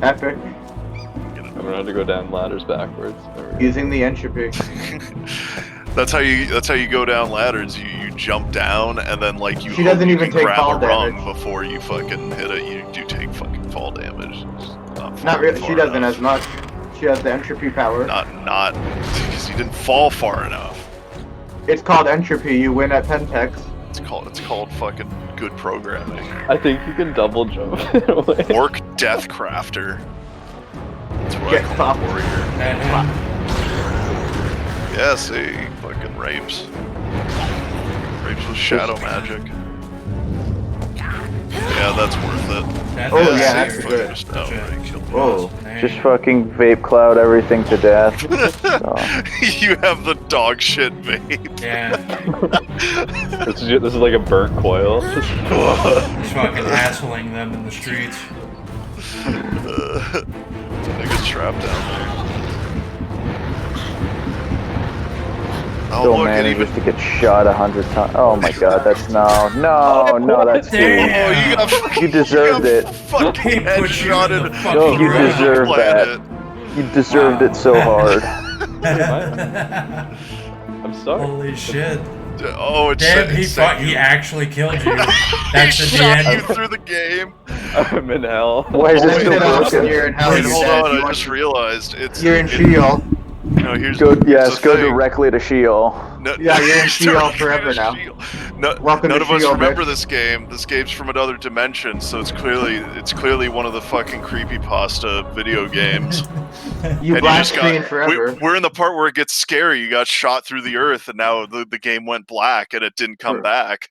Epic. I'm gonna have to go down ladders backwards. Using the entropy. That's how you go down ladders. You jump down and then like you. She doesn't you even can take grab fall a rung damage. before you fucking hit it. You do take fucking fall damage. Not really. She doesn't enough. as much. She has the entropy power. Not because you didn't fall far enough. It's called entropy. You win at Pentex. It's called fucking good programming. I think you can double jump in a way. Orc Deathcrafter. That's what Get I call fucked. a warrior. And Yeah, see, fucking rapes. Rapes with shadow magic. Yeah, that's worth it. that Oh, is yeah, See, that's serious. fucking good. just outright kill Whoa. Just fucking vape cloud everything to death. So. You have the dog shit vape. Yeah, This is like a burnt coil. just fucking hassling them in the streets. Niggas trapped down there. Oh, Still look, it manages even. to get shot 100 times. Oh my god, that's no, that's too. Damn. Oh, you got fucking. You deserved got it. Fucking He put you in headshotted. the from fucking No, you around the deserve planet. You deserved it so hard. I'm sorry. Holy shit! Oh, it's Damn, he actually killed you. That's he at the shot you end. through the game. I'm in hell. Why is Only it still hit us and broken? you're in hell. Wait, You're hold dead. on, You I want- just realized it's. You're in Sheol. No, here's Go, here's yes, the go thing. directly to Sheol. No, Yeah, you're in Sheol directly forever to now. Sheol. No, Welcome none to of us Sheol, remember bitch. this game. This game's from another dimension, so it's clearly one of the fucking creepypasta video games. You And black just screen forever. We're in the part where it gets scary. You got shot through the earth, and now the game went black, and it didn't come Sure. back.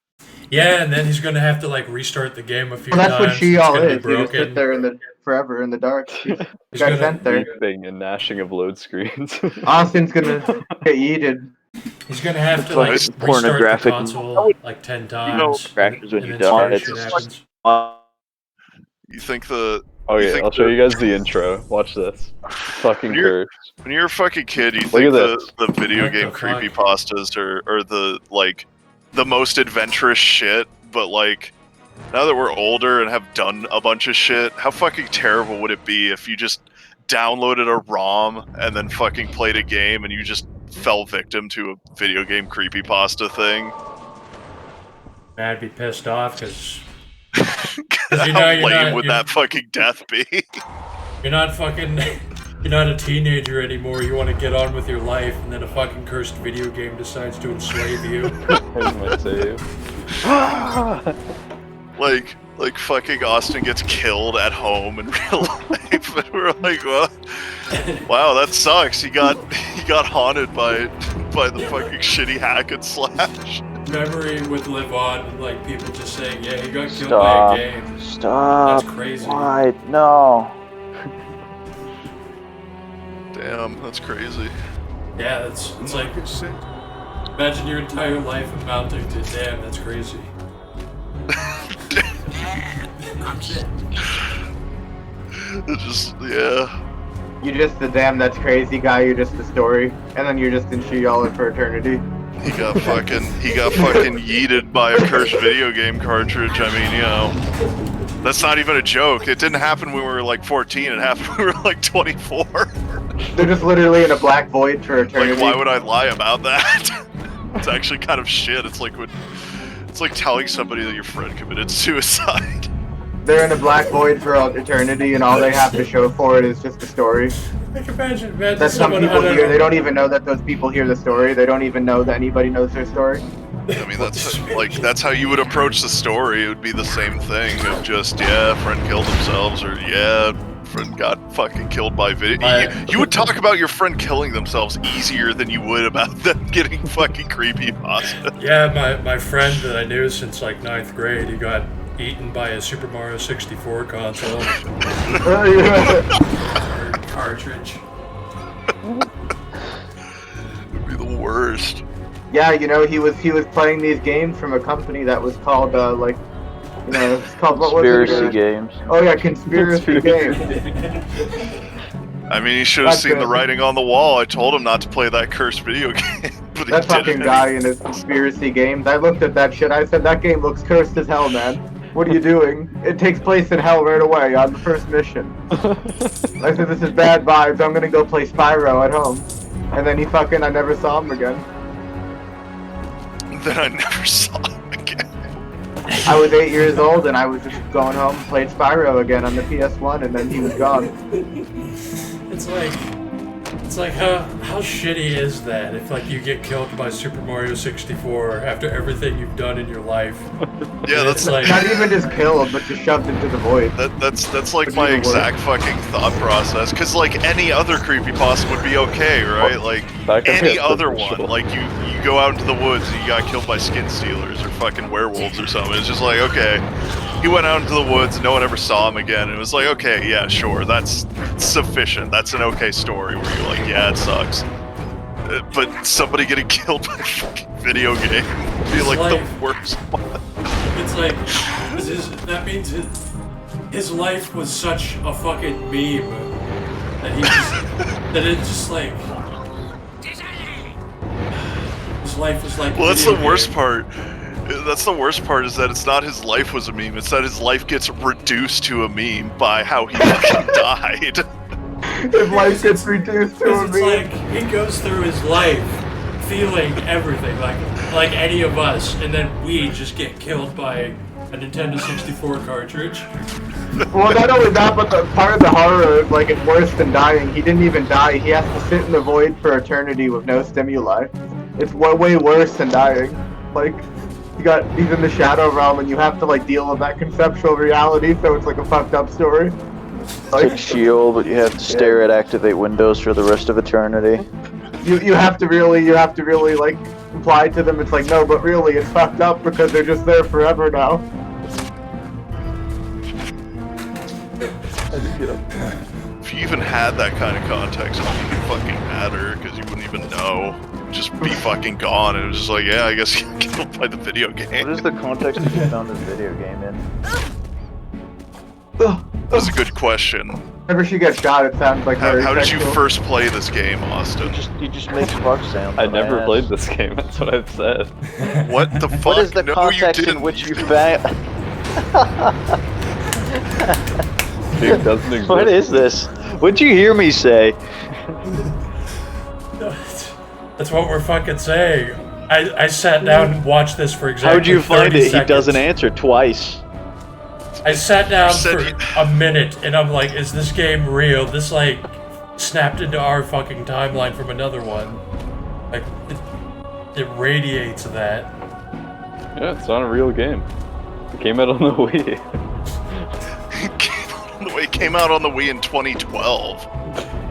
Yeah, and then he's gonna have to like restart the game a few Well, that's times. what Sheol It's gonna be is. You just sit broken. there in the forever in the dark. You He's got gonna, sent there. Thing and gnashing of load screens. Austin's gonna get yeeted. he's gonna have to It's like like restart pornographic. the console like 10 times. crashes when and you then die. shit It's happens. You think the Oh You yeah, think I'll show you guys the intro. Watch this. Fucking When you're- cursed. when you're a fucking kid, you Look think at this. the video What the game fuck? creepypastas are the like the most adventurous shit, but like now that we're older and have done a bunch of shit, how fucking terrible would it be if you just downloaded a ROM and then fucking played a game and you just fell victim to a video game creepypasta thing? I'd be pissed off because How you know, you're lame not- would you're- that fucking death be? you're not fucking. You're not a teenager anymore. You want to get on with your life, and then a fucking cursed video game decides to enslave you. Here's my save. like fucking Austin gets killed at home in real life, and we're like, well, wow, that sucks. He got haunted by the fucking shitty hack and slash. Memory would live on, and like people just saying, "Yeah, he got killed by a game." Stop. That's crazy. Why? No. Damn, that's crazy. Yeah, it's like imagine your entire life amounting to damn. That's crazy. It just, yeah. You're just the damn that's crazy guy. You're just the story, and then you're just in Sheol for eternity. He got fucking yeeted by a cursed video game cartridge. I mean, you know, that's not even a joke. It didn't happen when we were like 14. It happened when we were like 24. They're just literally in a black void for eternity. Like, why would I lie about that? It's actually kind of shit. It's like telling somebody that your friend committed suicide. They're in a black void for eternity, and all they have to show for it is just the story. Like imagine That some someone people had hear. They don't even know that those people hear the story. They don't even know that anybody knows their story. I mean, that's how you would approach the story. It would be the same thing of just, yeah, friend killed themselves, or yeah, friend got fucking killed by video. You would talk about your friend killing themselves easier than you would about them getting fucking creepy pasta. Yeah, my friend that I knew since like 9th grade, he got eaten by a Super Mario 64 console or cartridge. It'd be the worst. Yeah, you know, he was playing these games from a company that was called like, you know, it's called what was it? Conspiracy games. Oh yeah, Conspiracy Games. I mean, he should have That's seen the good. writing on the wall. I told him not to play that cursed video game, but he That fucking didn't. guy in his Conspiracy Games. I looked at that shit. I said that game looks cursed as hell, man. What are you doing? It takes place in hell right away on the first mission. I said, this is bad vibes, I'm gonna go play Spyro at home. And then I never saw him again. Then I never saw him again. I was 8 years old and I was just going home and played Spyro again on the PS1 and then he was gone. It's like how shitty is that if like you get killed by Super Mario 64 after everything you've done in your life? Yeah, that's like Not even just killed, but just shoved into the void. that's like But my even exact fucking thought process. Cause like any other creepypasta would be okay, right? Like That guy any is other official. one. Like you go out into the woods and you got killed by skin stealers or fucking werewolves or something. It's just like, okay, he went out into the woods and no one ever saw him again. And it was like, okay, yeah, sure, that's sufficient. That's an okay story where you're like, yeah, it sucks. But somebody getting killed by a fucking video game would be like the worst one. it's like that means his life was such a fucking meme that he just that it just like his life was like. Well, that's the video worst game. part. That's the worst part is that it's not his life was a meme. It's that his life gets reduced to a meme by how he fucking died. His life gets reduced to a Because it's meme. like he goes through his life feeling everything like any of us, and then we just get killed by a Nintendo 64 cartridge. Well, not only that, but the part of the horror is like it's worse than dying. He didn't even die. He has to sit in the void for eternity with no stimuli. It's way worse than dying. Like he's in the shadow realm, and you have to like deal with that conceptual reality. So it's like a fucked up story. Like shield, but you have to stare at activate windows for the rest of eternity. You have to really like imply to them. It's like no, but really it's fucked up because they're just there forever now. If you even had that kind of context, it wouldn't even fucking matter because you wouldn't even know. You'd just be fucking gone. And it was just like, yeah, I guess you got killed by the video game. What is the context that you found this video game in? That's a good question. Whenever she gets shot, it sounds like very How did you sexual. first play this game, Austin? You just make fuck sounds. I on my never ass. played this game. That's what I've said. What the fuck? What is the No, context you didn't. in which you found? Dude, doesn't exist. What is this? What'd you hear me say? That's what we're fucking saying. I sat down and watched this for exactly How'd you find 30 it? He seconds. doesn't answer twice. I sat down Said for a minute and I'm like, is this game real? This like snapped into our fucking timeline from another one. Like it radiates that. Yeah, it's not a real game. It came out on the Wii. It came out on the Wii in 2012,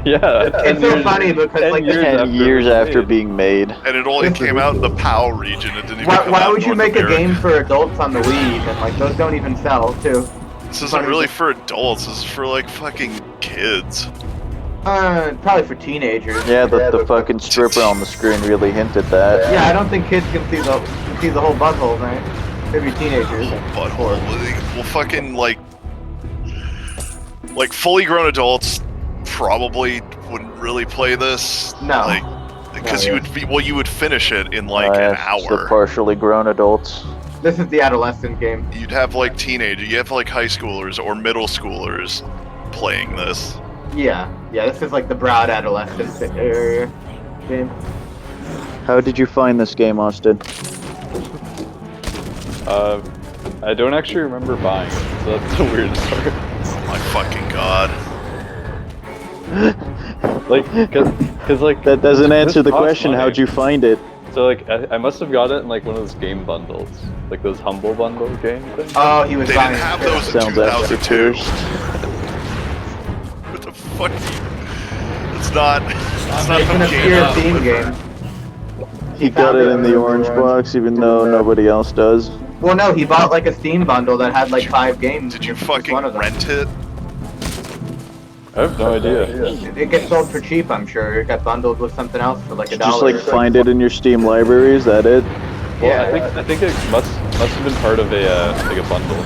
Yeah. It's so funny because like 10 years after being made. and it only came out in the PAL region. It didn't even come why out would in you North make a America. game for adults on the Wii? And like those don't even sell too. This isn't really for adults. This is for like fucking kids. Probably for teenagers. Yeah, the fucking stripper on the screen really hinted that. Yeah, I don't think kids can see the whole butthole, right? Maybe teenagers. Butthole. Well, fucking like fully grown adults probably wouldn't really play this. No. Like, because you would finish it in like an The hour. partially grown adults. This is the adolescent game. You'd have like you have like high schoolers or middle schoolers playing this. Yeah, this is like the broad adolescent area game. How did you find this game, Austin? I don't actually remember buying it, so that's the weirdest part. Oh my fucking god. Like, cause like That doesn't this answer the costs question. money. How'd you find it? So like, I must have got it in like one of those game bundles, like those Humble Bundle game things. Oh, he was They buying didn't have it. those in Sounds after 2002. cursed. What the fuck? It's not. It's not It's an a obscure game. theme game. He got it in the orange box, even though nobody else does. Well, no, he bought like a Steam bundle that had like 5 games. Did you This was fucking one of them. rent it? I have no idea. It gets sold for cheap, I'm sure. It got bundled with something else for like $1. Just like find it in your Steam library. Is that it? Well, I think it must have been part of a like a bundle.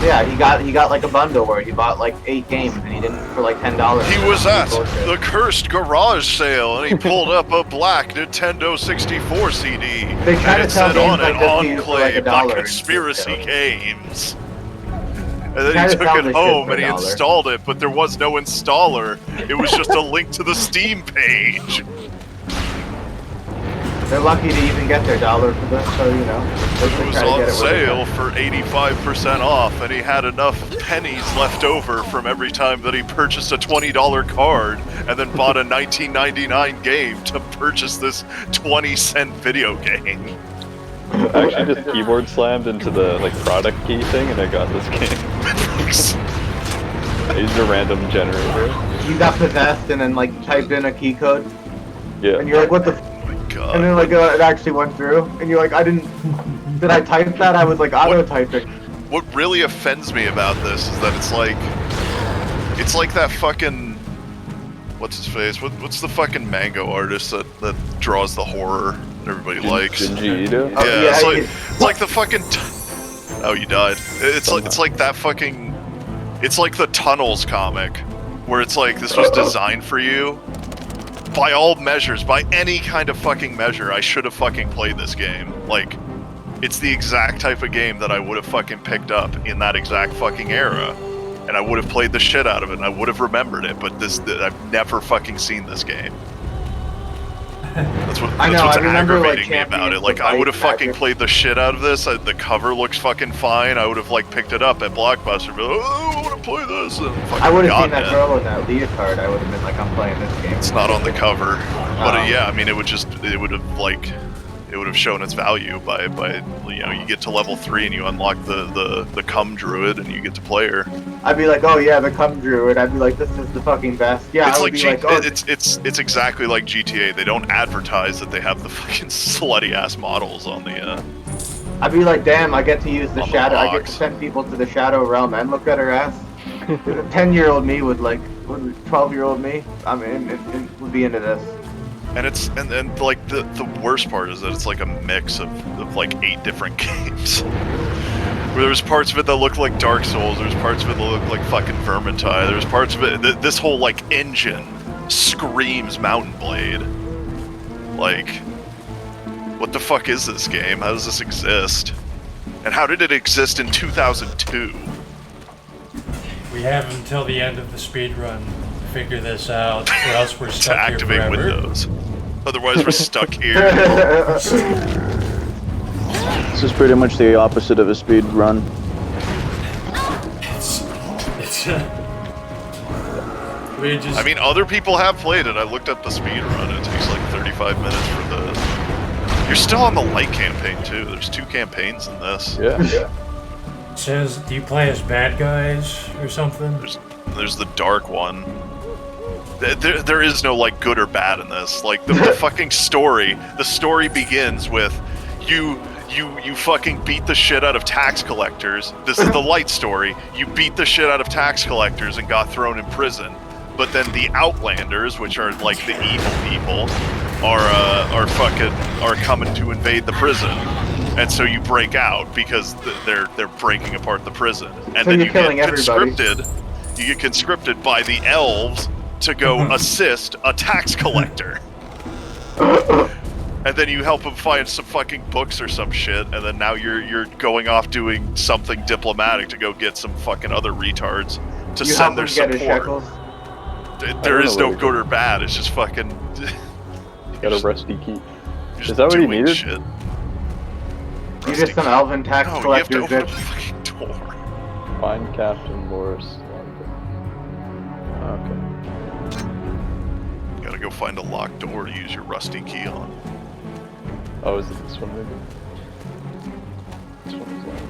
Yeah, he got like a bundle where he bought like 8 games and he didn't for like $10. He was at the cursed garage sale and he pulled up a black Nintendo 64 CD. They try and to it sell said on games it like this to you for, like, Enclave by $1. Conspiracy Games. And then Try he to took sell it this shit home for and he $1. installed it, but there was no installer. It was just a link to the Steam page. They're lucky to even get their $1 for this, so you know. It was on sale for 85% off, and he had enough pennies left over from every time that he purchased a $20 card and then bought a $19.99 game to purchase this 20-cent video game. I actually just keyboard slammed into the like product key thing and I got this game. I used a random generator. You got possessed and then like typed in a key code, Yeah. and you're like, what the? God. And then like it actually went through, and you're like, I didn't. Did I type that? I was like auto typing. What really offends me about this is that it's like that fucking what's his face? What's the fucking manga artist that draws the horror that everybody likes? Junji Ito? Oh, Yeah, yeah, it's like the fucking. Oh, you died. It's like that fucking. It's like the Tunnels comic, where it's like this was designed for you. By all measures, by any kind of fucking measure, I should have fucking played this game. Like, it's the exact type of game that I would have fucking picked up in that exact fucking era, and I would have played the shit out of it, and I would have remembered it. But I've never fucking seen this game. That's I know, what's I remember, like, aggravating me about it. Champions Like, of I would have Light fucking Magic. played the shit out of this. The cover looks fucking fine. I would have like picked it up at Blockbuster. But, oh, I want to play this. And fucking I would have seen gotten that it. girl in that leotard. I would have been like, I'm playing this game. It's not on the cover, but Oh. yeah, I mean, it would have shown its value by you know, you get to level 3 and you unlock the cum druid and you get to play her. I'd be like, oh yeah, the cum druid. I'd be like, this is the fucking best. Yeah, It's I would like, be like, oh, it's exactly like GTA. They don't advertise that they have the fucking slutty ass models on the. I'd be like, damn, I get to use the On the shadow. I get to box. send people to the shadow realm and look at her ass. 10-year-old me would like, 12-year-old me. I mean, it would be into this. And it's and like the worst part is that it's like a mix of like 8 different games. Where there's parts of it that look like Dark Souls, there's parts of it that look like fucking Vermintide, there's parts of it this whole like engine screams Mountain Blade. Like, what the fuck is this game? How does this exist? And how did it exist in 2002? We have until the end of the speedrun to figure this out, or else we're To stuck here activate forever. Windows. Otherwise we're stuck here. This is pretty much the opposite of a speed run. It's we just. I mean, other people have played it. I looked up the speed run. It takes like 35 minutes for the... You're still on the light campaign, too. There's 2 campaigns in this. Yeah. says, do you play as bad guys or something? There's the dark one. There is no, like, good or bad in this. Like, the fucking story... The story begins with you fucking beat the shit out of tax collectors. This is the light story. You beat the shit out of tax collectors and got thrown in prison. But then the Outlanders, which are like the evil people, are coming to invade the prison. And so you break out because they're breaking apart the prison. And So then you're you killing get everybody. conscripted. You get conscripted by the elves to go assist a tax collector. And then you help him find some fucking books or some shit, and then now you're going off doing something diplomatic to go get some fucking other retards to You send help their him get his support. shekels. There is know no where to good or bad. It's just fucking. Got a rusty key. You're Is that what he doing needed? Shit. You're just some elven tax No, you have to collector open bitch. a fucking door. Find Captain Boris. Okay. You gotta go find a locked door to use your rusty key on. Oh, is it this one maybe? This one's locked.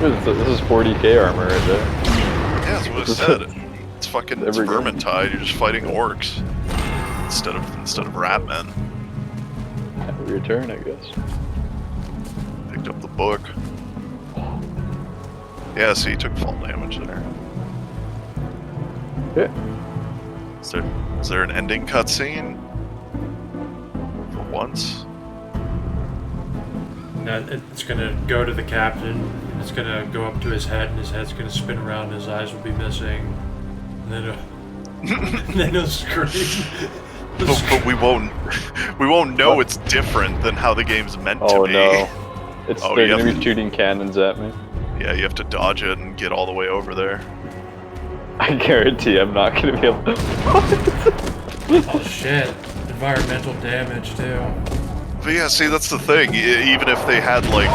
This is 40k armor right there. Yeah, that's what I said. It's fucking it's Every game. Vermintide. You're just fighting orcs instead of ratmen. Happy return, I guess. Picked up the book. Yeah, see, you took fall damage there. Yeah. Is there an ending cutscene? For once? No, it's gonna go to the captain, and it's gonna go up to his head, and his head's gonna spin around, and his eyes will be missing, and then he'll scream. But we won't know it's different than how the game's meant to Oh be. no. It's Oh, they're yeah. gonna be shooting cannons at me. Yeah, you have to dodge it and get all the way over there. I guarantee I'm not gonna be able to. Oh shit. Environmental damage too. But yeah, see, that's the thing. Even if they had, like,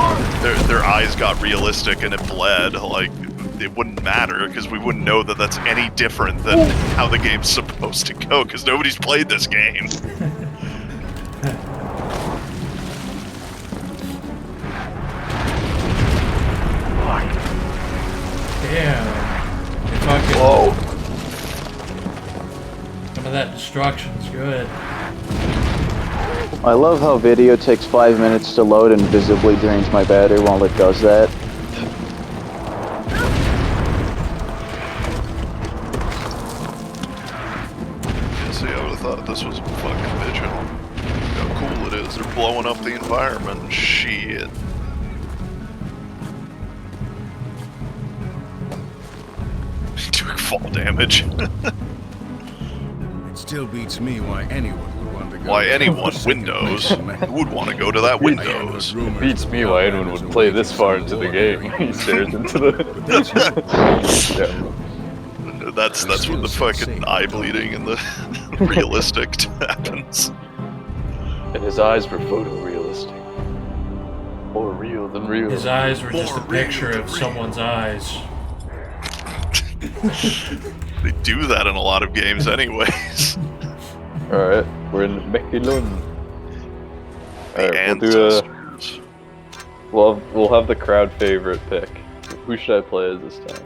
their eyes got realistic and it bled, like, it wouldn't matter, because we wouldn't know that that's any different than how the game's supposed to go, because nobody's played this game. Damn. They fucking, Whoa! some of that destruction's good. I love how video takes 5 minutes to load and visibly drains my battery while it does that. Yeah, see, I would've thought this was fucking bitchin'. How cool it is. They're blowing up the environment. Shit. Doing fall damage. It still beats me why anyone would want to go. Why to anyone, second Windows, place, man. who would want to go to that I heard Windows? rumors Beats that me the why Outlanders anyone would were play making this far some into the war game. there. He stares into the. That's when the fucking eye bleeding and the realistic happens. And his eyes were photorealistic. More real than real. His eyes were just a More real picture than of real. someone's eyes. They do that in a lot of games, anyways. Alright, we're in Mechalon. Alright, we'll do a. Ancestors. We'll have the crowd favorite pick. Who should I play as this time?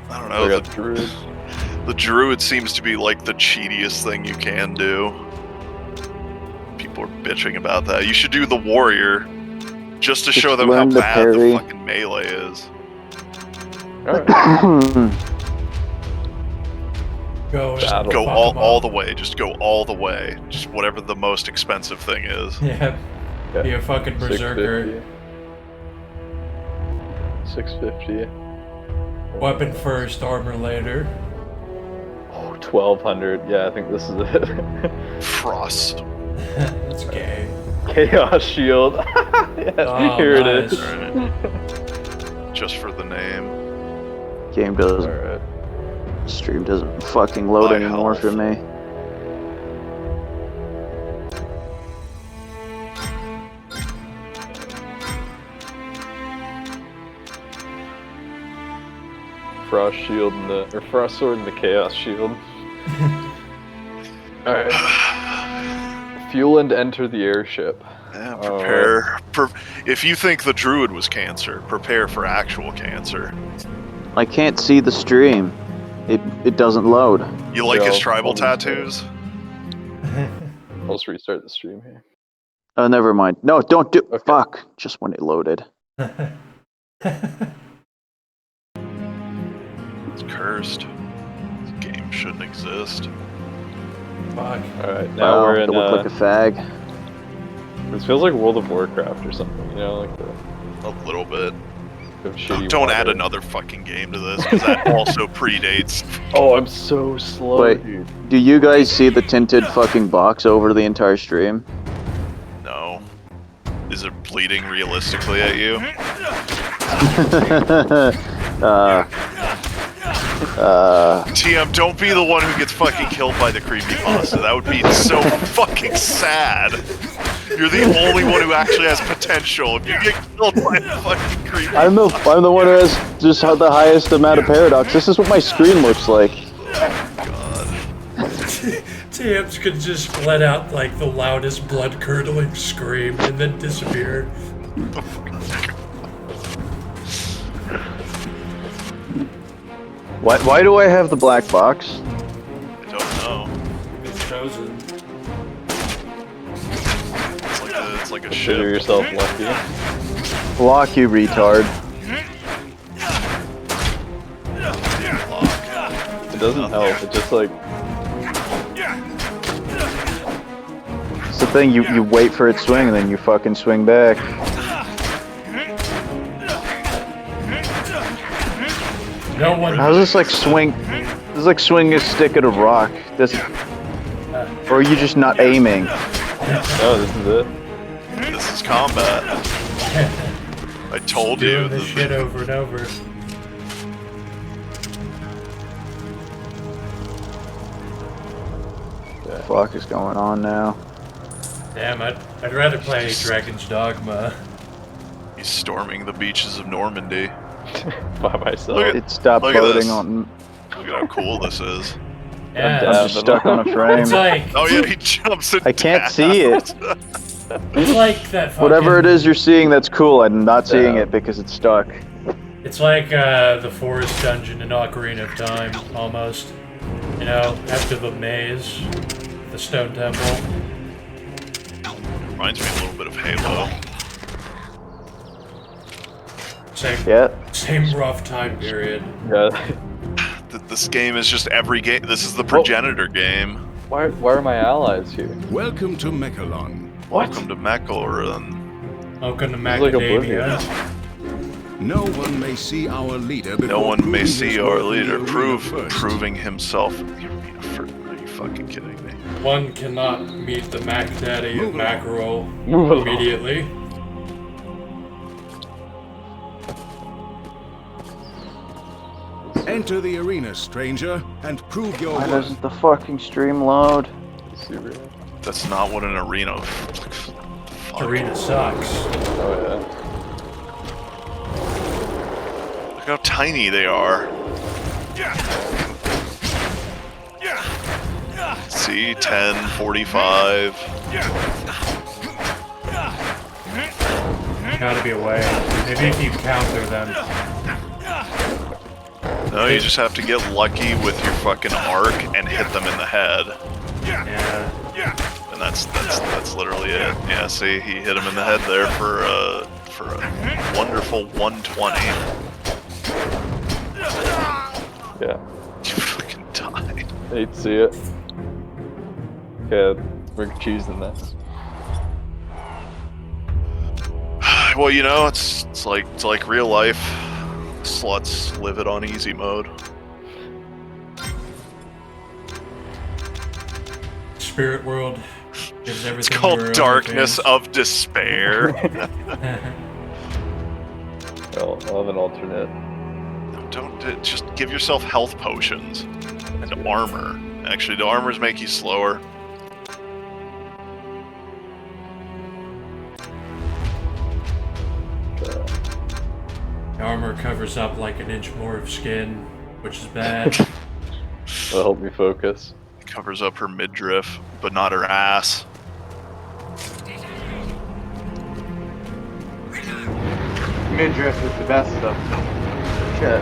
I don't I know. got Druid. The druid seems to be like the cheatiest thing you can do. People are bitching about that. You should do the warrior, just to Just show them how learn to bad parry. the fucking melee is. Alright. Go. Just Battle. go fuck 'em all up. the way. Just go all the way. Just whatever the most expensive thing is. Yeah. Okay. Be a fucking berserker. 650. Weapon first, armor later. Oh, 1200. Yeah, I think this is it. Frost. That's gay. Chaos Shield. Yeah, Oh, here nice. it is. Alright. Just for the name. Game doesn't, Alright. stream doesn't fucking load My anymore health. for me. Frost Shield and the. Or Frost Sword and the Chaos Shield. Alright. Fuel and enter the airship. Yeah, prepare. If you think the druid was cancer, prepare for actual cancer. I can't see the stream. It doesn't load. You like Yeah, his tribal I'll restart. tattoos? I'll just restart the stream here. Oh, never mind. No, don't do. Okay. Fuck. Just when it loaded. It's cursed. This game shouldn't exist. Fuck. Alright, now Wow, we're in. to look like a fag. This feels like World of Warcraft or something, you know, like the A little bit. shitty Don't add water. another fucking game to this, because that also predates. Oh, I'm so slow, Wait. dude. Do you guys see the tinted fucking box over the entire stream? No. Is it bleeding realistically at you? TM, don't be the one who gets fucking killed by the creepypasta. That would be so fucking sad. You're the only one who actually has potential. If you get killed by a fucking creepypasta. I'm the one who has just the highest amount of paradox. This is what my screen looks like. TM's could just let out like the loudest blood curdling scream and then disappear. Why do I have the black box? I don't know. It's chosen. It's like a Consider ship. yourself lucky. Block, you retard. It doesn't help, it just like... It's the thing, you wait for it swing and then you fucking swing back. No one. How's this like swing? This is like swinging a stick at a rock. Or are you just not aiming? Oh, this is it. This is combat. I told you. Doing this shit over and over. The fuck is going on now? Damn, I'd rather play Dragon's Dogma. He's storming the beaches of Normandy. By myself. Look at- It stopped Look at loading this. on. Look at how cool this is. Yeah, I'm just stuck on a frame. it's like Oh yeah, he jumps in. I can't see it. it's like that. Fucking, Whatever it is you're seeing, that's cool. I'm not seeing Yeah. it because it's stuck. It's like the forest dungeon in Ocarina of Time, almost. You know, after the maze, the stone temple. Reminds me a little bit of Halo. Yeah. Same rough time period. Yeah. This game is just every game. This is the progenitor game. Why are my allies here? Welcome to Mechalon. Welcome to Mechalon. Welcome to It's like Macadamia. No one may see our leader before No one may proving see his our worth in leader the arena first. proving himself. Are you fucking kidding me? One cannot meet the Mac Daddy of Move along. Mackerel Move along. immediately. Enter the arena, stranger, and prove your Why worth. doesn't the fucking stream load? Super. That's not what an arena. Fuck. Arena sucks. Oh Look how tiny they are. See, 10, 45. Gotta be a way. Maybe if you counter them. No, you just have to get lucky with your fucking arc and hit them in the head. Yeah. And that's literally it. Yeah, see, he hit him in the head there for a wonderful 120. yeah. You fucking died. Hate to see it. Okay, we're choosing this. Well, you know, it's like real life. Sluts live it on easy mode. Spirit World gives everything. It's your called own Darkness chance. of Despair. Well, I'll have an alternate. Don't just give yourself health potions and armor. Actually, the armors make you slower. Armor covers up like an inch more of skin, which is bad. That'll help me focus. Covers up her midriff, but not her ass. Midriff is the best stuff. Shit.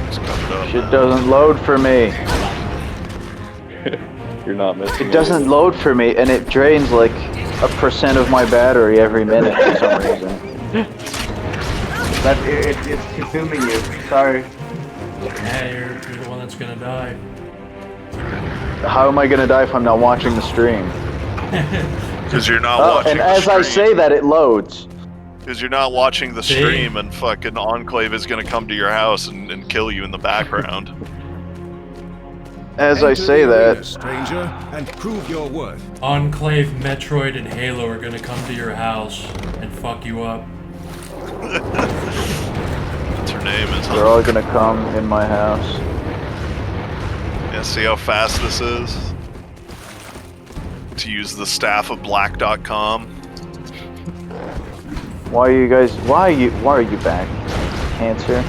It's covered up. Shit doesn't load for me. You're not missing. It doesn't load for me, and it drains like 1% of my battery every minute for some reason. It's consuming you. Sorry. Yeah, you're the one that's gonna die. How am I gonna die if I'm not watching the stream? Because you're not Oh, watching and the as I stream. say that, it loads. Because you're not watching the See? stream, and fucking Enclave is gonna come to your house and kill you in the background. As I Enter say the arena, that, stranger, and prove your worth. Enclave, Metroid, and Halo are gonna come to your house and fuck you up. What's her name is? they're all gonna come in my house. Yeah, see how fast this is? To use the staff of black.com. Why are you back? Cancer?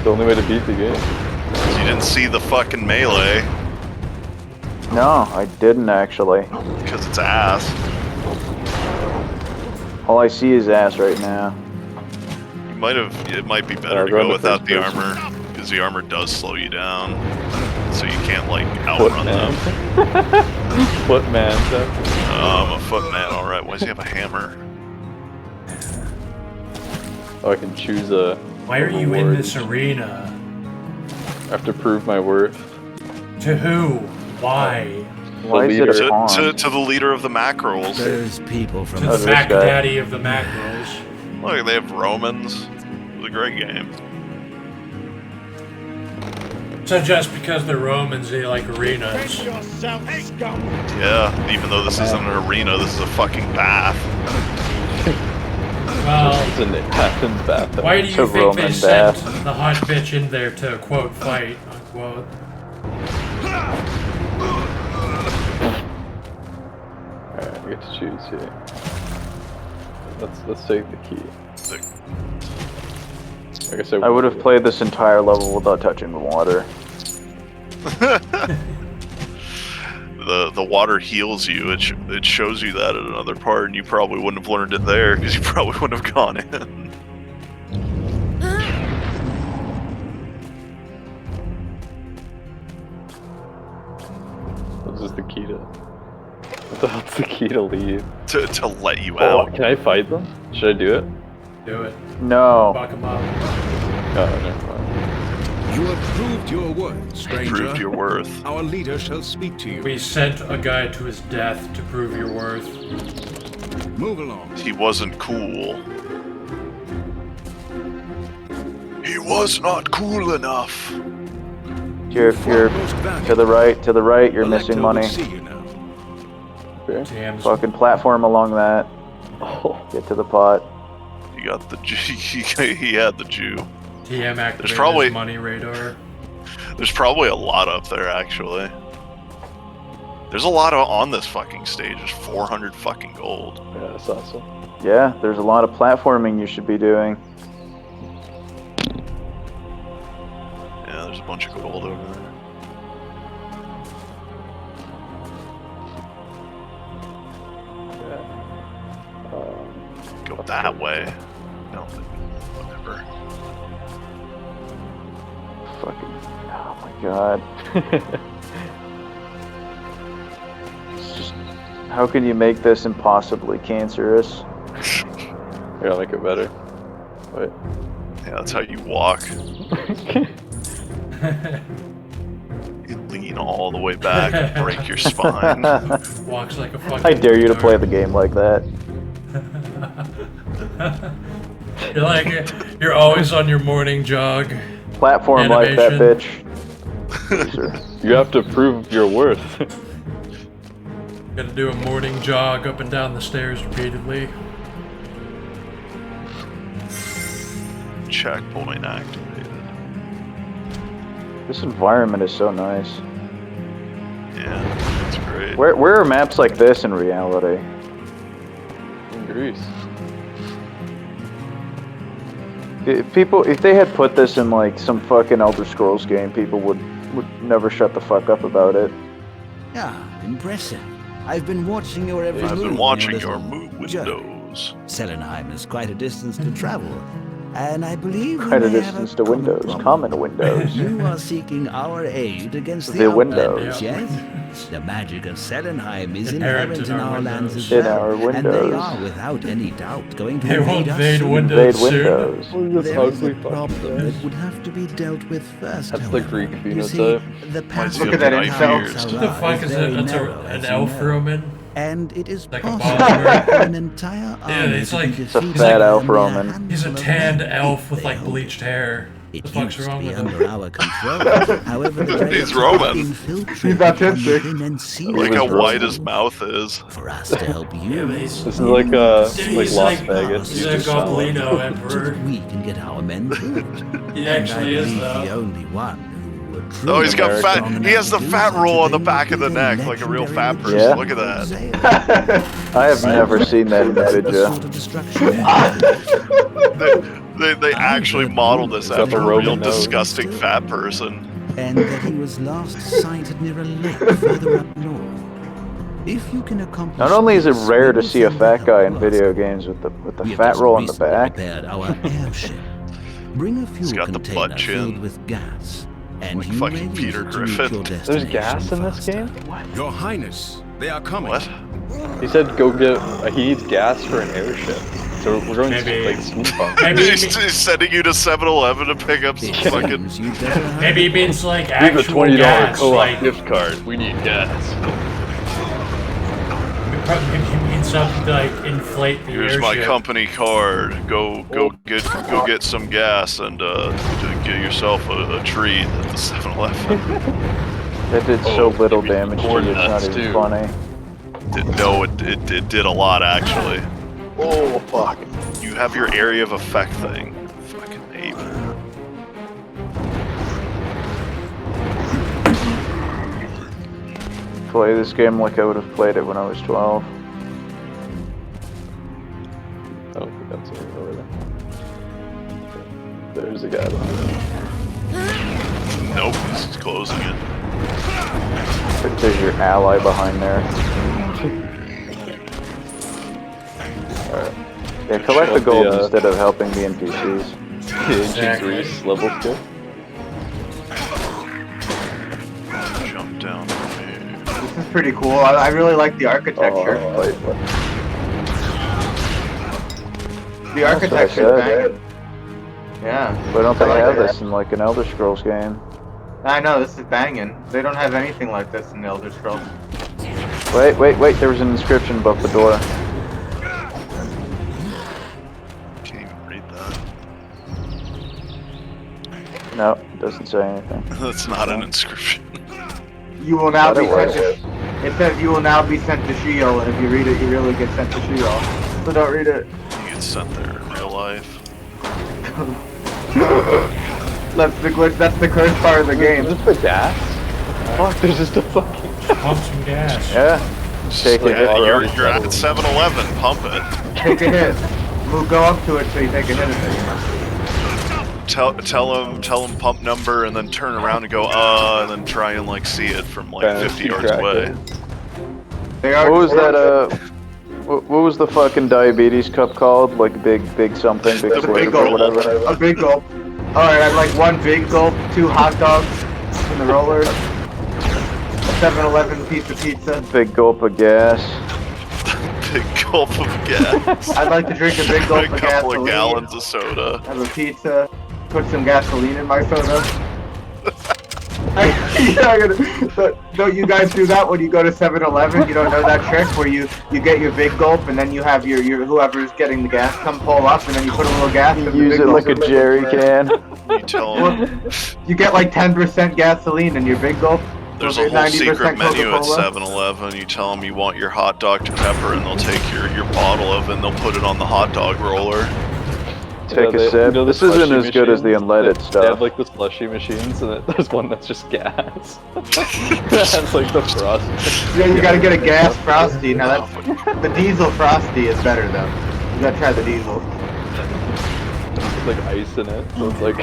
The only way to beat the game. You didn't see the fucking melee, No, I didn't actually. because it's ass. All I see is ass right now. You might have. It might be better I'll to go go into without first the person. armor, because the armor does slow you down, so you can't like Foot outrun man. them. Footman. I'm a footman. All right. Why does he have a hammer? Oh, I can choose a. Why are you in reward. this arena? I have to prove my worth. To who? Why? Why is it leader- a pawn? To the leader of the mackerels. There's people from To Oh, the this Mac guy. Daddy of the Macros. Look, they have Romans. It was a great game. So just because they're Romans, they like arenas. Yeah, even though this isn't an arena, this is a fucking bath. Well, It's an Athens bath. why do It's you a think they Roman sent bath. the hot bitch in there to, quote, fight, unquote? Alright, we get to choose here. Let's take the key. I guess I would have played this entire level without touching the water. The water heals you. It shows you that at another part, and you probably wouldn't have learned it there because you probably wouldn't have gone in. This is the key to. What the hell's the key to leave? to let you Oh, out. can I fight them? Should I do it? Do it. No. Fuck 'em up. Oh, never mind. You have proved your worth, stranger. Proved your worth. Our leader shall speak to you. We sent a guy to his death to prove your worth. Move along. He wasn't cool. He was not cool enough. You're Foremost value. to the right, you're missing Elector money. will see you now. Okay. Damn. Fucking platform along that. Oh, Get to the pot. He got the Jew. He had the Jew. TM activated probably- his money radar. There's probably a lot up there, actually. There's a lot on this fucking stage. There's 400 fucking gold. yeah, that's awesome. Yeah, there's a lot of platforming you should be doing. Yeah, there's a bunch of gold over there. Go that way. No, whatever. Fucking. Oh my god. It's just. How can you make this impossibly cancerous? Here, I'll make it better. Wait. Yeah, that's how you walk. You lean all the way back and break your spine. Walks like a fucking. I dare you to play retard. the game like that. You're like, you're always on your morning jog. Platform like that, bitch. Animation. Loser. You have to prove your worth. Gotta do a morning jog up and down the stairs repeatedly. Checkpoint activated. This environment is so nice. Yeah, that's great. Where are maps like this in reality? In Greece. If they had put this in like some fucking Elder Scrolls game, people would never shut the fuck up about it. Ah, impressive. I've been watching your every move. I've been in watching little your move journey. windows. Selenheim is quite a distance to travel, and I believe we Quite a may have distance to common Windows. problem. Common Windows. You are seeking our aid against The Windows. Outlanders, yes? The magic of Selenheim is Inherent inherent in in our our lands windows. as In well, our and they windows. are without any doubt going to They will invade us invade soon. Windows. Invade soon. Windows. Look at this There is ugly a fucking problem thing. that would have to be dealt with first. That's the however. Greek You see, phenotype. the Why path does he Look have at that knife incel. ears? What the fuck is it? That's an elf Roman? And it is Like a possible bomber. for an entire army it's to like- be it's a defeated fat elf in mere Roman. He's a handful of tanned men, elf if with they like hold bleached it. hair. It The fuck's used to wrong be with him? under our control. However, the He's Dreyars Roman. have infiltrated He's autistic. from within and sealed Like the how was wide door. his mouth is. For us to help you, Yeah, but he's- This is like like He's Las like- Vegas. He's You a just sound like- Goblino so emperor. that we can get our men through it. He And I actually is believe the though. only one who would Oh, truly he's got strong fat. enough He has the to do fat such roll a on the thing back of the would be neck, like a real legendary fat person. Yeah. Look at that. I have never seen that in the The video. sort of destruction They actually modeled this Got the after a real Roman nose. disgusting fat person. and that he was last sighted near a lake further up north. If you can accomplish Not only is it this, rare we to will see a send fat help guy in to video us. games with the We have fat just roll in the recently back. repaired our airship. Bring a fuel got the butt container chin. filled with gas, and Like you fucking may use Peter it to reach Griffin. your There's destination gas in this faster. game? What? Your Highness, they are coming. What? He said go get. He needs gas for an airship. So we're going Maybe- to like steampunk. Maybe He's sending you to 7-Eleven to pick up some It fucking. seems you'd better hurry. Maybe he means like We have a actual $20 gas. co-op Like, gift card. We need gas. maybe he means something to like inflate the Here's airship. my company card. Go get some gas and to get yourself a treat at the 7-Eleven. That did so little give me damage to corn you, it's not nuts, even too. funny. No, it did a lot actually. Oh fuck. You have your area of effect thing. Fucking ape. Play this game like I would have played it when I was 12. Oh, that's over there. There's a guy behind it. Nope, he's closing it. But there's your ally behind there. Yeah, collect the Shut gold the, instead of helping the NPCs. The ancient Exactly. Greece level skill. Jump down from here. This is pretty cool. I really like the architecture. Oh, wait, what? The architecture what I is said. banging. Yeah. Why don't they I like have that. this in like an Elder Scrolls game? I know, this is banging. They don't have anything like this in the Elder Scrolls. Wait, there was an inscription above the door. Can't even read that. No, it doesn't say anything. That's not an inscription. You will now Thought be it sent was. to... It says you will now be sent to Sheol, and if you read it, you really get sent to Sheol. So don't read it. You get sent there in real life. That's the glitch, that's the cursed part of the game. Is this the gas? Fuck, there's just a fucking... Pump some gas. Yeah, take like it. a- You're at 7-Eleven. Pump it. Take a hit. We'll go up to it so you take a hit of it. Tell him pump number, and then turn around and go and then try and like see it from like Fantasy 50 yards crack away. it. They are... What was that, what was the fucking diabetes cup called? Like big something, big The slurp big or gulp. whatever? A big gulp. Alright, I'd like 1 big gulp, 2 hot dogs in the roller, a 7-Eleven piece of pizza. Big gulp of gas. Big gulp of gas. I'd like to drink a big gulp A of couple of gasoline. gallons of soda. Have a pizza, put some gasoline in my soda. But don't you guys do that when you go to 7-Eleven? You don't know that trick where you get your big gulp and then you have your whoever's getting the gas come pull up and then you put a little gas in the Use big it gulp. like a jerry can. You tell him You get like 10% gasoline in your big gulp. there's Okay, a whole 90% secret menu at Coca-Cola. 7-Eleven. You tell them you want your hot dog to pepper, and they'll take your bottle of it and they'll put it on the hot dog roller. Take Yeah, a sip. the This isn't slushy as good as the machines? unleaded They stuff. have like the slushy machines, and there's one that's just gas. That's like the frost. Yeah, you gotta get a gas frosty. Now that's the diesel frosty is better though. You gotta try the diesel. It's like ice in it, so it's like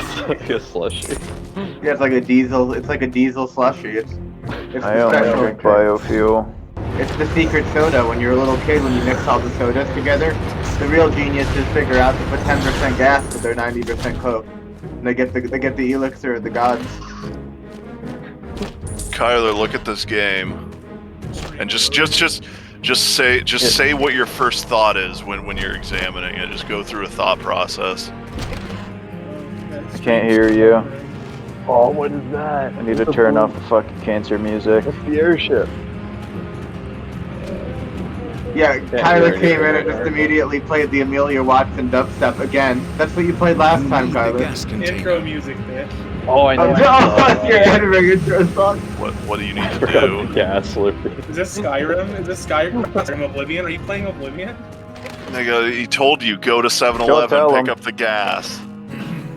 a slushy. Yeah, it's like a diesel. It's like a diesel slushy. It's I the only special. drink biofuel. It's the secret soda. When you're a little kid, when you mix all the sodas together, the real geniuses figure out to put 10% gas with their 90% Coke. And they get the elixir of the gods. Kyler, look at this game, and just say what your first thought is when you're examining it. Just go through a thought process. Can't hear you. Oh, what is that? I need to turn off the fucking cancer music. That's the airship. Yeah, hear Kyler came in anything and just right now. immediately played the Amelia Watson dubstep again. That's what you played last time, Remove the Kyler. gas container. Intro music, bitch. Oh, I know. Oh, that's your entering intro song. What do you need I to forgot do? the gas slurpee. Is this Skyrim? Is this Skyrim Oblivion? Are you playing Oblivion? Nigga, he told you go to Don't 7-Eleven, tell pick him. up the gas.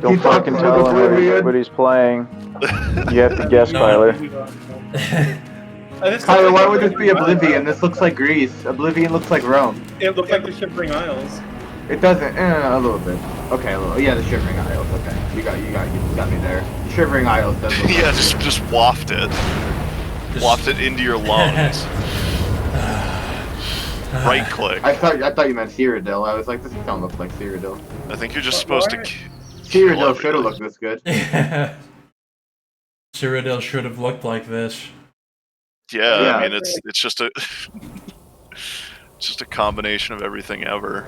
Don't He talked fucking to tell him Oblivion. what he's playing. You have to guess, No. Kyler. Kyler, why would this be Oblivion? This looks like Greece. Oblivion looks like Rome. It looked like the Shivering Isles. It doesn't. A little bit. Okay, a little. Yeah, the Shivering Isles. Okay, you got me there. Shivering Isles does look Yeah, like just waft it. Waft it into your lungs. Right click. I thought you meant Cyrodiil. I was like, this don't look like Cyrodiil. I think you're just supposed to. Cyrodiil should have looked this good. Cyrodiil should have looked like this. Yeah, Yeah. I mean it's just a it's just a combination of everything ever.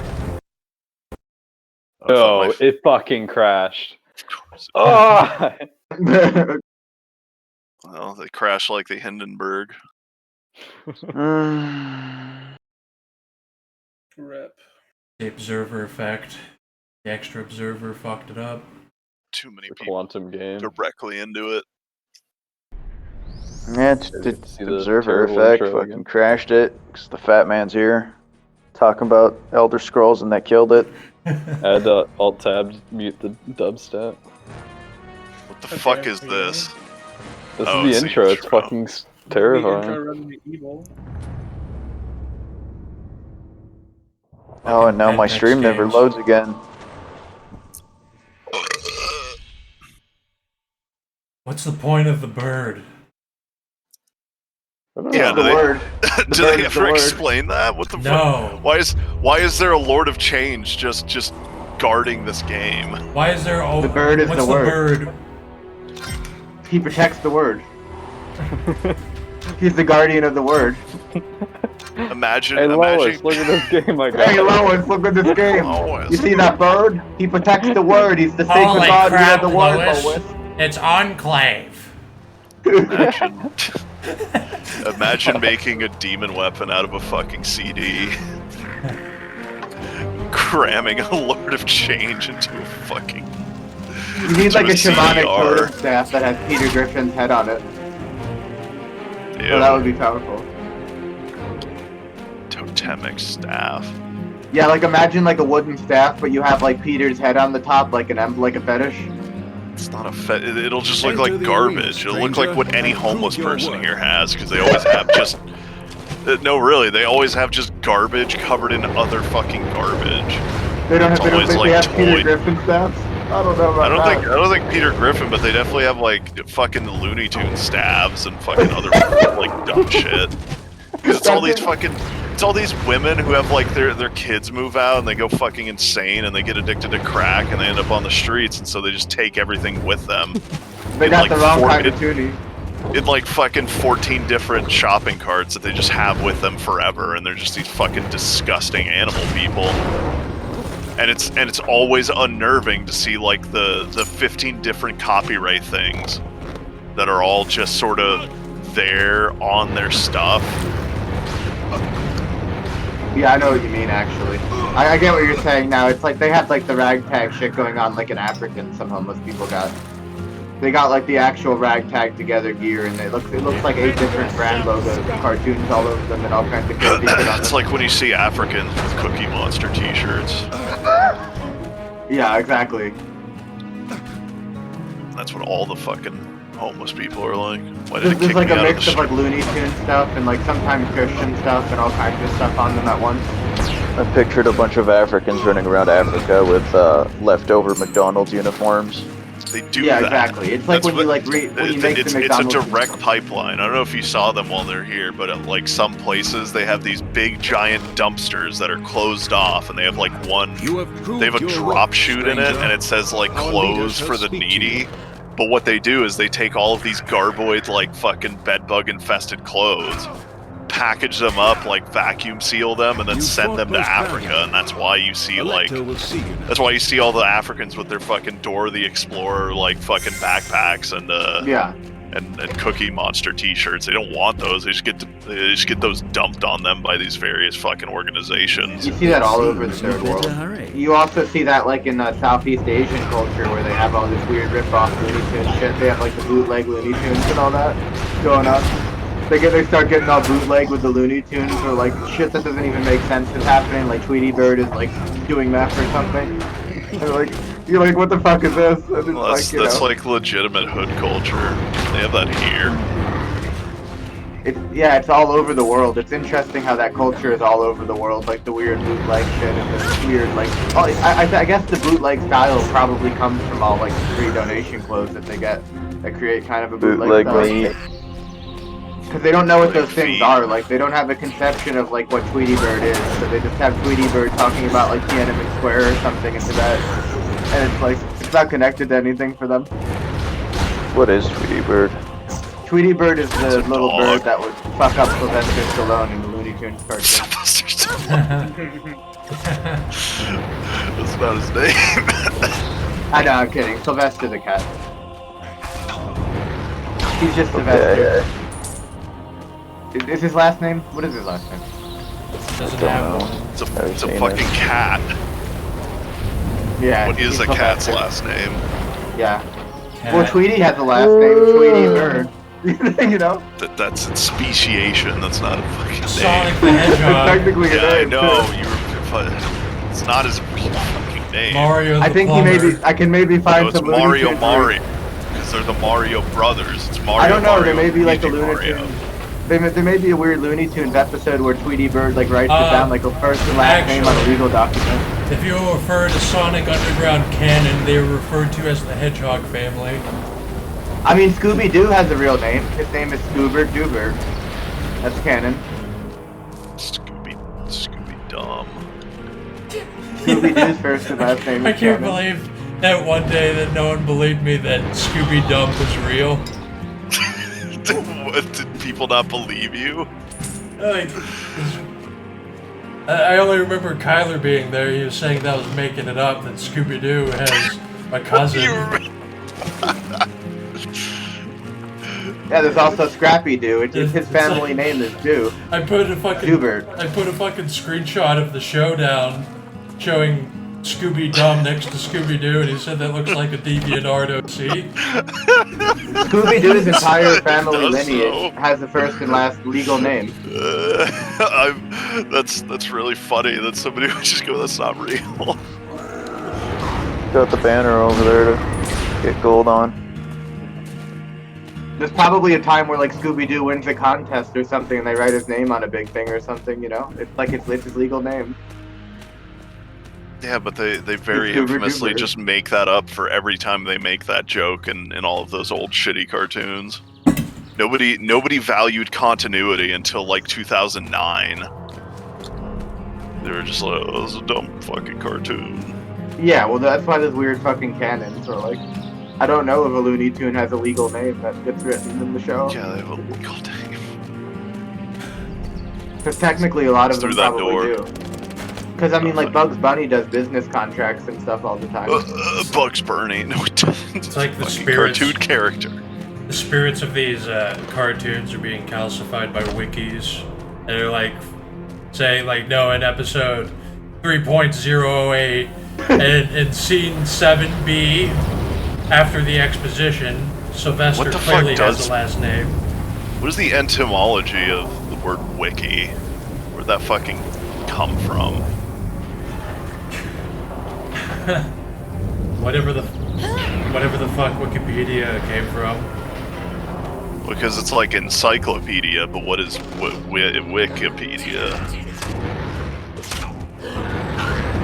Oh, it fucking crashed. Oh! Well, they crash like the Hindenburg. Mm. Rip. The observer effect. The extra observer fucked it up. Too many The people quantum game. directly into it. Yeah, it's Yeah, the you see the observer terrible effect intro fucking again. crashed it because the fat man's here talking about Elder Scrolls and that killed it. Add alt tab mute the dubstep. What the Okay, fuck is yeah. this? This Oh, is it's the the intro. It's intro. fucking The terrifying. intro Resident Evil. Oh, and now Fucking my Apex stream never games. loads again. What's the point of the bird? I don't Yeah, know. The do they, word. do bird they is the ever word. explain that? What the fuck? No. Why is there a Lord of Change just guarding this game? Why is there The bird is what's the word. bird? He protects the word. He's the guardian of the word. Imagine, Hey Lois, imagine. look at this game I got. Hey Lois, look at this game. Lois. You see that bird? He protects the word. He's the sacred Holy guardian crap, of the word, Lois. Lois. It's Enclave. Imagine, imagine making a demon weapon out of a fucking CD. Cramming a Lord of Change into a fucking. You need like a into shamanic CDR. totem staff that has Peter Griffin's head on it. Ew. So that would be powerful. Totemic staff. Yeah, like imagine like a wooden staff, but you have like Peter's head on the top, like like a fetish. It's not a it'll just look Enter like the garbage. arena, It'll look stranger, like what any and homeless prove your person worth. here has, because they always have just. No, really, they always have just garbage covered in other fucking garbage. They don't have. It's They don't always, think like, they have Peter toy- Griffin staffs. I don't know about I don't think Peter Griffin, but they definitely have like fucking Looney Tunes stabs and fucking other like dumb shit. Because it's all these women who have like their kids move out and they go fucking insane and they get addicted to crack and they end up on the streets, and so they just take everything with them. They in, got like, the wrong four- kind of tuning. In like fucking 14 different shopping carts that they just have with them forever, and they're just these fucking disgusting animal people. And it's always unnerving to see like the 15 different copyright things that are all just sort of there on their stuff. Yeah, I know what you mean. Actually, I get what you're saying now. It's like they have like the ragtag shit going on, like in African. Some homeless people got. They got like the actual ragtag together gear, and it looks like 8 different brand logos, cartoons all over them, and all kinds of crazy shit on It's them. like when you see Africans with Cookie Monster t-shirts. Yeah, exactly. That's what all the fucking homeless people are like. Why did it There's kick like me a out of mix the of like Looney Tunes stuff and like sometimes Christian stuff and all kinds of stuff on them at once. I pictured a bunch of Africans running around Africa with leftover McDonald's uniforms. They do Yeah, that. exactly. It's like That's when you what- like when you make it's the a McDonald's. direct pipeline. I don't know if you saw them while they're here, but at like some places they have these big giant dumpsters that are closed off, and they have like one. You have proved They have a your drop worth, chute in it, stranger. and it says like Our clothes leaders for have the speak to needy. you. But what they do is they take all of these garboid like fucking bedbug infested clothes, package them up, like vacuum seal them, and then You send fought them to most Africa, valiantly. and that's why you see like. Elector will see you now. That's why you see all the Africans with their fucking Dora the Explorer like fucking backpacks and Yeah. and Cookie Monster t-shirts. They don't want those. They just get those dumped on them by these various fucking organizations. You see that all over the Seems you third better world. hurry. You also see that like in Southeast Asian culture where they have all this weird rip-off Looney Tunes shit. They have like the bootleg Looney Tunes and all that going on. They start getting all bootleg with the Looney Tunes or like shit that doesn't even make sense is happening. Like Tweety Bird is like doing that for something. And like you're like, what the fuck is this? And it's Well, that's like, you that's know, like legitimate hood culture. They have that here. it's all over the world. It's interesting how that culture is all over the world, like the weird bootleg shit and the weird like. Oh, I guess the bootleg style probably comes from all like the free donation clothes that they get that create kind of a bootleg Bootleg style. meat. Because they don't know what those things Feet. are. Like they don't have a conception of like what Tweety Bird is. So they just have Tweety Bird talking about like Tiananmen Square or something in Tibet, and it's like it's not connected to anything for them. Mm-hmm. What is Tweety Bird? Tweety Bird is the It's a little dog. bird that would fuck up Sylvester Stallone in the Looney Tunes cartoon. That's not his name. I know, I'm kidding. Sylvester the cat. He's just Sylvester. Is his last name? What is his last name? Doesn't Don't have know. one. It's a seen fucking it. cat. Yeah. What is he's a so cat's bad. last name? Yeah. Cat. Well, Tweety has the last name Tweety Bird. You know? That's its speciation. That's not a fucking Sonic name. the It's Hedgehog. technically a Yeah, I name, know. too. It's not his real fucking name. Mario the I think Plumber. I can maybe find No, it's some Looney Mario Tunes Mario. Because they're the Mario brothers. It's Mario I don't know. Mario, There may be like a Luigi Looney Mario. Tunes. There may be a weird Looney Tunes episode where Tweety Bird like writes it Uh, down like a first and last name on a actually- legal document. If you refer to Sonic Underground canon, they are referred to as the Hedgehog family. I mean, Scooby Doo has a real name. His name is Scoobert Doobert. That's canon. Scooby Dumb. Scooby Doo's first and last name I is can't canon. believe that one day that no one believed me that Scooby Dum was real. What, did people not believe you? Like, I only remember Kyler being there. He was saying that I was making it up, that Scooby Doo has a cousin. Yeah, there's also Scrappy Doo. His It's family like- name is Doo. I put a fucking Doobert. I put a fucking screenshot of the showdown showing Scooby Dum next to Scooby Doo, and he said that looks like a DeviantArt OC. Scooby Doo's entire family Does lineage so. has the first and last legal name. That's really funny that somebody would just go, that's not real. Got the banner over there to get gold on. There's probably a time where like Scooby Doo wins a contest or something, and they write his name on a big thing or something. You know, it's like it's his legal name. Yeah, but they very Scooby infamously Doober. just make that up for every time they make that joke in all of those old shitty cartoons. Nobody valued continuity until like 2009. They were just like, oh, this is a dumb fucking cartoon. Yeah, well, that's why there's weird fucking canons. Or like, I don't know if a Looney Tune has a legal name that gets written in the show. Yeah, they have a legal name. Because technically, a lot of them Through that probably door. do. Because I mean, like Bugs Bunny does business contracts and stuff all the time. Bugs Bunny. No, it doesn't. It's like the Fucking spirits. cartoon character. The spirits of these cartoons are being calcified by wikis. And they're like, say, like, no, in episode 3.008, in scene 7B, after the exposition, Sylvester What the fuck clearly has does- the last name. What is the etymology of the word wiki? Where'd that fucking come from? Whatever the fuck Wikipedia came from. Because it's like encyclopedia, but what is Wikipedia?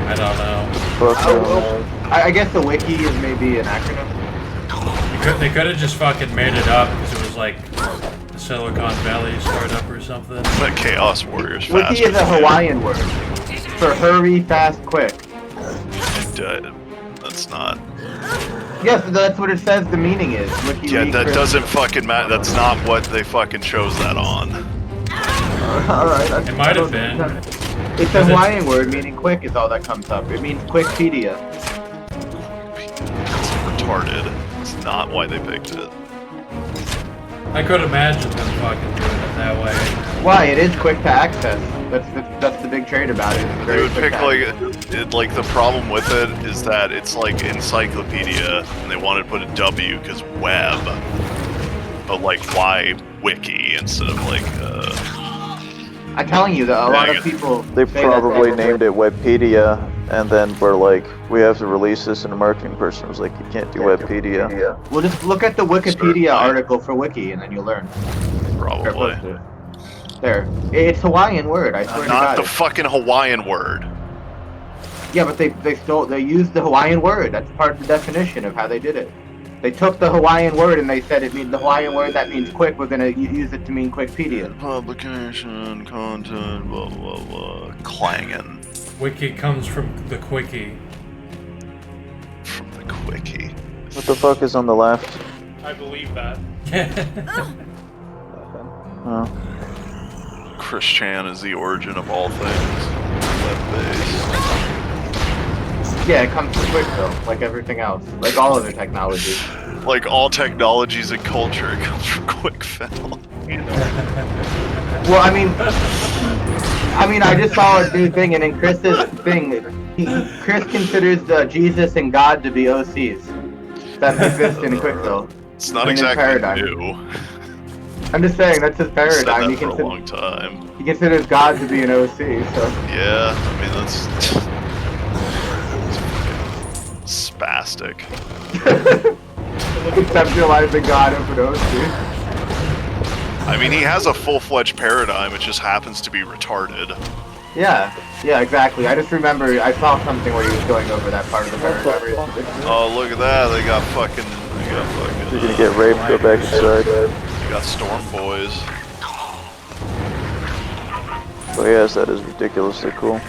I don't know. Fuck Oh, I guess the wiki is maybe an acronym. They could have just fucking made it up because it was like a Silicon Valley startup or something. That Chaos Warriors Wiki faster. is a Hawaiian word for hurry, fast, quick. That's not. Yes, that's what it says the meaning is. Wiki Yeah, that for- doesn't fucking matter. That's not what they fucking chose that on. Alright, It might have been. It's a Hawaiian word meaning quick is all that comes up. It means Quickpedia. It's retarded. It's not why they picked it. I could imagine them fucking doing it that way. Why? It is quick to access. That's the big trait about it. It's They very would quick pick to like the problem with it is that it's like encyclopedia, and they wanted to put a W because web. But like, why wiki instead of like? I'm telling you, though, a lot Yeah, of people. They say that probably they- named it Webpedia, and then we're like, we have to release this, and a marketing person was like, you can't do Webpedia. Well, just look at the Wikipedia Certainly. article for wiki, and then you'll learn. Probably. There, it's Hawaiian word. I swear to Not God. the fucking Hawaiian word. Yeah, but they used the Hawaiian word. That's part of the definition of how they did it. They took the Hawaiian word and they said it means the Hawaiian word that means quick. We're gonna use it to mean Quickpedia. Publication, content, blah blah blah. Clanging Wiki comes from the quickie. from the quickie. What the fuck is on the left? I believe that. Oh. Chris Chan is the origin of all things. Web-based. Yeah, it comes from quick though, like everything else, like all other technology. Like all technologies and culture, it comes from QuickFill. Well, I mean, I mean, I just saw a new thing, and in Chris's thing, Chris considers Jesus and God to be OCs that exist in Quickville. It's not I mean, exactly paradigm. new. I'm just saying, that's his Said paradigm. that for a long time. He considers God to be an OC, so... Yeah, I mean that's spastic. Conceptualizing God as an OC. I mean, he has a full-fledged paradigm. It just happens to be retarded. Yeah, exactly. I just remember I saw something where he was going over that part of the paradigm. Oh, look at that! They got fucking. You're gonna get raped. Go back inside. They got Storm Boys. Oh yes, that is ridiculously cool. Look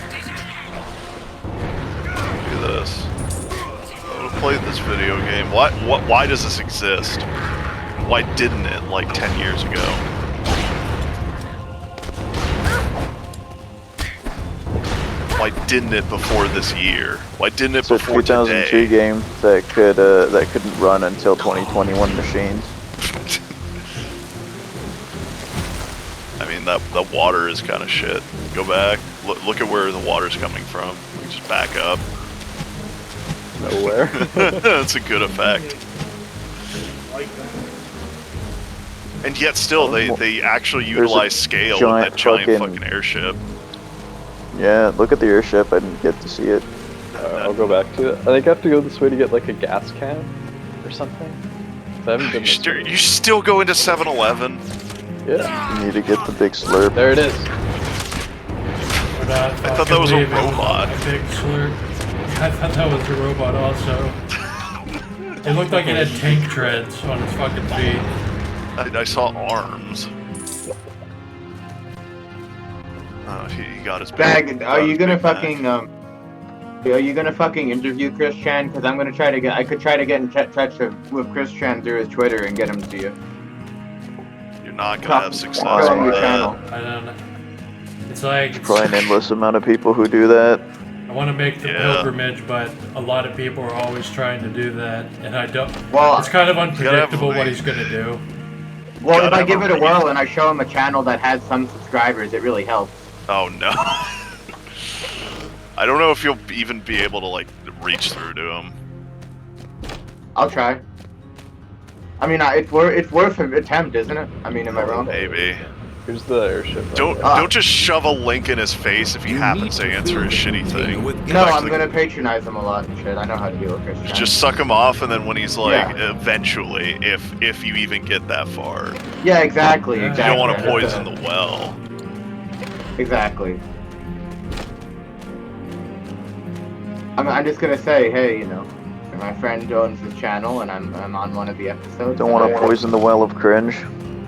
at this. I played this video game. Why does this exist? Why didn't it like 10 years ago? Why didn't it before this year? Why didn't it It's a before 2002 today? game that couldn't run until 2021 machines. I mean, that water is kind of shit. Go back. Look at where the water's coming from. We just back up. Nowhere. That's a good effect. And yet still, they actually There's a utilize scale with that giant fucking airship. Yeah, look at the airship. I didn't get to see it. I'll go back to it. I think I have to go this way to get like a gas can or something. I haven't been this way. You still go into 7-Eleven? Yeah. You need to get the big slurp. There it is. I thought that was a robot. A big slurp. I thought that was a robot also. It looked like it had tank treads on its fucking feet. I saw arms. Oh, he got his Bag, are you gonna big bag. fucking, are you gonna fucking interview Chris Chan? Because I'm gonna try to get, I could try to get in touch with Chris Chan through his Twitter and get him to you. You're not gonna Talk- have success talk on with your that. channel. I don't know. It's like Probably an endless amount of people who do that. I want to make the Yeah. pilgrimage, but a lot of people are always trying to do that, and I don't. Well, It's kind of have unpredictable a- what he's gonna do. well, if gotta I have give a it a reason. whirl and I show him a channel that has some subscribers, it really helps. Oh no. I don't know if you'll even be able to like reach through to him. I'll try. I mean, it's worth an attempt, isn't it? I mean, am I wrong? Maybe. Here's the airship. right Don't there. don't just shove a link in his face if he You happens need to answer fill his the shitty container thing. with No, Actually, I'm gonna patronize him a lot and shit. I know how to deal with Chris Chan. Just suck him off, and then when he's like, Yeah. eventually, if you even get that far, Yeah, exactly. You you Exactly. don't want to poison the well. Exactly. I'm just gonna say, hey, you know, my friend owns his channel, and I'm on one of the episodes. Don't want to poison the well of cringe.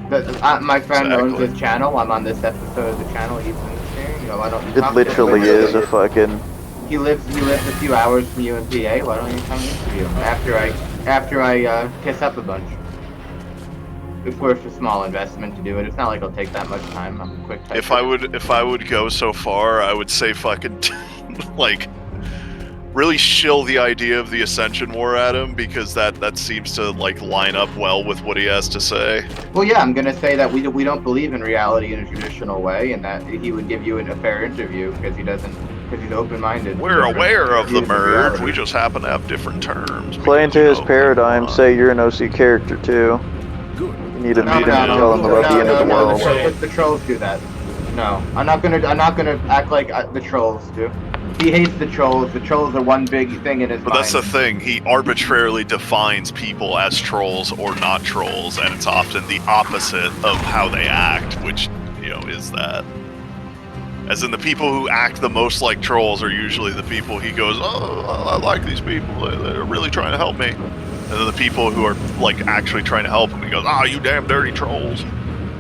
My friend owns Exactly. his channel. I'm on this episode of the channel. He's in this thing. You know, I don't. It literally is a fucking. He lives a few hours from you in PA. Why don't you come interview him after I kiss up a bunch? It's worth a small investment to do it. It's not like it'll take that much time. I'm a quick type. If I would go so far, I would say fucking like really shill the idea of the Ascension War at him, because that seems to like line up well with what he has to say. Well, yeah, I'm gonna say that we don't believe in reality in a traditional way, and that he would give you a fair interview because he's open-minded. We're aware of the Views merge. reality. We just happen to have different terms. Play into because, his you know, paradigm. Say you're an OC character too. Good. You need to No, meet him and tell him about the end of the world. The trolls do that. No, I'm not gonna act like the trolls do. He hates the trolls. The trolls are one big thing in his But mind. that's the thing. He arbitrarily defines people as trolls or not trolls, and it's often the opposite of how they act, which, you know, is that. As in, the people who act the most like trolls are usually the people he goes, oh, I like these people. They're really trying to help me. And then the people who are like actually trying to help him, he goes, oh, you damn dirty trolls.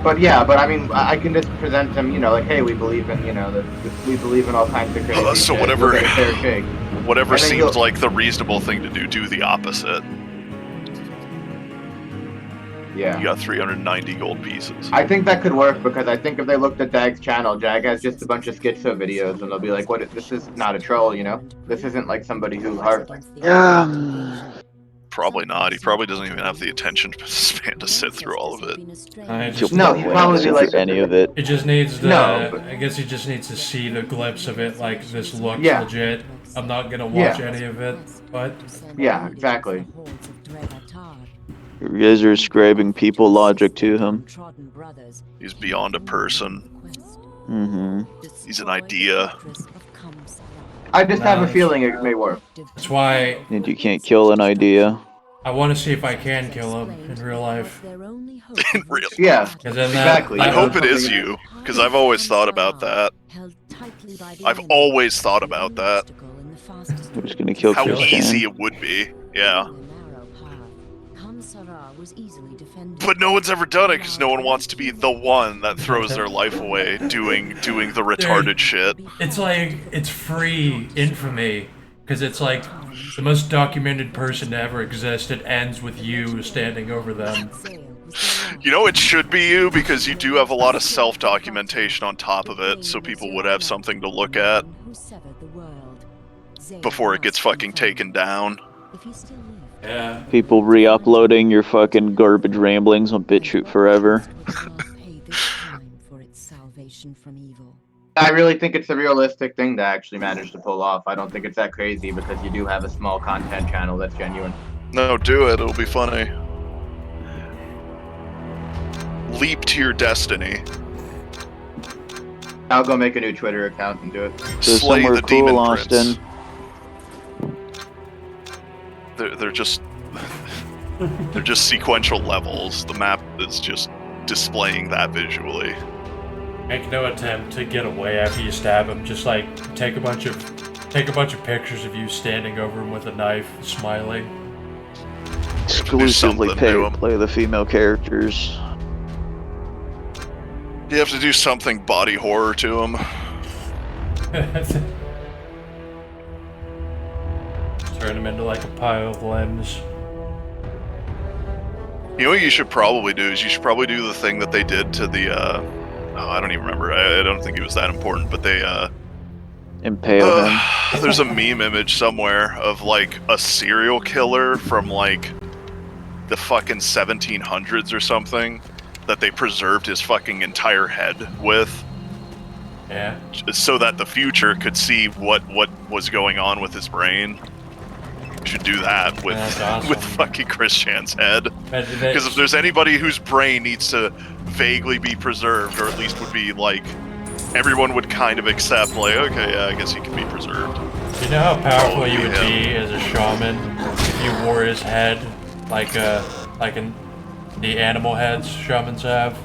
But yeah, I mean, I can just present him, you know, like, hey, we believe in, you know, we believe in all kinds of crazy So shit. whatever- We'll get a fair shake. Whatever I think seems he'll- like the reasonable thing to do the opposite. Yeah. You got 390 gold pieces. I think that could work because I think if they looked at Dag's channel, Jag has just a bunch of schizo videos, and they'll be like, "What? This is not a troll, you know? This isn't like somebody who harp." Yeah. Probably not. He probably doesn't even have the attention span to sit through all of it. No, he probably like any of it. He just needs to. No, but- I guess he just needs to see the glimpse of it. Like, this looks Yeah. legit. I'm not gonna watch Yeah. any of it, but Yeah, exactly. You guys are ascribing people logic to him. He's beyond a person. Mm-hmm. He's an idea. I just have a feeling it may work. that's why And you can't kill an idea. I want to see if I can kill him in real life. In real. Yeah, 'Cause then exactly. I that hope it something- is you, because I've always thought about that. I've always thought about that. We're just gonna kill How Chris easy Chan. it would be. Yeah. But no one's ever done it because no one wants to be the one that throws their life away doing the retarded shit. It's like, it's free infamy, because it's like the most documented person to ever exist. It ends with you standing over them. You know, it should be you because you do have a lot of self-documentation on top of it, so people would have something to look at before it gets fucking taken down. Yeah. People re-uploading your fucking garbage ramblings on BitChute forever. I really think it's a realistic thing to actually manage to pull off. I don't think it's that crazy because you do have a small content channel that's genuine. No, do it. It'll be funny. Leap to your destiny. I'll go make a new Twitter account and do it. So Slay somewhere the cool, demon Austin. prince. They're just they're just sequential levels. The map is just displaying that visually. Make no attempt to get away after you stab him. Just like take a bunch of pictures of you standing over him with a knife, smiling. Exclusively something to him. play the female characters. You have to do something body horror to him. Turn him into like a pile of limbs. You know what you should probably do is you should probably do the thing that they did to the I don't even remember. I don't think it was that important, but they Impale him. there's a meme image somewhere of like a serial killer from like the fucking 1700s or something that they preserved his fucking entire head with, Yeah. so that the future could see what was going on with his brain. You should do that with That's awesome. with fucking Chris Chan's head. Because Because if there's anybody whose brain needs to vaguely be preserved, or at least would be like, everyone would kind of accept, like, okay, yeah, I guess he can be preserved. you know how powerful Oh, you would yeah. be as a shaman if you wore his head like the animal heads shamans have.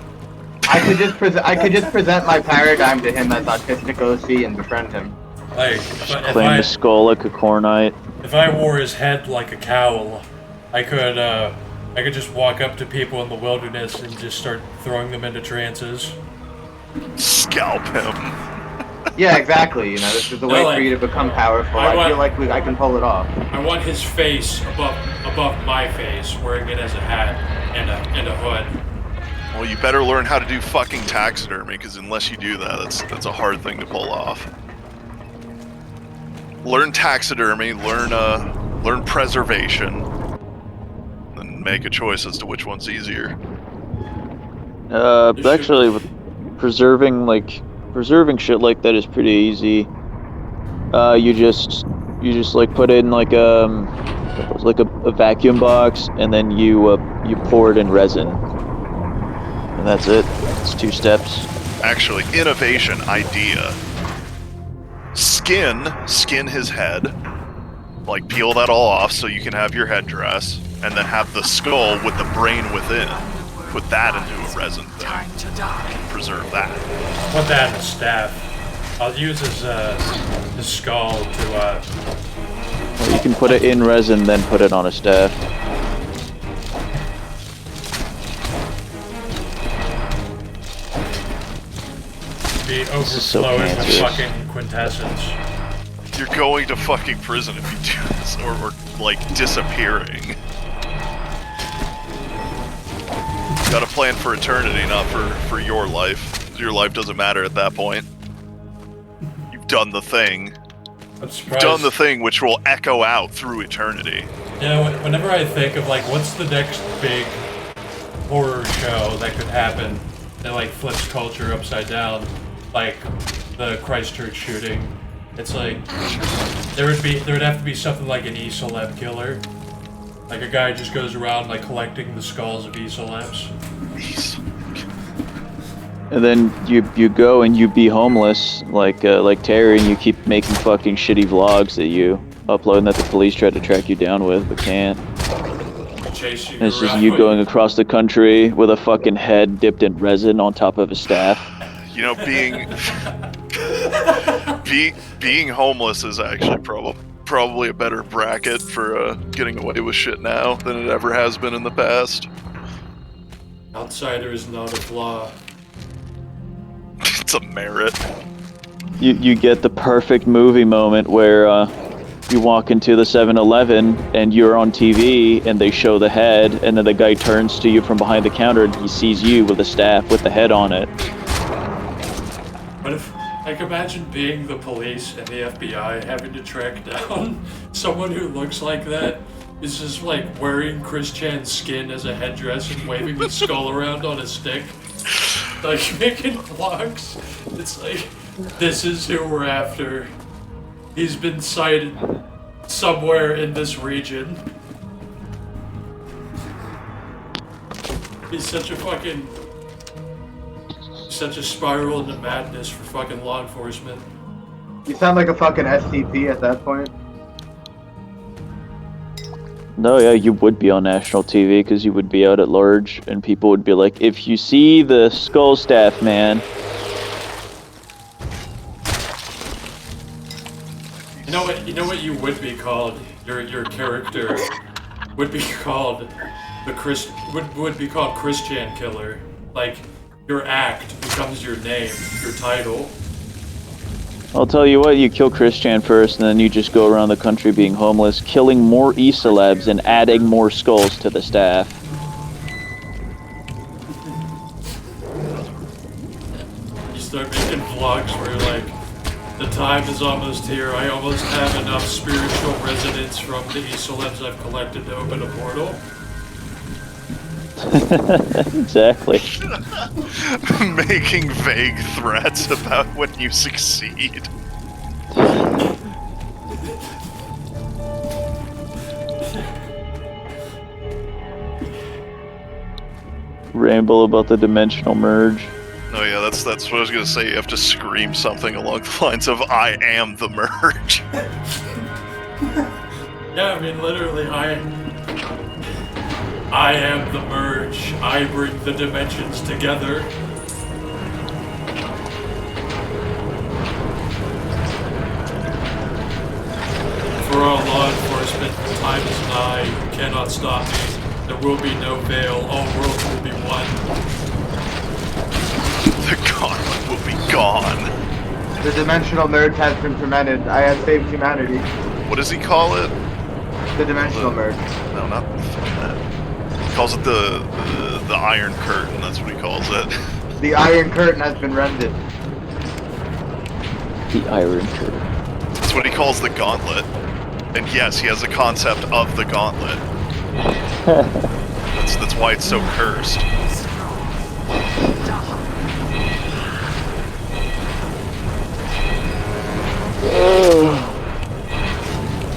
I could just present my paradigm to him as autistic OC and befriend him. Like, Claim the skull like a Cornite. if I wore his head like a cowl, I could just walk up to people in the wilderness and just start throwing them into trances. Scalp him. Yeah, exactly. You know, this is the way like, for you to become powerful. I I feel want- like I can pull it off. I want his face above my face, wearing it as a hat and a hood. Well, you better learn how to do fucking taxidermy, because unless you do that, that's a hard thing to pull off. Learn taxidermy, learn preservation, and make a choice as to which one's easier. Actually, with preserving shit like that is pretty easy. You just like put it in like a vacuum box, and then you pour it in resin, and that's it. It's 2 steps. Actually, innovation idea. Skin his head, like peel that all off so you can have your headdress, and then have the skull with the brain within. Put that into a resin thing. Preserve that. Put that in a staff. I'll use his skull to Well, you can put it in resin, then put it on a staff. be This is so overflowing with cancerous. fucking quintessence. You're going to fucking prison if you do this, or like disappearing. Got a plan for eternity, not for your life. Your life doesn't matter at that point. You've done the thing. I'm You've surprised. done the thing which will echo out through eternity. You know, whenever I think of like, what's the next big horror show that could happen that like flips culture upside down, like the Christchurch shooting, it's like there would have to be something like an E-celeb killer, like a guy just goes around like collecting the skulls of E-celebs. And then you go and you be homeless like Terry, and you keep making fucking shitty vlogs that you upload and that the police try to track you down with but can't. Chase you And it's just around you with- going across the country with a fucking head dipped in resin on top of a staff. You know, being homeless is actually probably a better bracket for getting away with shit now than it ever has been in the past. Outsider is not a flaw. It's a merit. You get the perfect movie moment where you walk into the 7-Eleven and you're on TV and they show the head, and then the guy turns to you from behind the counter and he sees you with a staff with the head on it. What if, like, imagine being the police and the FBI having to track down someone who looks like that, is just like wearing Chris Chan's skin as a headdress and waving his skull around on a stick, like making vlogs. It's like, this is who we're after. He's been sighted somewhere in this region. He's such a spiral into madness for fucking law enforcement. You sound like a fucking SCP at that point. No, yeah, you would be on national TV because you would be out at large and people would be like, if you see the skull staff, man. You know what you would be called? Your character would be called would be called Christian Killer. Like, your act becomes your name, your title. I'll tell you what, you kill Christian first and then you just go around the country being homeless, killing more E-celebs and adding more skulls to the staff. You start making vlogs where you're like, the time is almost here. I almost have enough spiritual resonance from the E-celebs I've collected to open a portal. Exactly. Making vague threats about when you succeed. Ramble about the dimensional merge. Oh yeah, that's what I was gonna say. You have to scream something along the lines of "I am the merge." Yeah, I mean, literally, I am the merge. I bring the dimensions together. For all law enforcement, time is nigh. You cannot stop me. There will be no veil. All worlds will be one. The gauntlet will be gone. The dimensional merge has been fermented. I have saved humanity. What does he call it? The dimensional merge. No, not that. He calls it the Iron Curtain. That's what he calls it. The Iron Curtain has been rended. The Iron Curtain. That's what he calls the gauntlet. And yes, he has a concept of the gauntlet. That's why it's so cursed.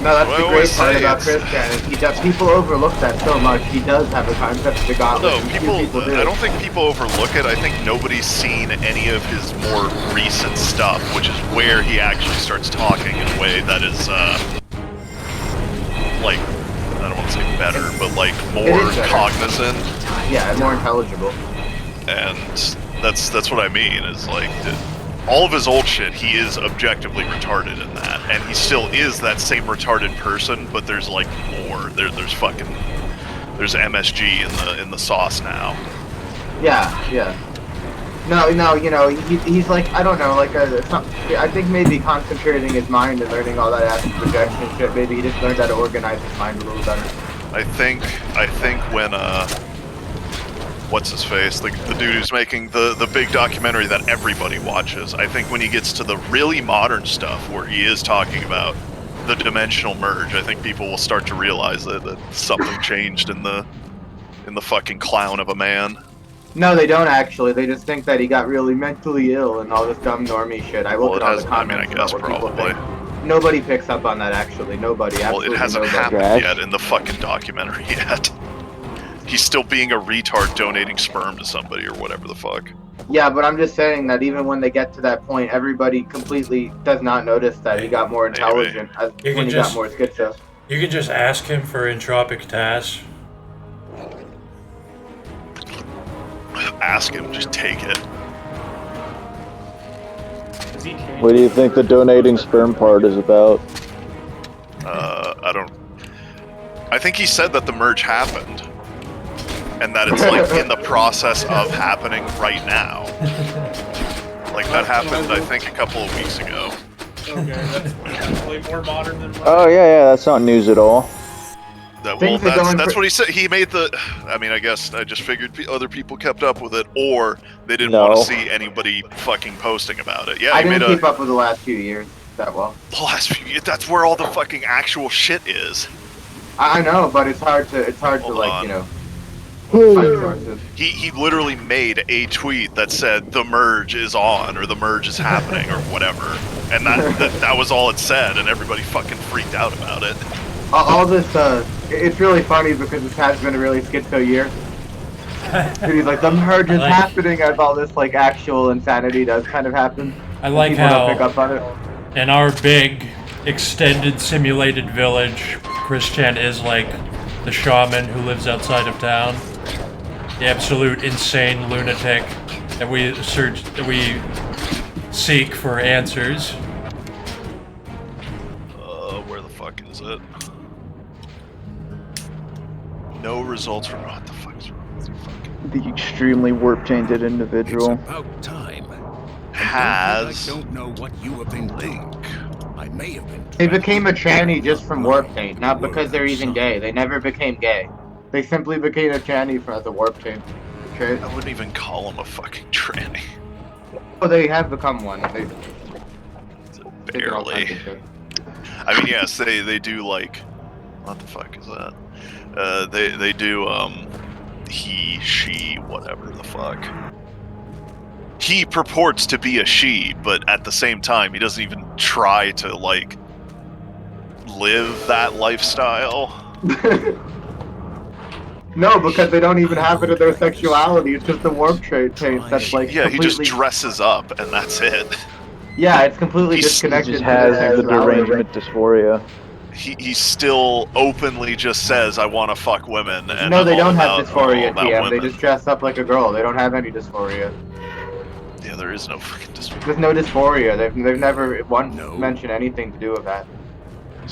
No, that's Well, I the great always part say about it's- Christian. Is he does, people overlook that so much. He does have a concept of the gauntlet. No, and few people. do. I don't think people overlook it. I think nobody's seen any of his more recent stuff, which is where he actually starts talking in a way that is, like, I don't want to say better, but like more is better. cognizant. Yeah, and more intelligible. And that's what I mean. Is like all of his old shit. He is objectively retarded in that, and he still is that same retarded person. But there's like more. There's MSG in the sauce now. Yeah, yeah. No, you know, he's like, I don't know, like I think maybe concentrating his mind and learning all that acid projection shit, maybe he just learned how to organize his mind a little better. I think when what's his face, the dude who's making the big documentary that everybody watches, I think when he gets to the really modern stuff where he is talking about the dimensional merge, I think people will start to realize that something changed in the fucking clown of a man. No, they don't actually. They just think that he got really mentally ill and all this dumb normie shit. I look at all the comments about what people think. Nobody picks up on that actually. Nobody. Well, it hasn't happened yet in the fucking documentary yet. He's still being a retard donating sperm to somebody or whatever the fuck. Yeah, but I'm just saying that even when they get to that point, everybody completely does not notice that he got more intelligent when he got more schizo. You can just ask him for entropic tasks. Ask him, just take it. What do you think the donating sperm part is about? I think he said that the merge happened. And that it's like in the process of happening right now. Like that happened, I think, a couple of weeks ago. Okay, that's definitely more modern than mine. Oh yeah, that's not news at all. That's what he said. He made the. I mean, I guess I just figured other people kept up with it, or they didn't want to see anybody fucking posting about it. Yeah, I didn't keep up with the last few years that well. The last few years, that's where all the fucking actual shit is. I know, but it's hard to like, you know. He literally made a tweet that said the merge is on or the merge is happening or whatever, and that was all it said, and everybody fucking freaked out about it. All this, it's really funny because this has been a really schizo year. And he's like, the merge is happening as all this like actual insanity does kind of happen. I like how pick up on it. In our big extended simulated village, Christian is like the shaman who lives outside of town. The absolute insane lunatic that we seek for answers. Where the fuck is it? No results from what the fuck is wrong with you fucking... The extremely warp-tainted individual. It's about time. I don't know what you have been doing. I may have been. They became a tranny just from warp taint, not because they're even gay. They never became gay. They simply became a tranny for the warp taint. Okay? I wouldn't even call him a fucking tranny. Oh, they have become one. Barely. I mean, yes, they do like... What the fuck is that? They do, he, she, whatever the fuck. He purports to be a she, but at the same time, he doesn't even try to, like, live that lifestyle. No, because they don't even have it in their sexuality. It's just a warp taint that's like yeah, completely... he just dresses up, and that's it. Yeah, it's completely disconnected. He just has the derangement dysphoria. He still openly just says, I want to fuck women. And no, they don't have dysphoria, TM. They just dress up like a girl. They don't have any dysphoria. Yeah, there is no fucking dysphoria. There's no dysphoria. They've never mentioned anything to do with that.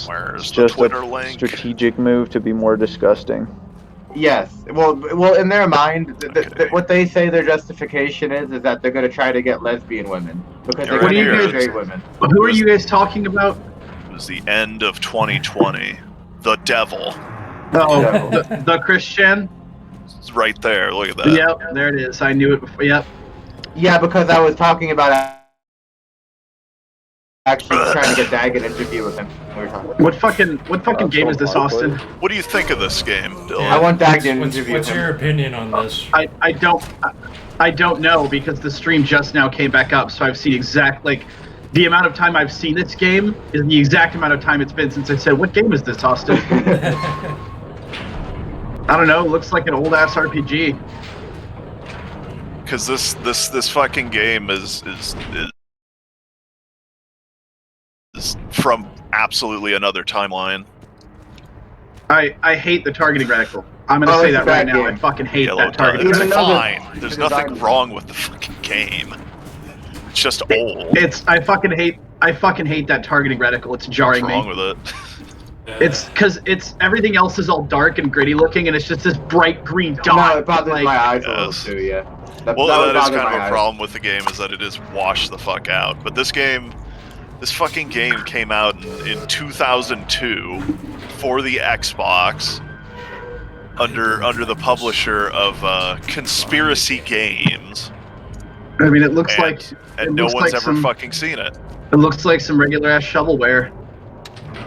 Where's the just Twitter a link? Strategic move to be more disgusting. Yes. Well, in their mind, what they say their justification is that they're going to try to get lesbian women because they're going to get straight women. Who are you guys talking about? It was the end of 2020. The devil. Oh, the Christian? It's right there. Look at that. Yep, there it is. I knew it before. Yep. Yeah, because I was talking about actually trying to get Dag an interview with him. What fucking game is this, Austin? What do you think of this game, Dylan? I want Dag to interview What's your opinion on this? I don't know because the stream just now came back up, so I've seen the amount of time I've seen this game is the exact amount of time it's been since I said, "What game is this, Austin?" I don't know. It looks like an old ass RPG. Because this fucking game is from absolutely another timeline. I hate the targeting reticle. I'm gonna say that right now. I fucking hate that targeting It's reticle. fine. There's nothing wrong with the fucking game. It's just old. I fucking hate that targeting reticle. It's jarring me. What's wrong with it? It's because everything else is all dark and gritty looking, and it's just this bright green dot. No, it bothers my eyes a little too. Yeah. That is kind of a problem with the game, is that it is washed the fuck out. But this fucking game came out in 2002 for the Xbox under the publisher of Conspiracy Games. I mean, it looks and no one's ever fucking seen it. It looks like some regular ass shovelware.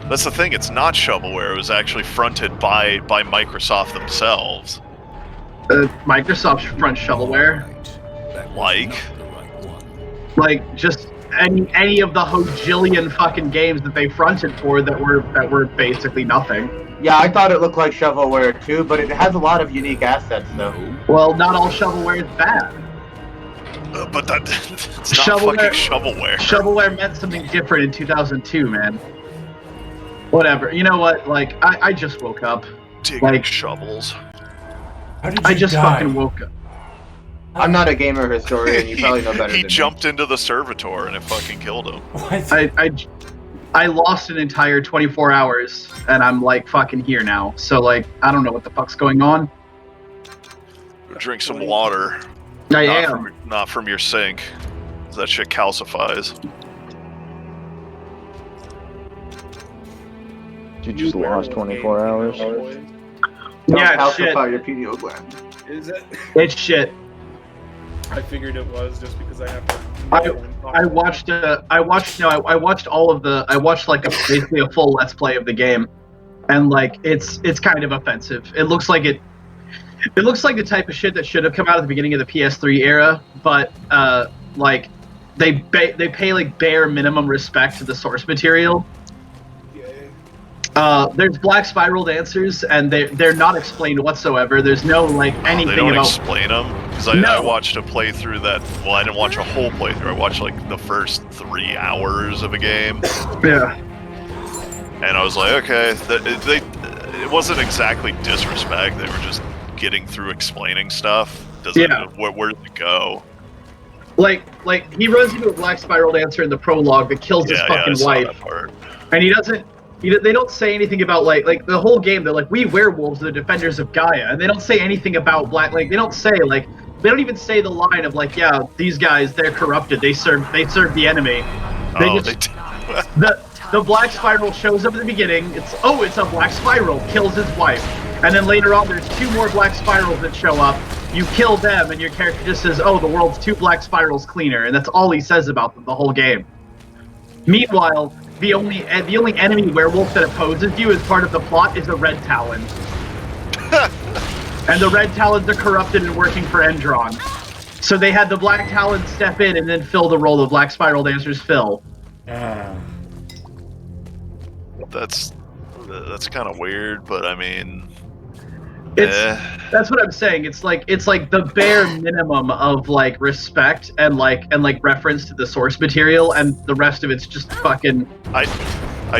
That's the thing. It's not shovelware. It was actually fronted by Microsoft themselves. Microsoft fronts shovelware. Like just any of the hojillion fucking games that they fronted for that were basically nothing. Yeah, I thought it looked like shovelware too, but it has a lot of unique assets though. Well, not all shovelware is bad. But it's not fucking shovelware. Shovelware meant something different in 2002, man. Whatever. You know what? Like, I just woke up. Digging shovels. How did you I just die? fucking woke up. I'm not a gamer historian. You probably know better He than jumped into the servitor and it fucking killed him. What? I lost an entire 24 hours, and I'm like fucking here now. So like, I don't know what the fuck's going on. Drink some water. I am. Not from your sink. That shit calcifies. You just lost 24 hours. Don't Yeah, it's shit. calcify your pineal gland. Is it? It's shit. I figured it was just because I have to. I watched all of the. I watched like basically a full Let's Play of the game, and like it's kind of offensive. It looks like it. It looks like the type of shit that should have come out at the beginning of the PS3 era, but like they pay like bare minimum respect to the source material. There's Black Spiral dancers, and they're not explained whatsoever. There's no like anything they don't about. explain them because I watched a playthrough that. Well, I didn't watch a whole playthrough. I watched like the first 3 hours of a game. Yeah. And I was like, okay, it wasn't exactly disrespect. They were just getting through explaining stuff. Where did it go? Like he runs into a Black Spiral dancer in the prologue that kills his fucking wife, and he doesn't. They don't say anything about like the whole game. They're like, we werewolves are the defenders of Gaia, and they don't say anything about black. Like they don't even say the line of like, yeah, these guys, they're corrupted. They serve the enemy. The Black Spiral shows up at the beginning. It's a Black Spiral, kills his wife, and then later on there's 2 more Black Spirals that show up. You kill them, and your character just says, oh, the world's 2 Black Spirals cleaner, and that's all he says about them the whole game. Meanwhile, the only enemy werewolf that opposes you as part of the plot is a Red Talon. And the Red Talons are corrupted and working for Endron. So they had the Black Talons step in and then fill the role the Black Spiral dancers fill. That's kind of weird, but I mean, that's what I'm saying. It's like the bare minimum of like respect and like reference to the source material, and the rest of it's just fucking. I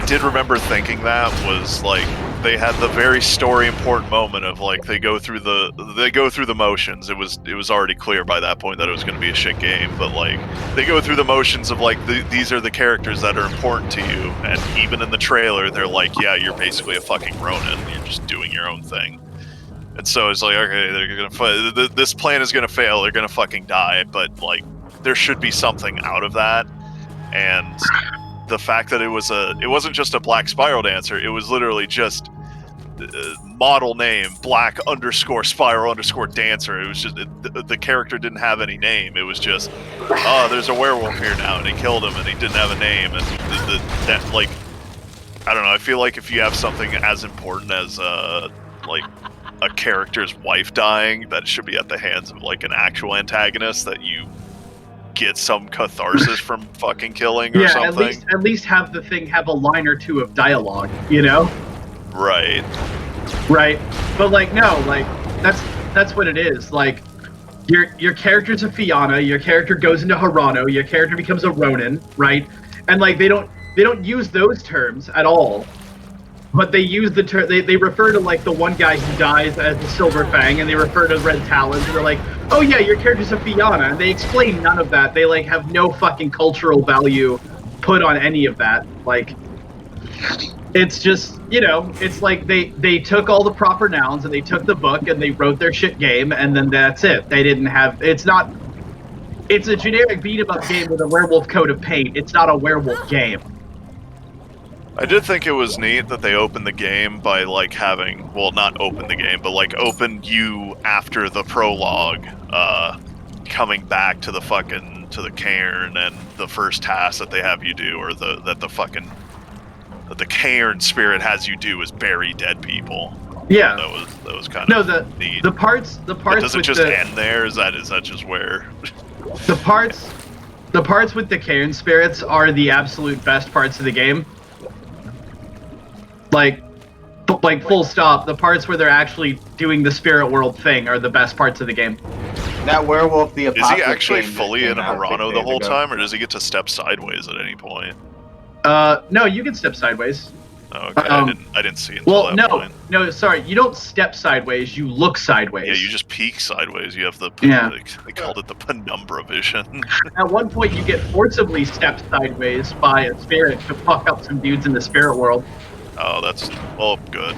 did remember thinking that was like they had the very story important moment of like they go through the motions. It was already clear by that point that it was going to be a shit game, but like they go through the motions of like these are the characters that are important to you, and even in the trailer they're like, yeah, you're basically a fucking Ronin. You're just doing your own thing. And so it's like, okay, they're gonna this plan is gonna fail. They're gonna fucking die. But like, there should be something out of that. And the fact that it wasn't just a Black Spiral dancer. It was literally just model name Black_Spiral_dancer. It was just the character didn't have any name. It was just, oh, there's a werewolf here now, and he killed him, and he didn't have a name. And that like, I don't know. I feel like if you have something as important as like a character's wife dying, that should be at the hands of like an actual antagonist that you get some catharsis from fucking killing or something. At least have the thing have a line or 2 of dialogue, you know? Right. But like no, like that's what it is. Like your character's a Fianna, your character goes into Hirano, your character becomes a Ronin, right? And like they don't use those terms at all. But they use the term, they refer to like the one guy who dies as the Silver Fang, and they refer to Red Talons, and they're like, oh yeah, your character's a Fianna, and they explain none of that. They like have no fucking cultural value put on any of that. Like, it's just, you know, it's like they took all the proper nouns, and they took the book, and they wrote their shit game, and then that's it. They didn't have, it's a generic beat-em-up game with a werewolf coat of paint. It's not a werewolf game. I did think it was neat that they opened the game by like having, well, not open the game, but like open you after the prologue, coming back to the cairn, and the first task that they have you do, or that the fucking the Cairn spirit has you do is bury dead people. Yeah. That was kind No, of neat. the parts But does it with just the end there? Is that just where? the parts with the Cairn spirits are the absolute best parts of the game. Like full stop. The parts where they're actually doing the spirit world thing are the best parts of the game. That werewolf, the Is apocalypse he actually game just fully came in out 6 Hirano the days whole ago. time, or does he get to step sideways at any point? No, you can step sideways. Oh, okay, I didn't see it until Well, that point. no, sorry, you don't step sideways. You look sideways. Yeah, you just peek sideways. You have the Yeah. they called it the penumbra vision. At one point, you get forcibly stepped sideways by a spirit to fuck up some dudes in the spirit world. Oh, that's good.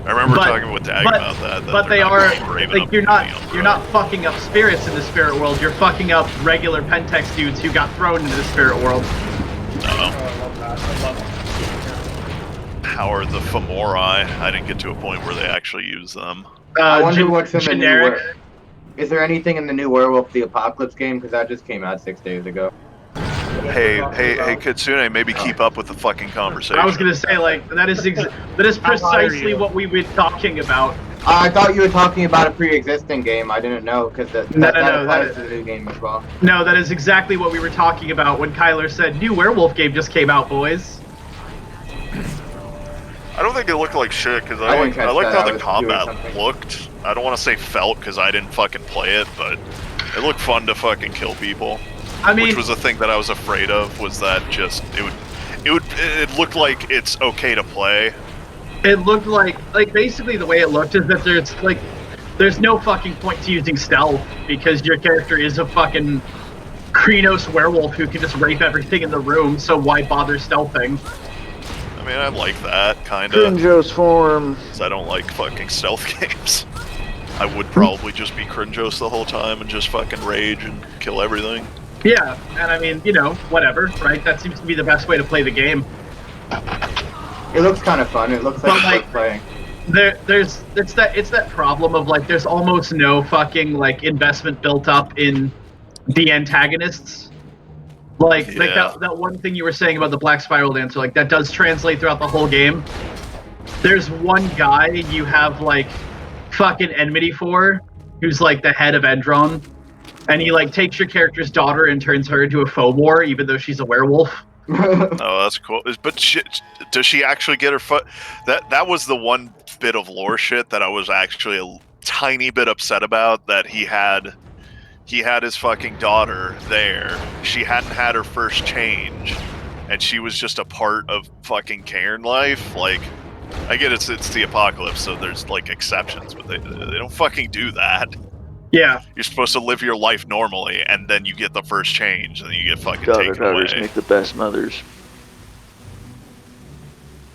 I remember talking with Dag about that. But they are like you're not fucking up spirits in the spirit world. You're fucking up regular Pentex dudes who got thrown into the spirit world. No. Oh, I love that. I love that. How are the Fomori? I didn't get to a point where they actually use them. I wonder what's in generic. the new Is there anything in the new Werewolf the Apocalypse game? Because that just came out 6 days ago. Hey, Kitsune, maybe keep up with the fucking conversation. I was gonna say like that is precisely what we've been talking about. I thought you were talking about a pre-existing game. I didn't know because that applies to the new game as well. No, that is exactly what we were talking about when Kyler said, "New Werewolf game just came out, boys." I don't think it looked like shit because I liked how the combat looked. I don't want to say felt because I didn't fucking play it, but it looked fun to fucking kill people. I mean, which was a thing that I was afraid of, was that just it looked like it's okay to play. It looked like basically the way it looked is that there's no fucking point to using stealth because your character is a fucking Krenos werewolf who can just rape everything in the room, so why bother stealthing? I mean, I like that, kinda. Cringeos form. Because I don't like fucking stealth games. I would probably just be Cringeos the whole time and just fucking rage and kill everything. Yeah, and I mean, you know, whatever, right? That seems to be the best way to play the game. It looks kind of fun. It looks like it's worth playing. It's that problem of like there's almost no fucking like investment built up in the antagonists. Like that one thing you were saying about the Black Spiral Dancer, like that does translate throughout the whole game. There's one guy you have like fucking enmity for, who's like the head of Endron, and he like takes your character's daughter and turns her into a Fomor, even though she's a werewolf. Oh, that's cool. But does she actually get her foot? That was the one bit of lore shit that I was actually a tiny bit upset about. That he had his fucking daughter there. She hadn't had her first change, and she was just a part of fucking Cairn life. Like, I get it's the apocalypse, so there's like exceptions, but they don't fucking do that. Yeah. You're supposed to live your life normally, and then you get the first change, and then you get fucking Daughter taken daughters away. make the best mothers.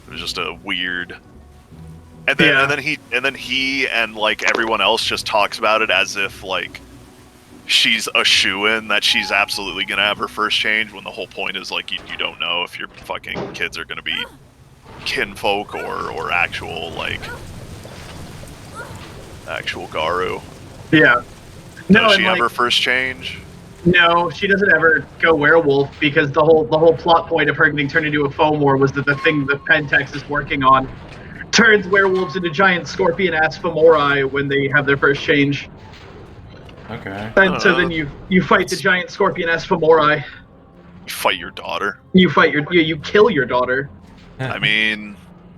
It was just a weird. And then he and like everyone else just talks about it as if like she's a shoo-in, that she's absolutely gonna have her first change, when the whole point is like you don't know if your fucking kids are gonna be kinfolk or actual Garu. Yeah. No, Does she and, have her first change? No, she doesn't ever go werewolf because the whole plot point of her getting turned into a Fomor was that the thing that Pentex is working on turns werewolves into giant scorpion-ass Fomori when they have their first change. Okay. And so then you fight the giant scorpion-ass Fomori. You fight your daughter. You kill your daughter. I mean,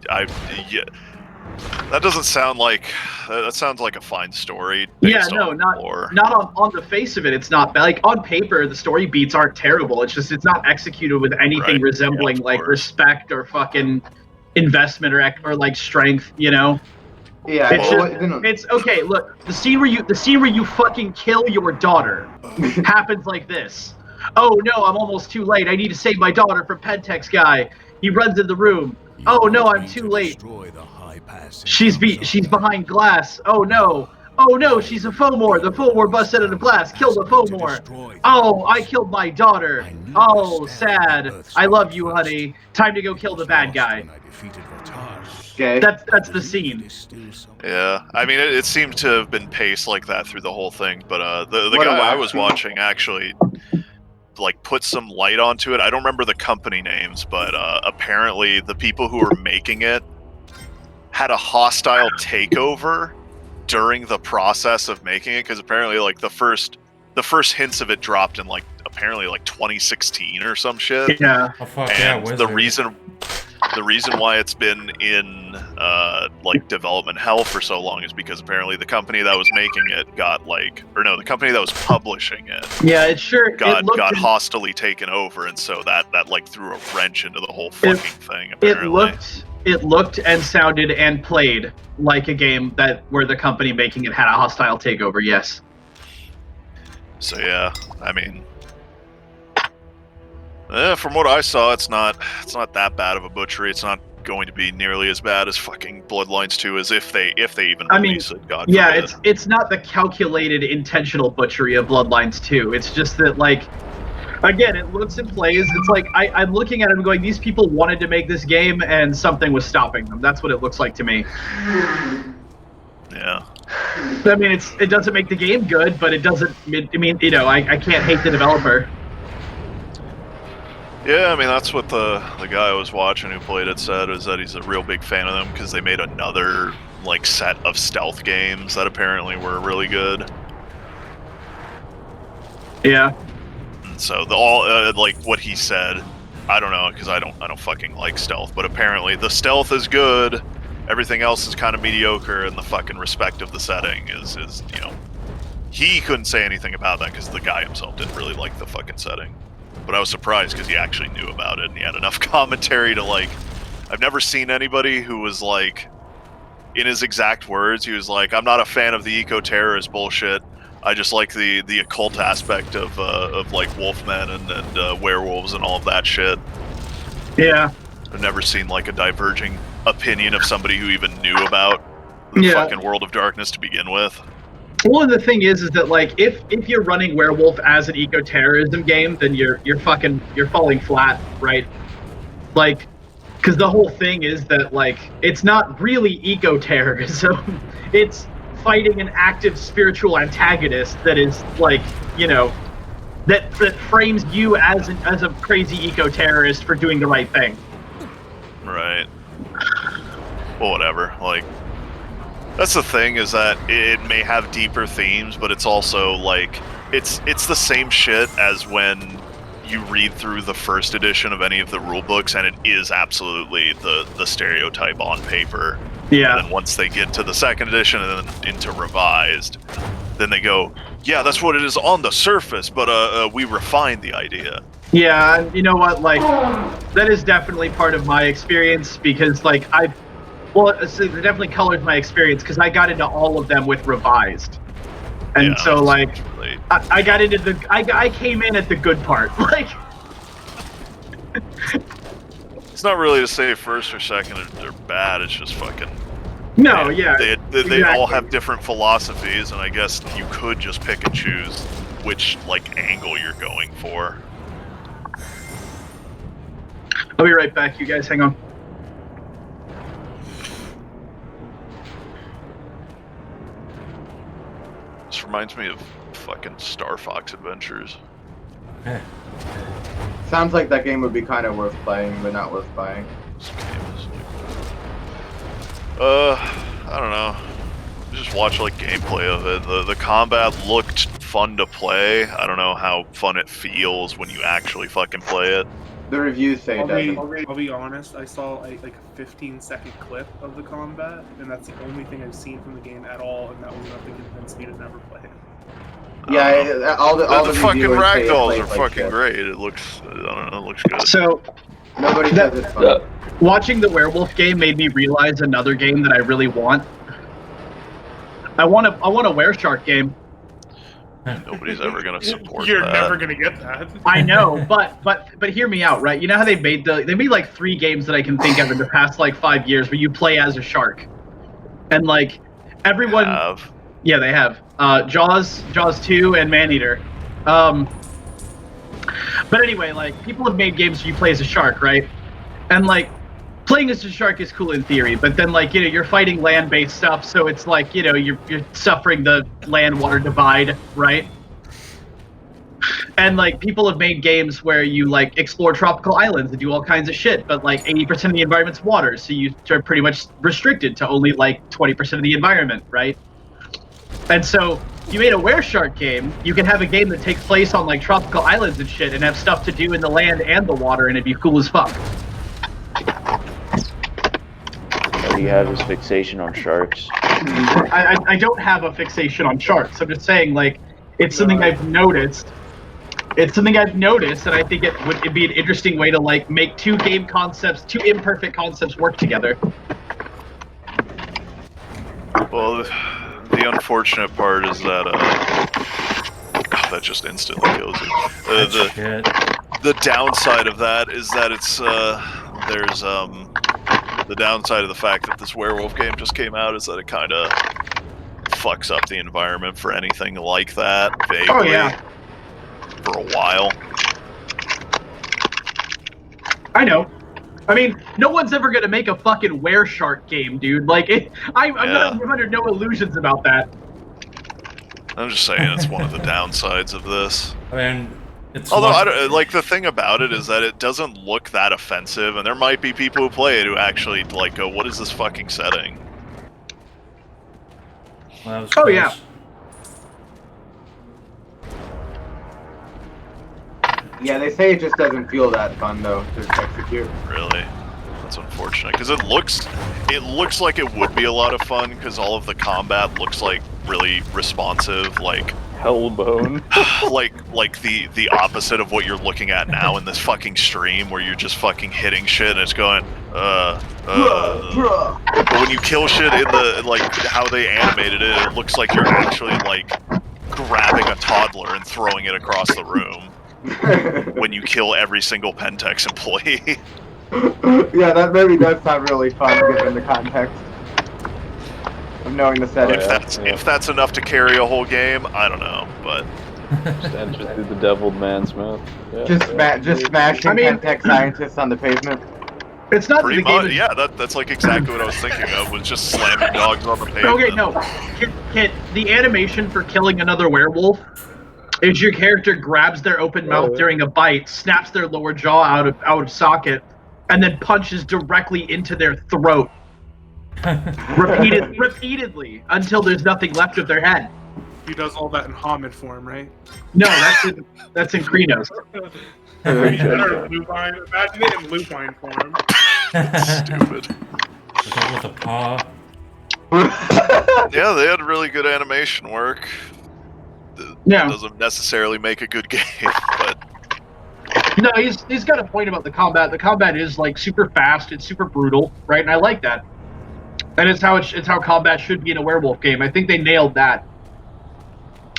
that doesn't sound like that sounds like a fine story. Yeah, no, not on the face of it. It's not like on paper the story beats aren't terrible. It's just it's not executed with anything resembling like respect or fucking investment or like strength. You know. Yeah, it's okay. Look, the scene where you fucking kill your daughter happens like this. Oh no, I'm almost too late. I need to save my daughter from Pentex guy. He runs in the room. Oh no, I'm too late. She's behind glass. Oh no, she's a Fomor. The Fomor busted out of glass. Kill the Fomor. Oh, I killed my daughter. Oh, sad. I love you, honey. Time to go kill the bad guy. Okay. That's the scene. Yeah, I mean, it seemed to have been paced like that through the whole thing, but the guy I was watching actually, like put some light onto it. I don't remember the company names, but apparently the people who were making it had a hostile takeover during the process of making it, because apparently like the first hints of it dropped in like apparently like 2016 or some shit. Yeah. Oh fuck And yeah, the Wizard. reason why it's been in like development hell for so long is because apparently the company that was making it got the company that was publishing it Yeah, it sure got looked hostily taken over, and so that like threw a wrench into the whole fucking thing. Apparently, it looked and sounded and played like a game where the company making it had a hostile takeover. Yes. so yeah, I mean, from what I saw, it's not that bad of a butchery. It's not going to be nearly as bad as fucking Bloodlines 2 as if they even release it. God forbid. It's not the calculated, intentional butchery of Bloodlines 2. It's just that, like, again, it looks and plays. It's like I'm looking at it and going, these people wanted to make this game and something was stopping them. That's what it looks like to me. Yeah. I mean, it doesn't make the game good, but it doesn't. I mean, you know, I can't hate the developer. Yeah, I mean, that's what the guy I was watching who played it said, is that he's a real big fan of them because they made another like set of stealth games that apparently were really good. Yeah. And so the all like what he said, I don't know, because I don't fucking like stealth, but apparently the stealth is good, everything else is kind of mediocre, and the fucking respect of the setting is you know, he couldn't say anything about that because the guy himself didn't really like the fucking setting. But I was surprised because he actually knew about it and he had enough commentary to like. I've never seen anybody who was like, in his exact words, he was like, "I'm not a fan of the eco-terrorist bullshit. I just like the occult aspect of like wolfmen and werewolves and all of that shit." Yeah. I've never seen like a diverging opinion of somebody who even knew about the fucking World of Darkness to begin with. Well, the thing is that like if you're running Werewolf as an eco-terrorism game, then you're falling flat, right? Like, because the whole thing is that like it's not really eco-terrorism; it's fighting an active spiritual antagonist that is like, you know, that frames you as a crazy eco-terrorist for doing the right thing. Right. Well, whatever. Like. That's the thing, is that it may have deeper themes, but it's also like it's the same shit as when you read through the first edition of any of the rule books, and it is absolutely the stereotype on paper. Yeah. And then once they get to the second edition and then into revised, then they go, yeah, that's what it is on the surface, but we refined the idea. Yeah, and you know what? Like, that is definitely part of my experience because like well, it definitely colored my experience because I got into all of them with revised, and Yeah, so like really... I got into I came in at the good part. Like, it's not really to say first or second they're bad. It's just fucking. No, yeah. They exactly. all have different philosophies, and I guess you could just pick and choose which like angle you're going for. I'll be right back. You guys hang on. This reminds me of fucking Star Fox Adventures. Sounds like that game would be kind of worth playing, but not worth buying. This game is I don't know. Just watch like gameplay of it. The combat looked fun to play. I don't know how fun it feels when you actually fucking play it. The reviews say it doesn't. I'll be honest, I saw like a 15-second clip of the combat, and that's the only thing I've seen from the game at all, and that was enough to convince me to never play it. Yeah, all the fucking reviewers say it ragdolls plays are like fucking shit. great. It looks, I don't know, it looks good. So Nobody says it's fun. watching the Werewolf game made me realize another game that I really want. I want a Wereshark game. Nobody's ever gonna support You're that. never gonna get that. I know, but hear me out, right? You know how they made like 3 games that I can think of in the past like 5 years where you play as a shark, and like everyone, yeah, they have Jaws 2 and Maneater. But anyway, like people have made games where you play as a shark, right? And like playing as a shark is cool in theory, but then like, you know, you're fighting land-based stuff, so it's like, you know, you're suffering the land-water divide, right? And like people have made games where you like explore tropical islands and do all kinds of shit, but like 80% of the environment's water, so you are pretty much restricted to only like 20% of the environment, right? And so you made a Wereshark game, you can have a game that takes place on like tropical islands and shit and have stuff to do in the land and the water, and it'd be cool as fuck. All you have is fixation on sharks. I don't have a fixation on sharks. I'm just saying, like, it's something I've noticed. It's something I've noticed, and I think it'd be an interesting way to like make two imperfect concepts work together. Well, the unfortunate part is that that just instantly kills you. The downside of that is that it's there's the downside of the fact that this werewolf game just came out is that it kind of fucks up the environment for anything like that vaguely. Oh yeah. For a while. I know. I mean, no one's ever gonna make a fucking Wereshark game, dude. Like, I'm under no illusions about that. I'm just saying it's one of the downsides of this. I mean, it's although I don't, like the thing about it is that it doesn't look that offensive, and there might be people who play it who actually like go, "What is this fucking setting?" Well, oh yeah. Yeah, they say it just doesn't feel that fun though to execute. Really? That's unfortunate because it looks like it would be a lot of fun because all of the combat looks like really responsive, like Hellbone. like the opposite of what you're looking at now in this fucking stream where you're just fucking hitting shit and it's going But when you kill shit in the like how they animated it, it looks like you're actually like grabbing a toddler and throwing it across the room. When you kill every single Pentex employee. Yeah, that maybe does sound really fun given the context of knowing the setting. If that's enough to carry a whole game, I don't know, but Just enter through the deviled man's mouth. Yeah. Just smashing Pentex scientists on the pavement. It's not pretty the game. much, yeah, that's like exactly what I was thinking of, was just slamming dogs on the pavement. Okay, no. Kit, the animation for killing another werewolf is your character grabs their open mouth during a bite, snaps their lower jaw out of socket, and then punches directly into their throat. Repeatedly until there's nothing left of their head. He does all that in Hamid form, right? No, that's in Krenos. Imagine it in Lupine form. Stupid. With a paw. Yeah, they had really good animation work. Yeah. Doesn't necessarily make a good game, but no, he's got a point about the combat. The combat is like super fast, it's super brutal, right? And I like that. And it's how combat should be in a werewolf game. I think they nailed that.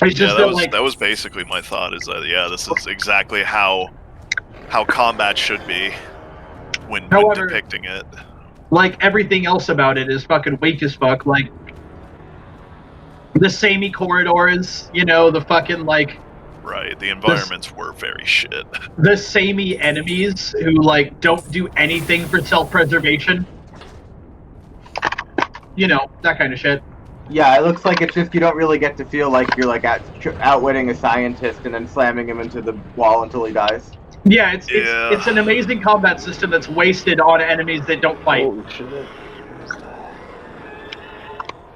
It's just that was basically my thought. Is that this is exactly how combat should be when depicting it. Like everything else about it is fucking weak as fuck. Like the samey corridors, the fucking like. Right, the environments were very shit. The samey enemies who like don't do anything for self-preservation. That kind of shit. Yeah, it looks like it's just you don't really get to feel like you're like outwitting a scientist and then slamming him into the wall until he dies. Yeah, it's an amazing combat system that's wasted on enemies that don't fight. Holy shit.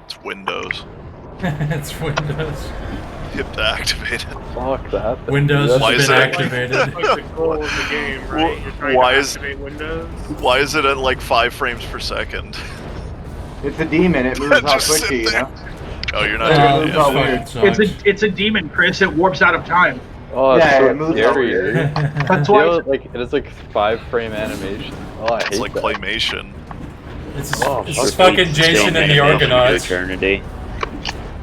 It's Windows. It's Windows. Hip to activate it. Fuck that. Windows Why has is been it- activated. That's like the goal of the game, right? You're trying Why to is- activate Windows. Why is it at like 5 frames per second? It's a demon. It moves all Just sit twitchy, you there. know. Oh, you're not Oh, doing it's all it. weird. Sucks. It's a demon, Chris. It warps out of time. Oh, it's Yeah, so it moves scary. over here. That's You why. know, like it is like 5-frame animation. Oh, I hate It's like that. claymation. It's Oh, it's fuck. fucking Jason and the Argonauts. Eternity.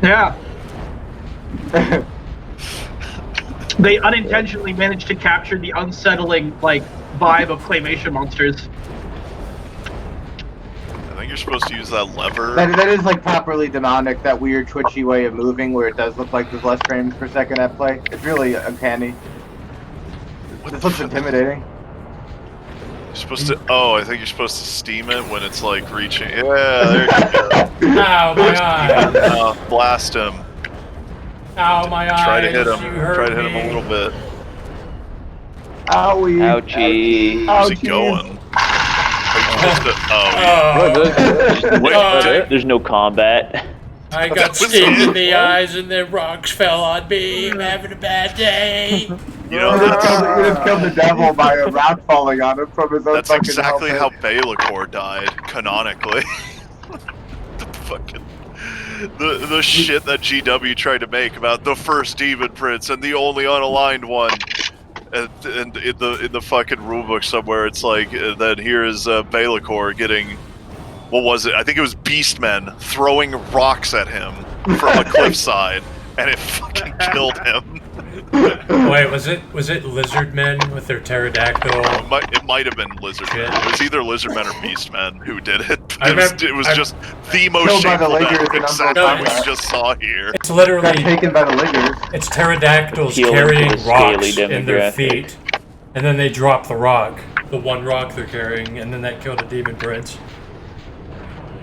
Yeah. They unintentionally managed to capture the unsettling like vibe of claymation monsters. I think you're supposed to use that lever. That is like properly demonic, that weird twitchy way of moving where it does look like there's less frames per second at play. It's really uncanny. This looks intimidating. You're supposed to. Oh, I think you're supposed to steam it when it's like reaching. Yeah, there you go. Ow, my eye! Blast him. Ow, my eye! Try to hit him. You hurt Try to hit him me. a little bit. Owie. Ouchie. Where's he Ouchies. going? Are you supposed to? Oh, wait, There's no combat. I That got was stinged in it. the eyes and then rocks fell on me. I'm having a bad day. you You know just killed the devil by a rock falling on him from his own that's fucking exactly how helmet. Baelacor died, canonically. The fucking the shit that GW tried to make about the first demon prince and the only unaligned one. And in the fucking rulebook somewhere, it's like then here is Baelacor getting, what was it? I think it was Beastmen throwing rocks at him from a cliffside, and it fucking killed him. Wait, was it lizardmen with their pterodactyl? It might have been Lizardmen. Shit. It was either Lizardmen or Beastmen who did it. I It was just the most Killed by the shameful Lakers death, and exactly Uncle what you Tom. just saw here. It's Got literally taken by the Liggers. it's pterodactyls Appealing to carrying the scaly rocks in their demographic. feet, and then they drop the rock, the one rock they're carrying, and then that killed a demon prince.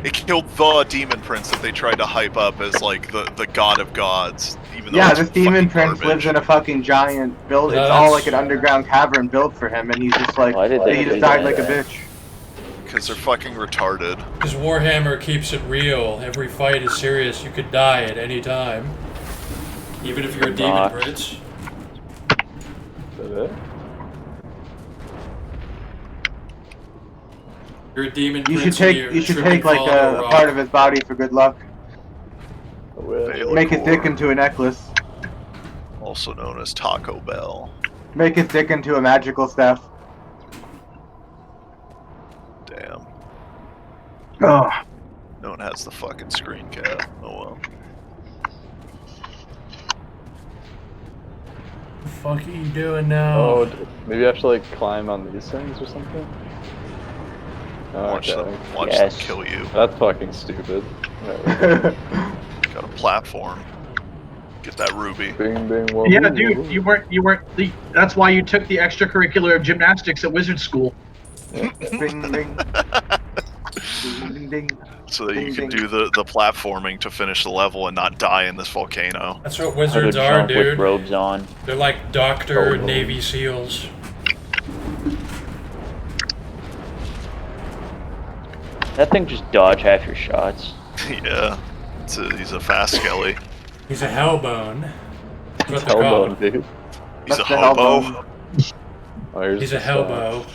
It killed the demon prince that they tried to hype up as like the god of gods. Even though Yeah, it's this demon fucking prince garbage. lives in a fucking giant build. Yeah, It's all that's- like an underground cavern built for him, and he's just like, Why did they he do just died that? like a bitch. Because they're fucking retarded. Because Warhammer keeps it real. Every fight is serious. You could die at any time, even if you're a demon Rock. prince. Is that it? You're a demon You prince. should and take you're you should tripping take like falling on a rock. part of his body for good luck. Baelacor, Make his dick into a necklace. also known as Taco Bell. Make his dick into a magical staff. Damn. Oh, No one has the fucking screen cap. Oh well. What the fuck are you doing now? Oh, maybe I have to like climb on these things or something? Oh, Watch okay. them. Watch Yes. them kill you. That's fucking stupid. Alright. Got a platform. Get that ruby. Bing, bing, whoa, Yeah, whoa, dude, whoa. you weren't that's why you took the extracurricular of gymnastics at wizard school. Bing, bing. Ding, ding, ding. So that you Ding, can ding. do the platforming to finish the level and not die in this volcano. That's what How to wizards are, jump with dude. robes on. They're like Doctor Totally. Navy SEAls. That thing just dodge half your shots. Yeah. He's a fast skelly. He's a hellbone. That's what It's they're called. hellbone, dude. He's a That's the hobo. hellbone. Oh, here's He's a the stuff. hellbow.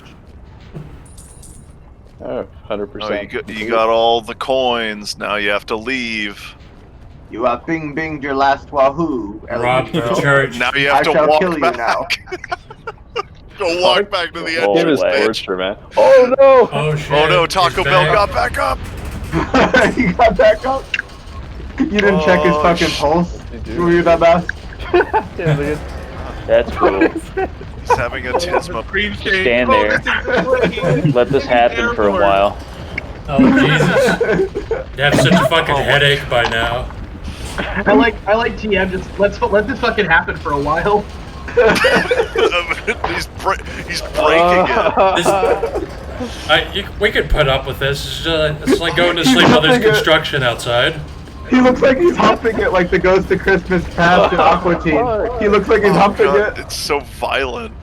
Oh, 100%. Oh, you got all the coins. Now you have to leave. You have bing binged your last wahoo. Rob the Elegant church. Now you I have to shall walk kill you back. now. Go walk back to the Oh, Game is entrance, way. bitch. torture, man. Oh no! Oh shit. Oh no, he's Taco Bell back. got back up. You got back up? You didn't check his Oh, fucking pulse? You do. Were you that bad? Yeah, look That's cool. He's having a tisma. Just stand there. Let this happen for a while. Oh Jesus. You have such a fucking headache by now. I like TM. Just let this fucking happen for a while. He's breaking it. We could put up with this. It's like going to sleep while there's construction outside. He looks like he's humping it like the Ghost of Christmas Past in Aqua Teen. He looks like he's Oh, humping God, it. it's so violent.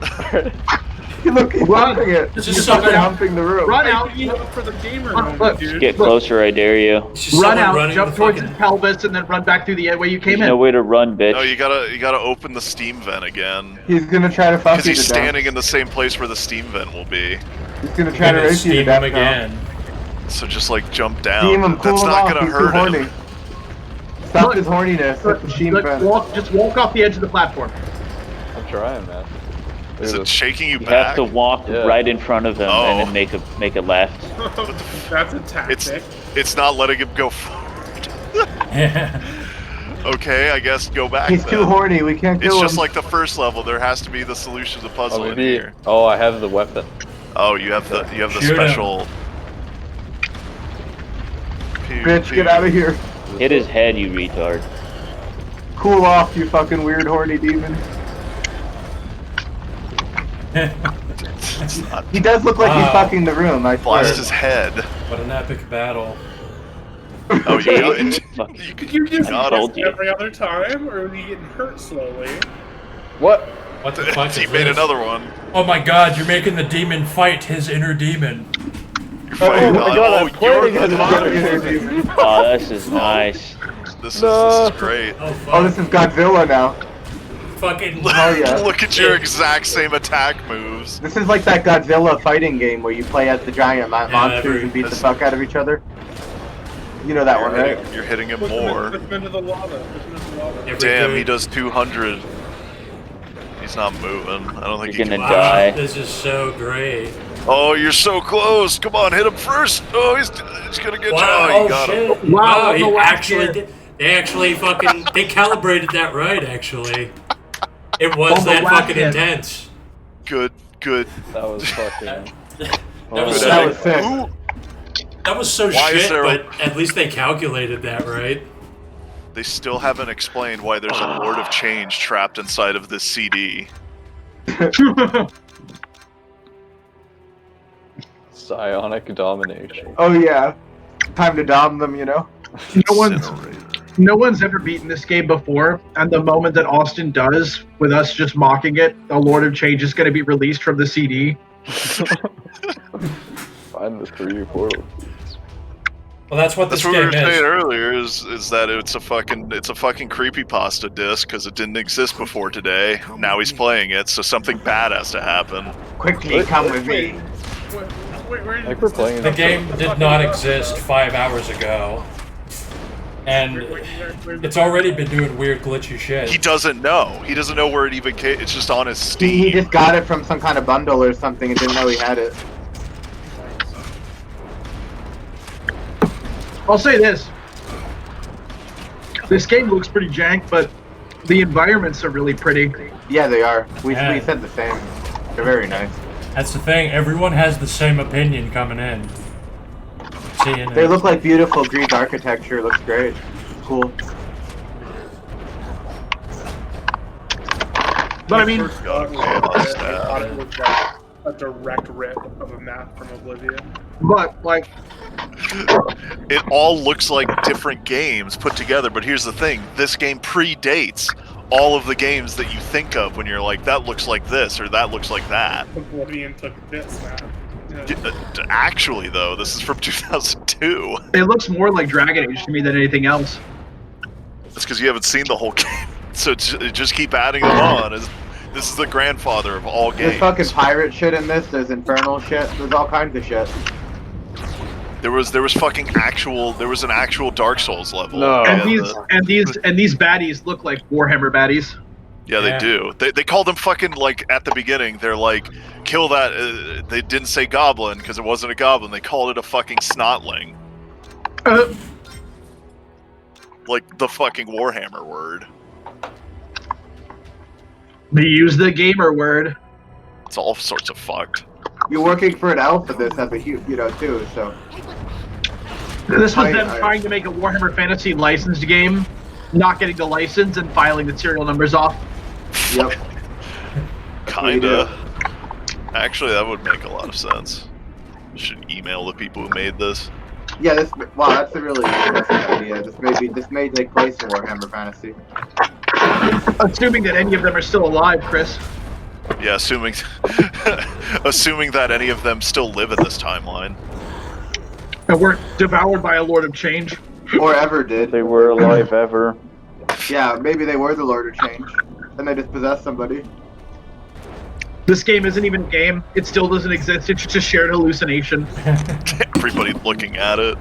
He's humping it. It's He's just fucking something- humping the room. Run out, for the gamer Look, moment, look, dude. Get closer, I dare you. It's just run someone out, running jump the towards fucking- his pelvis, and then run back through the way you came There's no in. way to run, bitch. No, you gotta open the steam vent again. He's gonna try to fuck Because you he's to death. standing in the same place where the steam vent will be. He's gonna try to Gonna race you to steam death him now. again. So just like jump down. Steam him, cool That's him not off. gonna He's too hurt horny. him. Stop Look, his horniness. Hit the steam Look, vent. just walk off the edge of the platform. I'm trying, man. Look Is at it this. shaking you You back? have to walk Yeah. right in front of him and Oh. then make a left. That's a tactic. It's not letting him go forward. Okay, I guess go back. He's then. too horny. We can't It's kill just him. like the first level. There has to be the solution to the puzzle Oh, in maybe. here. Oh, I have the weapon. Oh, you have the Shoot him. special. Pew, Bitch, pew. get out of here. Hit his head, you retard. Cool off, you fucking weird horny demon. It's not. He does look like he's Wow. fucking the room, I swear. Blast his head. What an epic battle. Oh, you got it. Fuck. You Did you just got told use it. you. every other time, or was he getting hurt slowly? What? What the fuck is He made this? another one. Oh my god, you're making the demon fight his inner demon. Oh my god, I'm playing you're against the another Oh, this is nice. This is great. Oh fuck. Oh, this is Godzilla now. Fucking. Oh yeah. Look at your exact same attack moves. This is like that Godzilla fighting game where you play as the giant monsters and beat the fuck out of each other. You know that one, right? You're hitting him Push him more. into the lava. Push him into the lava. Every Damn, good- he does 200. He's not moving. I don't think You're he gonna can. Wow, die. this is so great. Oh, you're so close. Come on, hit him first. Oh, he's gonna get Wow, you. Oh, you oh got him. shit. Wow, Wow, I'm he the last actually year. did. They actually fucking. They calibrated that right, actually. It was On the that last fucking hit. intense. Good, good. That was fucking. That Good was that so, was sick. Who? that was so Why is shit, there a- but at least they calculated that right. They still haven't explained why there's a Lord of Change trapped inside of this CD. Psionic domination. Oh yeah. Time to dom them, you know? No one's ever beaten this game before, and the moment that Austin does, with us just mocking it, the Lord of Change is going to be released from the CD. Find the 3 portal. Well, that's what That's this what we game were saying is. earlier. Is that it's a fucking creepypasta disc because it didn't exist before today. Now he's playing it, so something bad has to happen. Quickly, come with me. Where Like we're playing The this game did not exist 5 hours ago, and it's already been doing weird glitchy shit. He doesn't know. He doesn't know where it even came. It's just on his He Steam. just got it from some kind of bundle or something and didn't know he had it. I'll say this. This game looks pretty jank, but the environments are really pretty. Yeah, they are. We Yeah. said the same. They're very nice. That's the thing. Everyone has the same opinion coming in. Seeing They it. look like beautiful Greek architecture. Looks great. Cool. But I mean, First God, thought man, was that's I thought it was like a direct rip of a map from Oblivion. but like, It all looks like different games put together, but here's the thing. This game predates all of the games that you think of when you're like, that looks like this or that looks like that. Oblivion took this map. Yeah. Actually, though, this is from 2002. it looks more like Dragon Age to me than anything else. That's because you haven't seen the whole game. So just keep adding them on. This is the grandfather of all There's games. fucking pirate shit in this. There's infernal shit. There's all kinds of shit. There was an actual Dark Souls level. No. And Yeah, these baddies look like Warhammer baddies. Yeah, Yeah. they do. They called them fucking, like, at the beginning, they're like, kill that. They didn't say goblin because it wasn't a goblin. They called it a fucking snotling. Like the fucking Warhammer word. They use the gamer word. It's all sorts of fucked. You're working for an elf for this as a too, so. This was them I- trying to make a Warhammer Fantasy licensed game, not getting the license and filing the serial numbers off. Yep. what you Kinda. Actually, that would make a lot of sense. Should email the people who made this. Yeah, wow, that's a really interesting idea. This may take place in Warhammer Fantasy. Assuming that any of them are still alive, Chris. Yeah, assuming that any of them still live in this timeline. And weren't devoured by a Lord of Change. Or ever did. They were alive ever. Yeah, maybe they were the Lord of Change. And they just possessed somebody. This game isn't even a game. It still doesn't exist. It's just a shared hallucination. Everybody looking at it.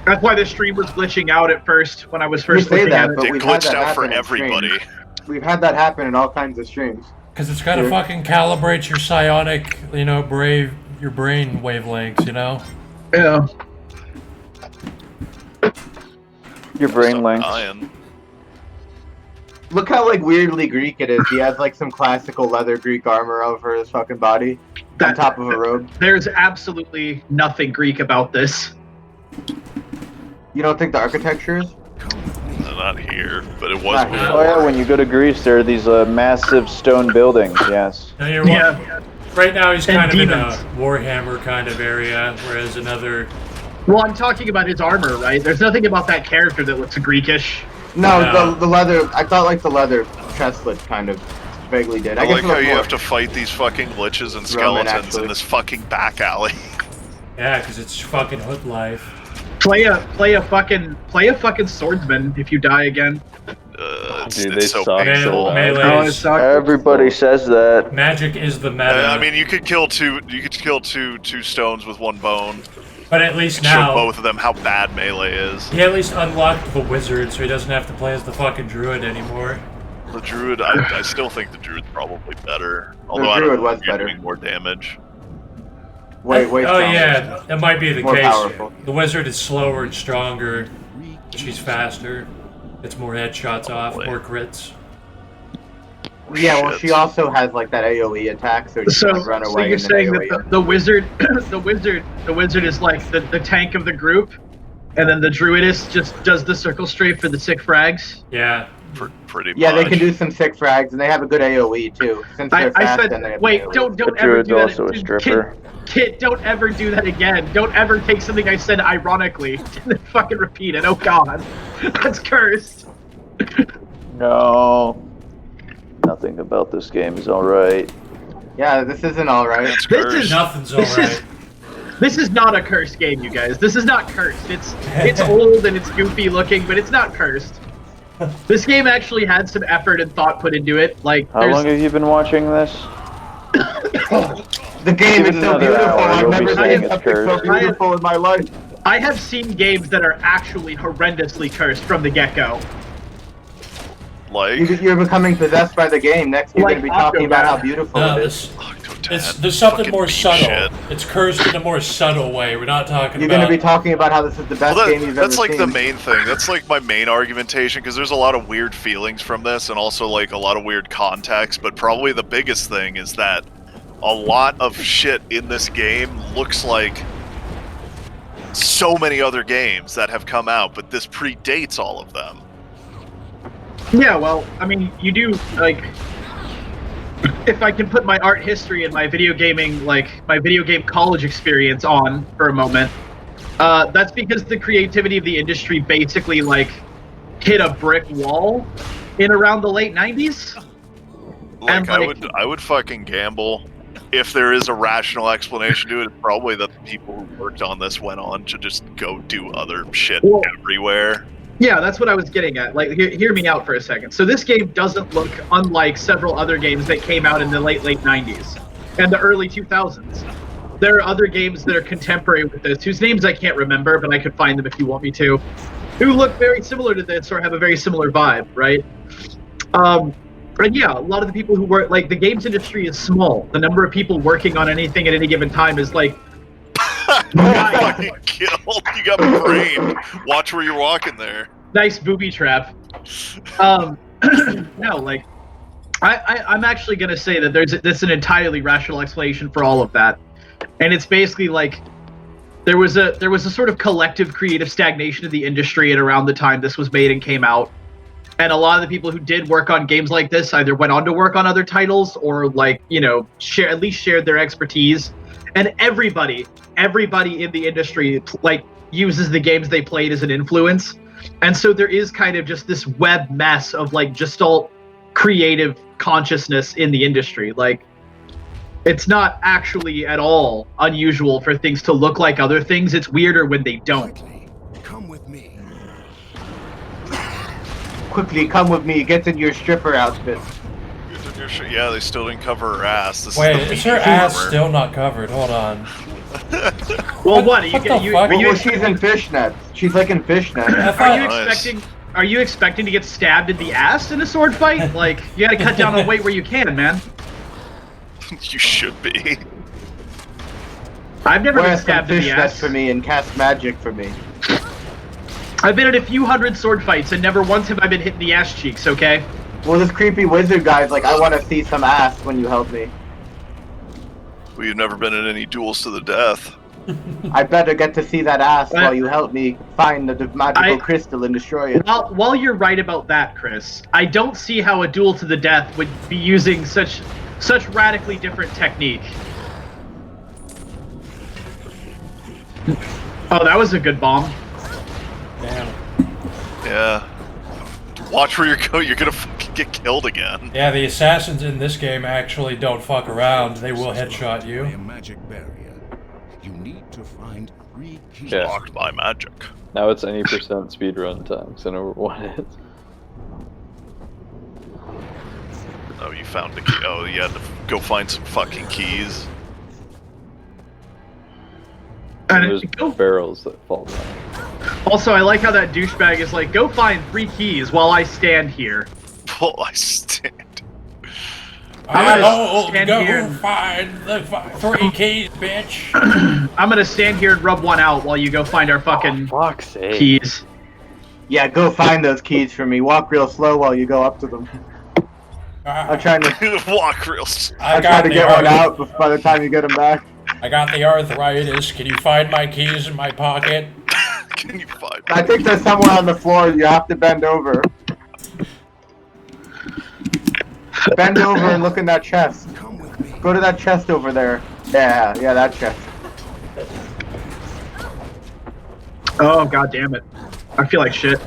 That's why the stream was glitching out at first when I was We first say looking that, at but it. It we've had glitched that out for happen in everybody. streams. We've had that happen in all kinds of streams. Because it's got to fucking calibrate your psionic, your brain wavelengths, you know? Yeah. Your brain Stop length. dying. Look how like weirdly Greek it is. He has like some classical leather Greek armor over his fucking body, on That- top of a robe. There's absolutely nothing Greek about this. You don't think the architecture is? Not here, but it was Not here. before. Oh yeah, when you go to Greece, there are these massive stone buildings. Yes. Now you're Yeah. Right now he's And kind of in demons. a Warhammer kind of area, whereas another... Well, I'm talking about his armor, right? There's nothing about that character that looks Greekish. No, Yeah. the leather. I thought like the leather chestlet kind of vaguely did. I guess like it how was you more have to fight these fucking liches and Roman, skeletons actually. in this fucking back alley. Yeah, because it's fucking hood life. Play a fucking swordsman if you die again. Dude, they It's so suck. painful. Melee Oh, it is- sucks. Everybody says that. Magic is the meta. I mean, you could kill two stones with one bone. but at least Show now, both of them how bad melee is. he at least unlocked the wizard, so he doesn't have to play as the fucking druid anymore. The druid, I still think the druid's probably better. Although I druid don't know was if you're better. doing more damage. way Oh stronger. yeah, that might be the More case. powerful. The wizard is slower and stronger. She's faster. It's more headshots off, more crits. Yeah, well, Shit. she also has like that AOE attack, so she can like, run away. you're and then saying AOE. that the wizard, the wizard is like the tank of the group, and then the druidess just does the circle strafe for the sick frags. Yeah. Pretty Yeah, much. they can do some sick frags, and they have a good AOE too. Since they're I fast, said, and they have wait, AOE. don't The ever druid's do that. also a stripper. Kid, don't ever do that again. Don't ever take something I said ironically and then fucking repeat it. Oh god, that's cursed. No. Nothing about this game is alright. Yeah, this isn't all right. It's This cursed. is Nothing's This alright. This is not a cursed game, you guys. This is not cursed. It's old and it's goofy looking, but it's not cursed. This game actually had some effort and thought put into it. Like, How long have you been watching this? The game Give is it so another beautiful. hour, I've you'll be never saying seen it's something so cursed. beautiful in my life. I have seen games that are actually horrendously cursed from the get-go. Like, You're becoming possessed by the game. Next, you're Like going to be talking about how Octodad. beautiful No, it is. there's something fucking more piece of subtle. shit. It's cursed in a more subtle way. We're not talking You're going about. to be talking about how this is the best Well, game you've that's ever like seen. the main thing. That's like my main argumentation because there's a lot of weird feelings from this and also like a lot of weird context. But probably the biggest thing is that a lot of shit in this game looks like so many other games that have come out, but this predates all of them. Yeah, well, I mean, you do, like, if I can put my art history and my video gaming, like, my video game college experience on for a moment, that's because the creativity of the industry basically, like, hit a brick wall in around the late 90s. Like, And, I would fucking gamble. If there is a rational explanation to it, it's probably that the people who worked on this went on to just go do other shit Well- everywhere. Yeah, that's what I was getting at. Like, hear me out for a second. So this game doesn't look unlike several other games that came out in the late 90s and the early 2000s. There are other games that are contemporary with this, whose names I can't remember, but I could find them if you want me to, who look very similar to this or have a very similar vibe, right? But yeah, a lot of the people who work, like, the games industry is small. The number of people working on anything at any given time is like, You got fucking killed. You got brained. Watch where you're walking there. nice booby trap. No, like, I'm actually gonna say that there's an entirely rational explanation for all of that, and it's basically like there was a sort of collective creative stagnation of the industry at around the time this was made and came out, and a lot of the people who did work on games like this either went on to work on other titles or, like, you know, at least shared their expertise, and everybody in the industry, like, uses the games they played as an influence. And so there is kind of just this web mess of, like, gestalt creative consciousness in the industry. Like, it's not actually at all unusual for things to look like other things. It's weirder when they don't. Come with me. Quickly, come with me. Get in your stripper outfit. Yeah, they still didn't cover her ass. This Wait, is the is her beach ass armor. still not covered? Hold on. Well, what? What the fuck? Well, she's in fishnets. She's like in fishnets. I thought, Nice. Are you expecting to get stabbed in the ass in a sword fight? Like, you gotta cut down on weight where you can, man. You should be. I've never Wear been some stabbed in the fishnets ass. for me and cast magic for me. I've been in a few hundred sword fights and never once have I been hit in the ass cheeks, okay? Well, this creepy wizard guy's like, I want to see some ass when you help me. Well, you've never been in any duels to the death. I better get to see that ass while you help me find the magical crystal and destroy it. While you're right about that, Chris, I don't see how a duel to the death would be using such radically different technique. Oh, that was a good bomb. damn. Yeah. Watch where you're going. You're gonna fucking get killed again. Yeah, the assassins in this game actually don't fuck around. They will headshot By you. a magic barrier. You need to find 3 keys. Yeah. Blocked by magic. Now it's any percent speedrun time, so I know what it is. Oh, you found the key. Oh, you had to go find some fucking keys. And And there's go, barrels that fall down. also, I like how that douchebag is like, go find 3 keys while I stand here. Well, I stand. stand Go here. find the 3 keys, bitch. I'm gonna stand here and rub one out while you go find our fucking Fuck's sake. keys. Yeah, go find those keys for me. Walk real slow while you go up to them. I'm trying to. Walk real slow. I I'm trying to get one out by the time you get them back. I got the arthritis. Can you find my keys in my pocket? Can you find? I think they're somewhere on the floor. You have to bend over. Bend over and look in that chest. Come with me. Go to that chest over there. Yeah, that chest. Oh god damn it. I feel like shit.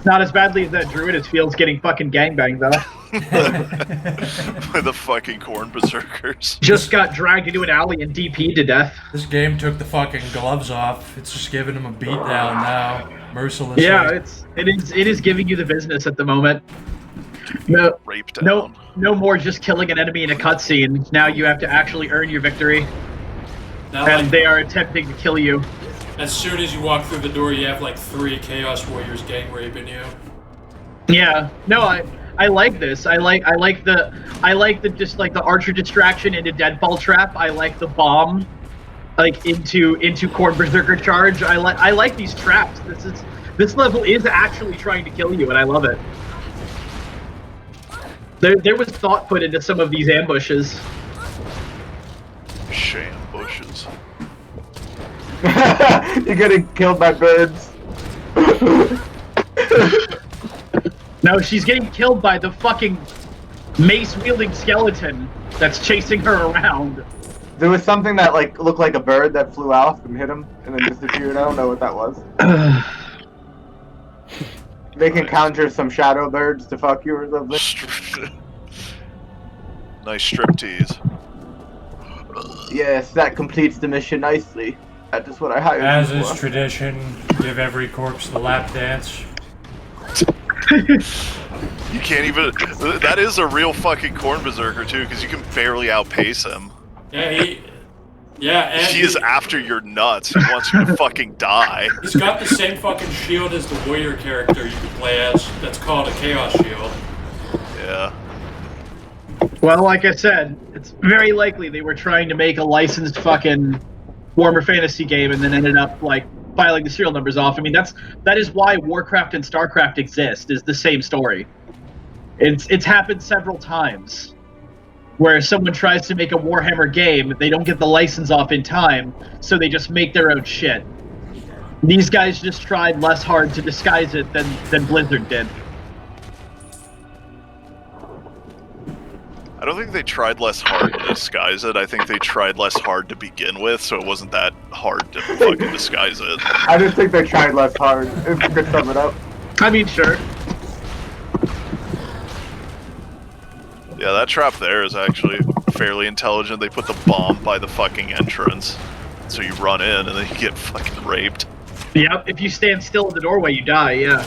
Not as badly as that druid, it feels getting fucking gangbanged though. By the fucking corn berserkers. Just got dragged into an alley and DP'd to death. This game took the fucking gloves off. It's just giving him a beatdown now, mercilessly. Yeah, it is giving you the business at the moment. No, Rape down. no more just killing an enemy in a cutscene. Now you have to actually earn your victory, Now, and like, they are attempting to kill you. as soon as you walk through the door, you have like 3 Chaos Warriors gang raping you. Yeah, no, I like this. I like the just like the archer distraction into deadfall trap. I like the bomb, like into Corn Berserker charge. I like these traps. This level is actually trying to kill you, and I love it. There was thought put into some of these ambushes. Sham bushes. You're getting killed by birds. No, she's getting killed by the fucking mace-wielding skeleton that's chasing her around. There was something that like looked like a bird that flew off and hit him and then disappeared. I don't know what that was. They can conjure some shadow birds to fuck you or something. Nice striptease. Yes, that completes the mission nicely. That is what I hired As you is for. tradition, give every corpse the lap dance. You can't even. That is a real fucking corn berserker too, because you can barely outpace him. Yeah, and He is after your nuts. He wants you to fucking die. he's got the same fucking shield as the warrior character you can play as. That's called a Chaos Shield. Yeah. Well, like I said, it's very likely they were trying to make a licensed fucking Warhammer Fantasy game and then ended up like filing the serial numbers off. I mean, that is why Warcraft and Starcraft exist. Is the same story. It's happened several times where someone tries to make a Warhammer game, they don't get the license off in time, so they just make their own shit. These guys just tried less hard to disguise it than Blizzard did. I don't think they tried less hard to disguise it. I think they tried less hard to begin with, so it wasn't that hard to fucking disguise it. I just think they tried less hard. If you could sum it up. I mean, sure. Yeah, that trap there is actually fairly intelligent. They put the bomb by the fucking entrance, so you run in and then you get fucking raped. Yep, if you stand still in the doorway, you die, yeah.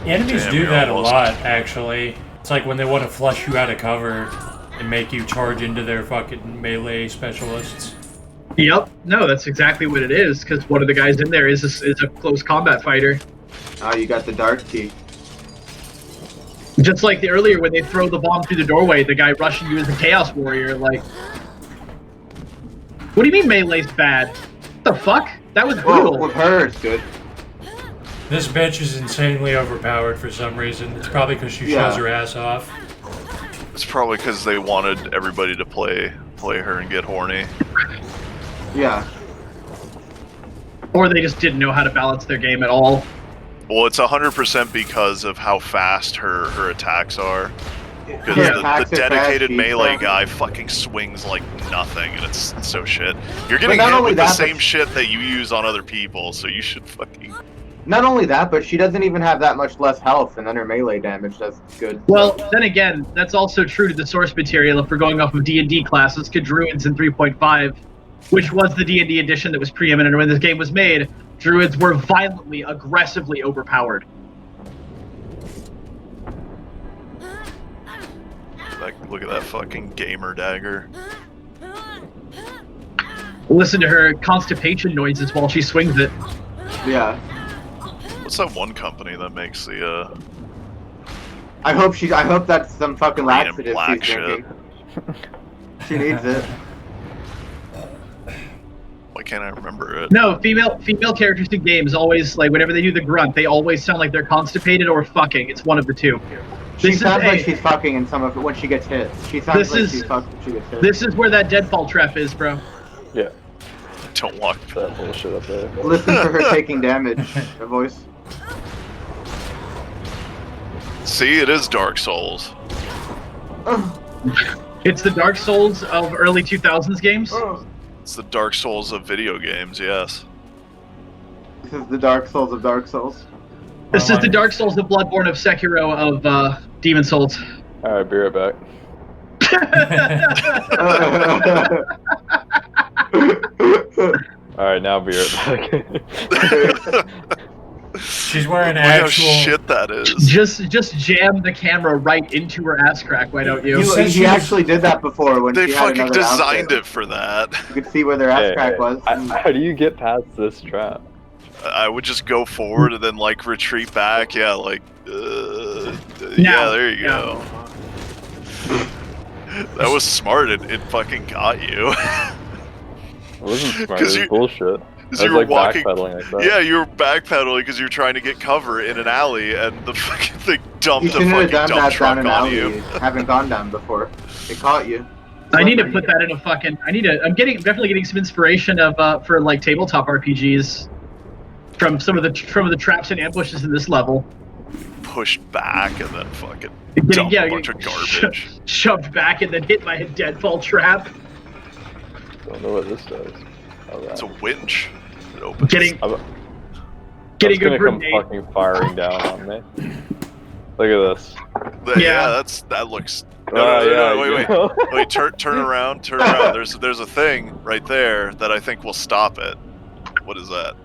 Enemies Damn, do you're that almost- a lot, actually. It's like when they want to flush you out of cover and make you charge into their fucking melee specialists. Yep, no, that's exactly what it is, because one of the guys in there is a close combat fighter. Oh, you got the dark key. Just like the earlier when they throw the bomb through the doorway, the guy rushing you as a Chaos Warrior, like... What do you mean melee's bad? What the fuck? That was brutal. Well, with her, it's good. This bitch is insanely overpowered for some reason. It's probably because she Yeah. shows her ass off. It's probably because they wanted everybody to play her and get horny. Yeah. Or they just didn't know how to balance their game at all. Well, it's 100% because of how fast her attacks are. Because Yeah. the Attacks are dedicated fast, melee she's guy fucking swings like nothing, and it's so shit. You're But getting not hit only with the that, same but- shit that you use on other people, so you should fucking. Not only that, but she doesn't even have that much less health, and then her melee damage does good. Well, then again, that's also true to the source material if we're going off of D&D classes. Because Druids in 3.5, which was the D&D edition that was preeminent when this game was made, Druids were violently, aggressively overpowered. Like, look at that fucking gamer dagger. Listen to her constipation noises while she swings it. Yeah. What's that one company that makes the I hope that's some fucking green and laxative black she's shit? drinking. She needs it. Why can't I remember it? No, female characters in games always, like, whenever they do the grunt, they always sound like they're constipated or fucking. It's one of the two. She This is sounds like a- she's fucking in some of it when she gets hit. She sounds This like is- she's fucked when she gets hit. This is where that deadfall trap is, bro. Yeah, Don't walk. that bullshit up there. Listen for her taking damage. Her voice. See, it is Dark Souls. It's the Dark Souls of early 2000s games. It's the Dark Souls of video games. Yes. This is the Dark Souls of Dark Souls. This is the Dark Souls of Bloodborne of Sekiro of Demon Souls. All right, be right back. All right, now be right back. She's wearing Look how actual. shit that is. Just jam the camera right into her ass crack. Why don't you? said He she was- actually did that before when They she had fucking another designed outfit. it for that. You could see where their ass Hey, crack hey, was. how do you get past this trap? I would just go forward and then like retreat back. Yeah, like. Yeah, Now, there you now. go. That was smart. It fucking got you. It wasn't smart. It 'Cause was you- bullshit. I you was were like walking. backpedaling like that. Yeah, you were backpedaling because you were trying to get cover in an alley, and the fucking thing You dumped a shouldn't have fucking done dump that down truck an on alley. you. Haven't gone down before. It caught you. I need to put that in a fucking. I'm definitely getting some inspiration of for like tabletop RPGs from some of the traps and ambushes in this level. Pushed back and then fucking Getting, dumped yeah, a bunch of garbage. shoved back and then hit by a deadfall trap. Don't know what this does. All right. It's a winch. It opens. Getting I'm getting gonna a come grenade. fucking firing down on me. Look at this. Yeah, that looks. No, wait. you know? Wait, turn around, turn around. There's a thing right there that I think will stop it. What is that?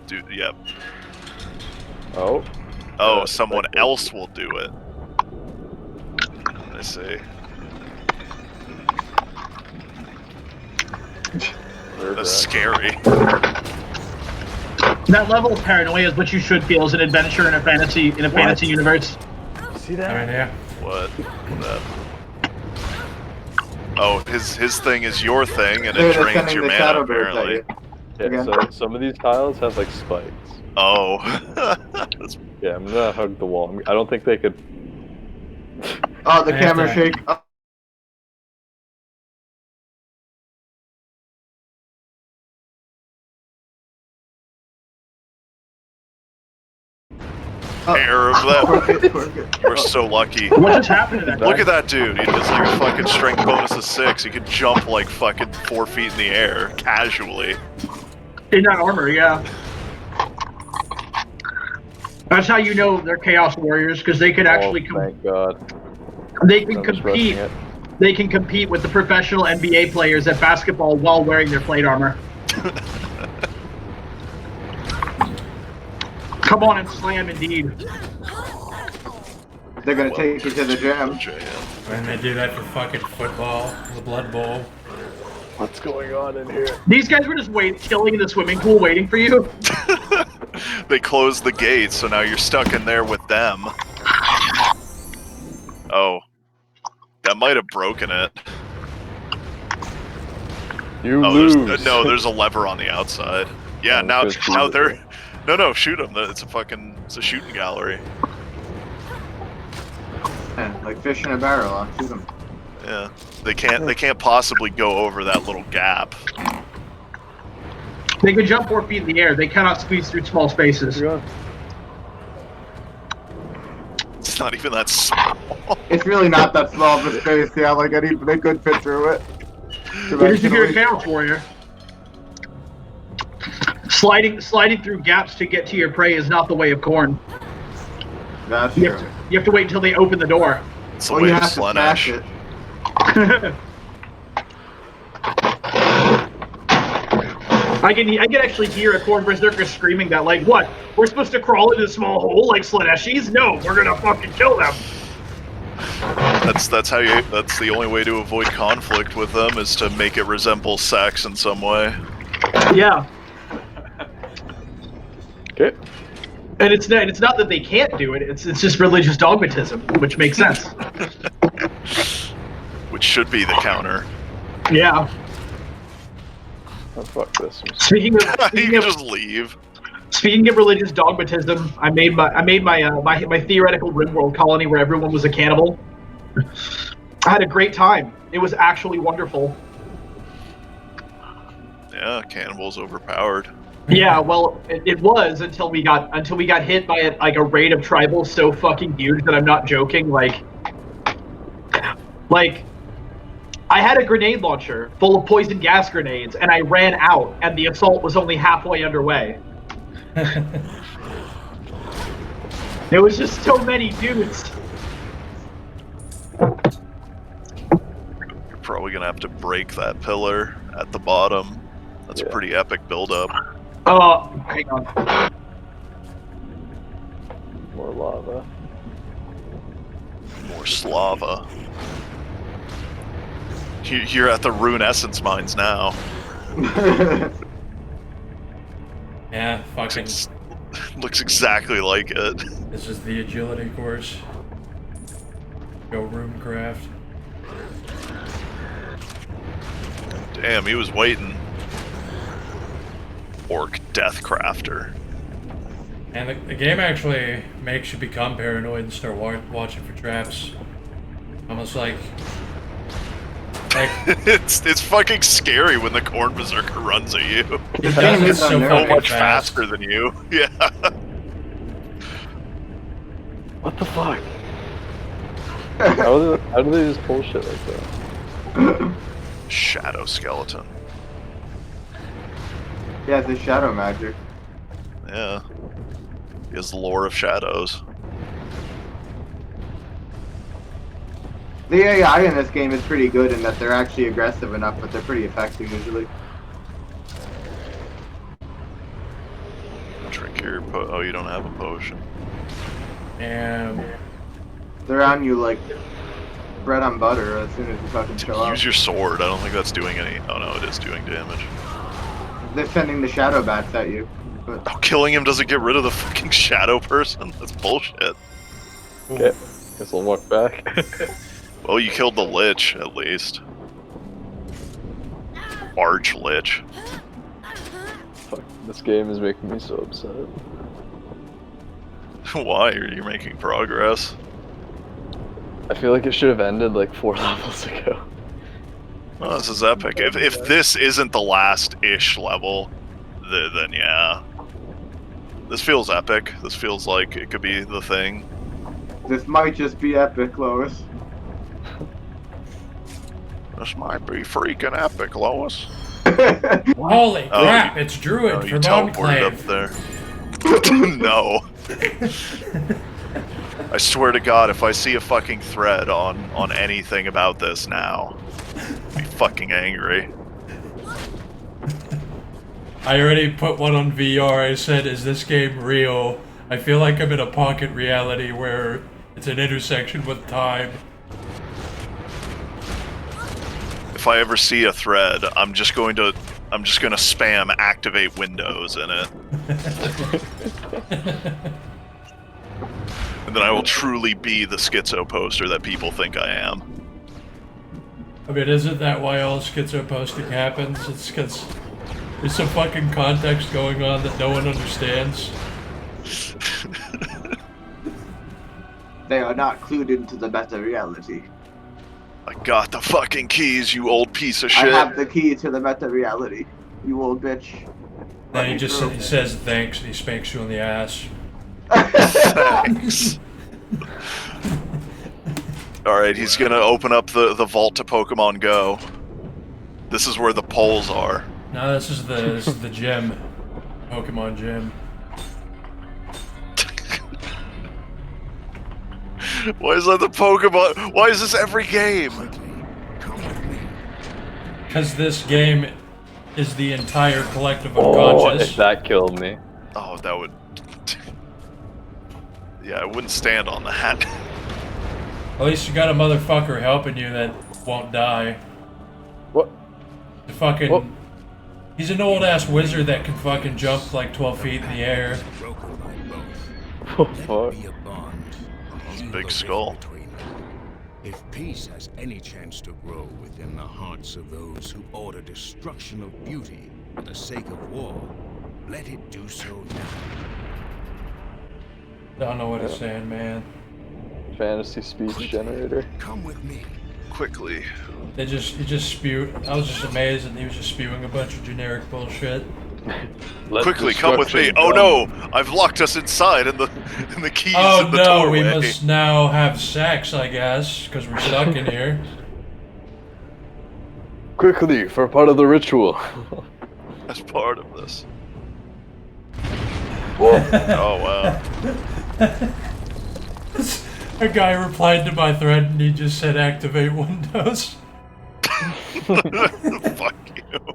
Dude, yep. Oh. Oh, Yeah, someone that's it. else will do it. I see. That's scary. That level of paranoia is what you should feel as an adventurer in a fantasy universe. See I that? mean, yeah. What? That? Oh, his thing is your thing, and They're it drains sending your the mana shadow birds at apparently. you. Yeah, Again. so some of these tiles have like spikes. Oh. That's- Yeah, I'm gonna hug the wall. I don't think they could. Oh, the I have camera to- shake. Oh. Hair of that. Cork it, cork it. We're so lucky. What just happened to that? Look at that dude. He does like a fucking strength bonus of 6. He can jump like fucking 4 feet in the air casually. In that armor, yeah. That's how you know they're Chaos Warriors, because they can actually Thank God. they can I'm just rushing compete. it. They can compete with the professional NBA players at basketball while wearing their plate armor. Come on and slam, indeed. They're gonna take you to the gym. And they do that for fucking football, the Blood Bowl. What's going on in here? These guys were just chilling in the swimming pool waiting for you. They closed the gates, so now you're stuck in there with them. Oh. That might have broken it. You Oh, lose. no, there's a lever on the outside. Yeah, Oh, now good for you. they're... No, shoot them. It's a shooting gallery. Yeah, like fish in a barrel. I'll shoot 'em. Yeah. They can't possibly go over that little gap. They can jump 4 feet in the air. They cannot squeeze through small spaces. You're going. It's not even that small. It's really not that small of a space. Yeah, like they could fit through it. Here's if you're a Dimensionally. chaos warrior. Sliding through gaps to get to your prey is not the way of Khorne. That's You true. have to wait until they open the door. It's the Well, way you to have to smash Slaanesh. it. I can actually hear a Khorne Berserker screaming that, like, what? We're supposed to crawl into a small hole like Slaaneshis? No, we're gonna fucking kill them. That's the only way to avoid conflict with them is to make it resemble sex in some way. Yeah. Okay. And it's not that they can't do it, it's just religious dogmatism, which makes sense. Which should be the counter. Yeah. Oh, fuck this. Speaking You of can just leave. speaking of religious dogmatism, I made my theoretical RimWorld colony where everyone was a cannibal. I had a great time. It was actually wonderful. Yeah, cannibal's overpowered. Yeah, well, it was until we got hit by a raid of tribals so fucking huge that I'm not joking. Like, I had a grenade launcher full of poison gas grenades, and I ran out, and the assault was only halfway underway. There was just so many dudes. You're probably gonna have to break that pillar at the bottom. That's a Yeah. pretty epic build-up. Hang on. More lava. More Slava. You're at the Rune Essence mines now. Yeah, fucking. Looks exactly like it. This is the agility course. Go Runecraft. Damn, he was waiting. Orc Deathcrafter. And the game actually makes you become paranoid and start watching for traps. Almost like it's fucking scary when the Khorne Berserker runs at you. it does it so So fucking much fast. faster than you. Yeah. What the fuck? How do they just pull shit like that? Shadow Skeleton. Yeah, it's a shadow magic. Yeah. He has the lore of shadows. The AI in this game is pretty good in that they're actually aggressive enough, but they're pretty effective usually. Drink your oh, you don't have a potion. And They're on you like bread on butter as soon as you fucking show up. Use your sword. I don't think that's doing any. Oh no, it is doing damage. They're sending the shadow bats at you. But Oh, killing him doesn't get rid of the fucking shadow person? That's bullshit. Okay. Guess I'll walk back. Well, you killed the Lich, at least. Arch Lich. Fuck, this game is making me so upset. Why are you making progress? I feel like it should have ended like 4 levels ago. Oh, this is epic. If this isn't the last-ish level, then yeah. This feels epic. This feels like it could be the thing. this might just be epic, Lois. This might be freaking epic, Lois. holy Oh, crap! It's Druid Oh, you from teleported up Enclave. there. No. I swear to God, if I see a fucking thread on anything about this now, I'll be fucking angry. I already put one on VR. I said, "Is this game real?" I feel like I'm in a pocket reality where it's an intersection with time. If I ever see a thread, I'm just gonna spam activate Windows in it. And then I will truly be the schizo poster that people think I am. I mean, isn't that why all schizo posting happens? It's because there's some fucking context going on that no one understands. They are not clued into the meta reality. I got the fucking keys, you old piece of I shit. have the key to the meta reality. You old bitch. Then he just he says thanks and he spanks you on the ass. Thanks. Alright, he's gonna open up the vault to Pokemon Go. This is where the poles are. No, this is the gym. Pokemon gym. Why is that the Pokemon? Why is this every game? Because this game is the entire collective of Oh, conscious. if that killed me. Oh, that would... Yeah, I wouldn't stand on that. At least you got a motherfucker helping you that won't die. What? The fucking... What? He's an old-ass wizard that can fucking jump like 12 feet in the air. What? That's a big skull. If peace has any chance to grow within the hearts of those who order destruction of beauty for the sake of war, let it do so now. Don't know what it's saying, man. Fantasy speech generator. Come with me. Quickly. He just spewed. I was just amazed that he was just spewing a bunch of generic bullshit. Let Quickly, come with me. destruction Oh come. no! I've locked us inside in the keys Oh in the no, doorway. we must now have sex, I guess, because we're stuck in here. Quickly, for part of the ritual. As part of this. Whoa. Oh wow. A guy replied to my thread and he just said activate Windows. Fuck you.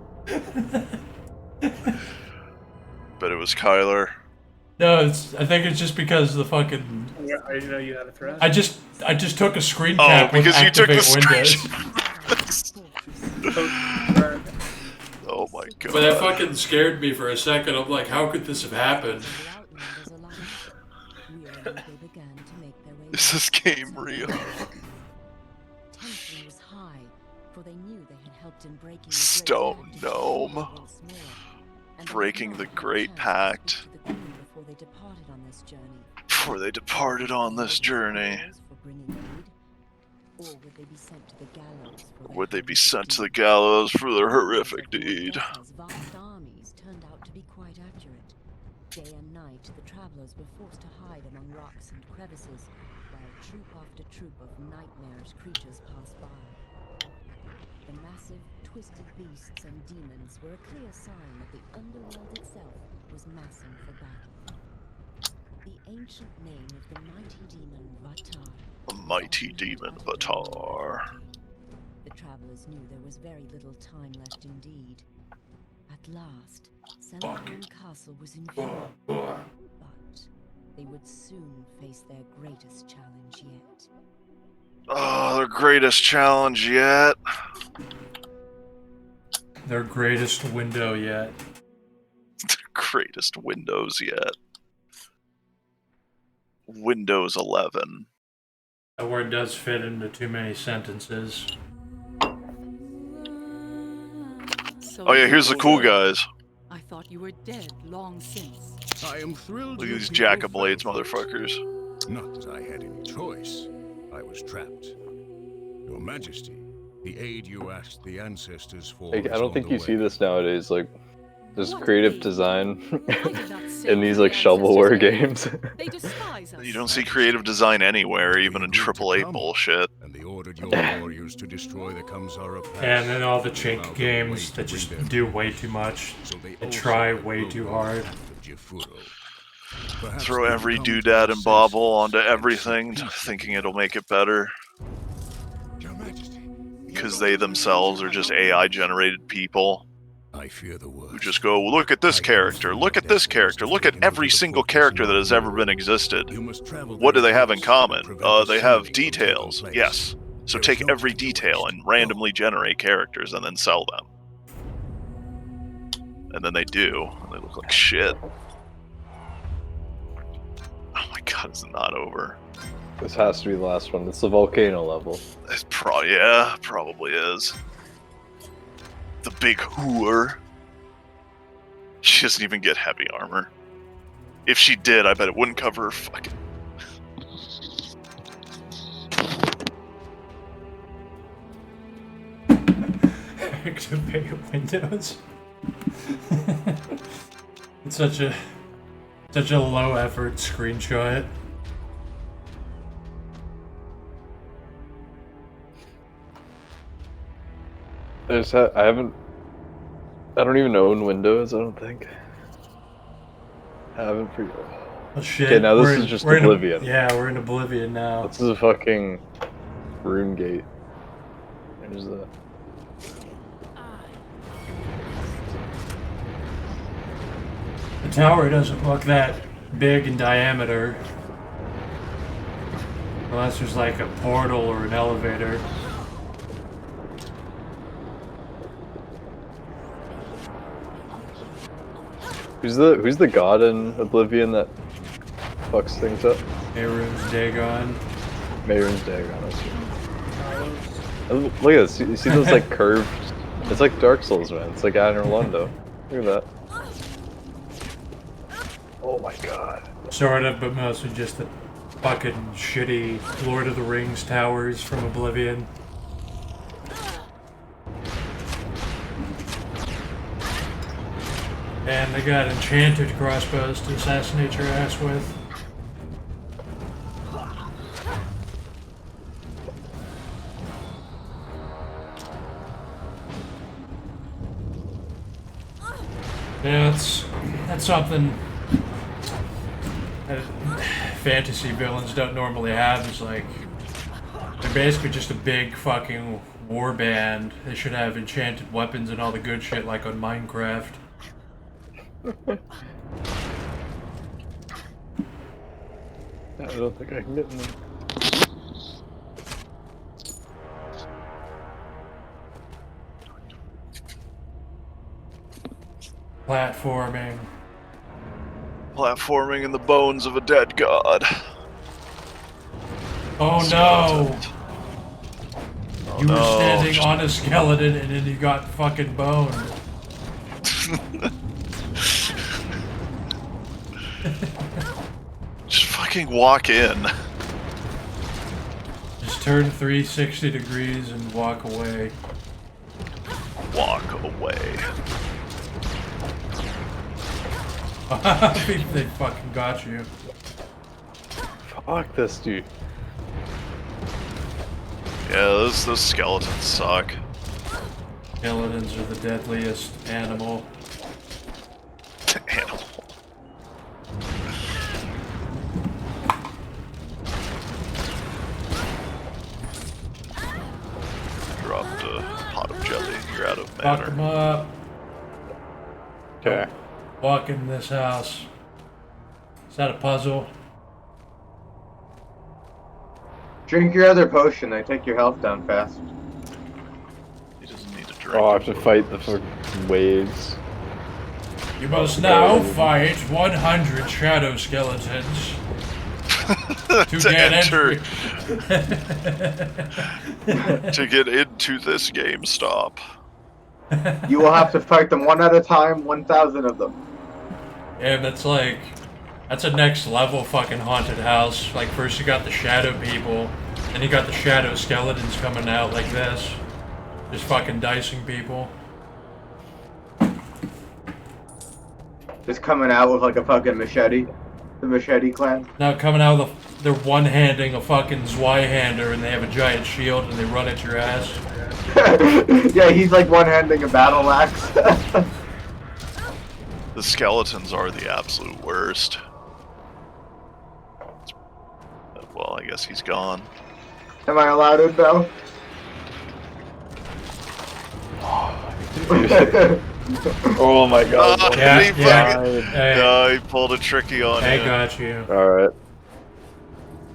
But it was Kyler. No, I think it's just because the fucking. Yeah, I didn't know you had a thread. I just took a screen Oh, cap with because you took the activate Windows. screenshot. Oh my god. But that fucking scared me for a second. I'm like, how could this have happened? Is this game real? Tension was high, for they knew they had helped in breaking Stone Gnome. Breaking the Great Pact. before they departed on this journey. Before they departed on this journey. Or would they be sent to the gallows? Would they be sent to the gallows for their horrific deed? Vast armies turned out to be quite accurate. Day and night, the travelers were forced to hide among rocks and crevices, while troop after troop of nightmarish creatures passed by. The massive, twisted beasts and demons were a clear sign that the underworld itself was massing for battle. The ancient name of the mighty demon Vatar. A mighty demon Vatar. The travelers knew there was very little time left indeed. At last, Celadon Castle was in view, but they would soon face their greatest challenge yet. Oh, their greatest challenge yet. Their greatest window yet. The greatest Windows yet. Windows 11. That word does fit into too many sentences. Oh yeah, here's the cool guys. I thought you were dead long since. I am thrilled. Look at you these people Jack-o'-blades found motherfuckers. Not that I had any choice. I was trapped. Your Majesty, the aid you asked the ancestors for. Like, I is don't on think the you see way. this nowadays. Like, there's What creative aid? design did not say in these the like shovelware ancestors' games. They despise us. You don't see creative design anywhere, even in AAA bullshit. And they ordered your warriors to destroy the Kamsara Pass. And then all the chink Allowed them games way that to just bring their do way too much So they and also try had way too programs hard. of Jifuro. Perhaps Throw they've every come to doodad their and bauble onto senses and everything, seek peace. thinking it'll make it better. Your Majesty, Because they themselves are just AI-generated people I fear the worst. who just go, look at this character, look at this character, look at every single character that has ever been existed. You must travel What do they very have in fast common? to prevent They the have sealing of the details. place. Yes. So There is take no every telling detail which and way to randomly go. generate characters and then sell them. And then they do. And they look like shit. Oh my god, it's not over. This has to be the last one. It's the volcano level. It's probably is. The big whore. She doesn't even get heavy armor. If she did, I bet it wouldn't cover her fucking. Activate Windows. It's such a low effort screenshot. I haven't. I don't even own Windows. I don't think. I haven't for. Oh shit. Okay, now this We're is in- just we're in Oblivion. yeah, we're in Oblivion now. This is a fucking rune gate. There's the. The tower doesn't look that big in diameter. Unless there's like a portal or an elevator. Who's the god in Oblivion that fucks things up? Mehrunes Dagon. Mehrunes Dagon. Look at this. You see those like curved? It's like Dark Souls, man. It's like Anor Londo. Look at that. Oh my god. Sort of, but mostly just the fucking shitty Lord of the Rings towers from Oblivion. And they got enchanted crossbows to assassinate your ass with. Yeah, that's something that fantasy villains don't normally have. Is like they're basically just a big fucking war band. They should have enchanted weapons and all the good shit like on Minecraft. I don't think I can get in them. Platforming. Platforming in the bones of a dead god. Oh no! Oh, You were no. standing on a skeleton and then you got fucking boned. Just fucking walk in. Just turn 360 degrees and walk away. Walk away. I think they fucking got you. Fuck this dude. Yeah, those skeletons suck. Skeletons are the deadliest animal. Animal. Dropped a pot of jelly. You're out of Fuck mana. them up. Okay. Walk in this house. Is that a puzzle? Drink your other potion, they take your health down fast. He doesn't need to drink. Oh, I have to fight the fucking waves. You must now fight 100 shadow skeletons to get enter. entry. To get into this GameStop. You will have to fight them one at a time, 1,000 of them. Yeah, that's like, that's a next level fucking haunted house. Like first you got the shadow people, then you got the shadow skeletons coming out like this. Just fucking dicing people. Just coming out with like a fucking machete. The machete clan. Now coming out of they're one-handing a fucking Zweihander and they have a giant shield and they run at your ass. Yeah, he's like one-handing a battle axe. The skeletons are the absolute worst. Well, I guess he's gone. Am I allowed in though? Oh my god. Oh, Yeah, he yeah. fucking- Hey. No, he pulled a tricky on I you. got you. Alright.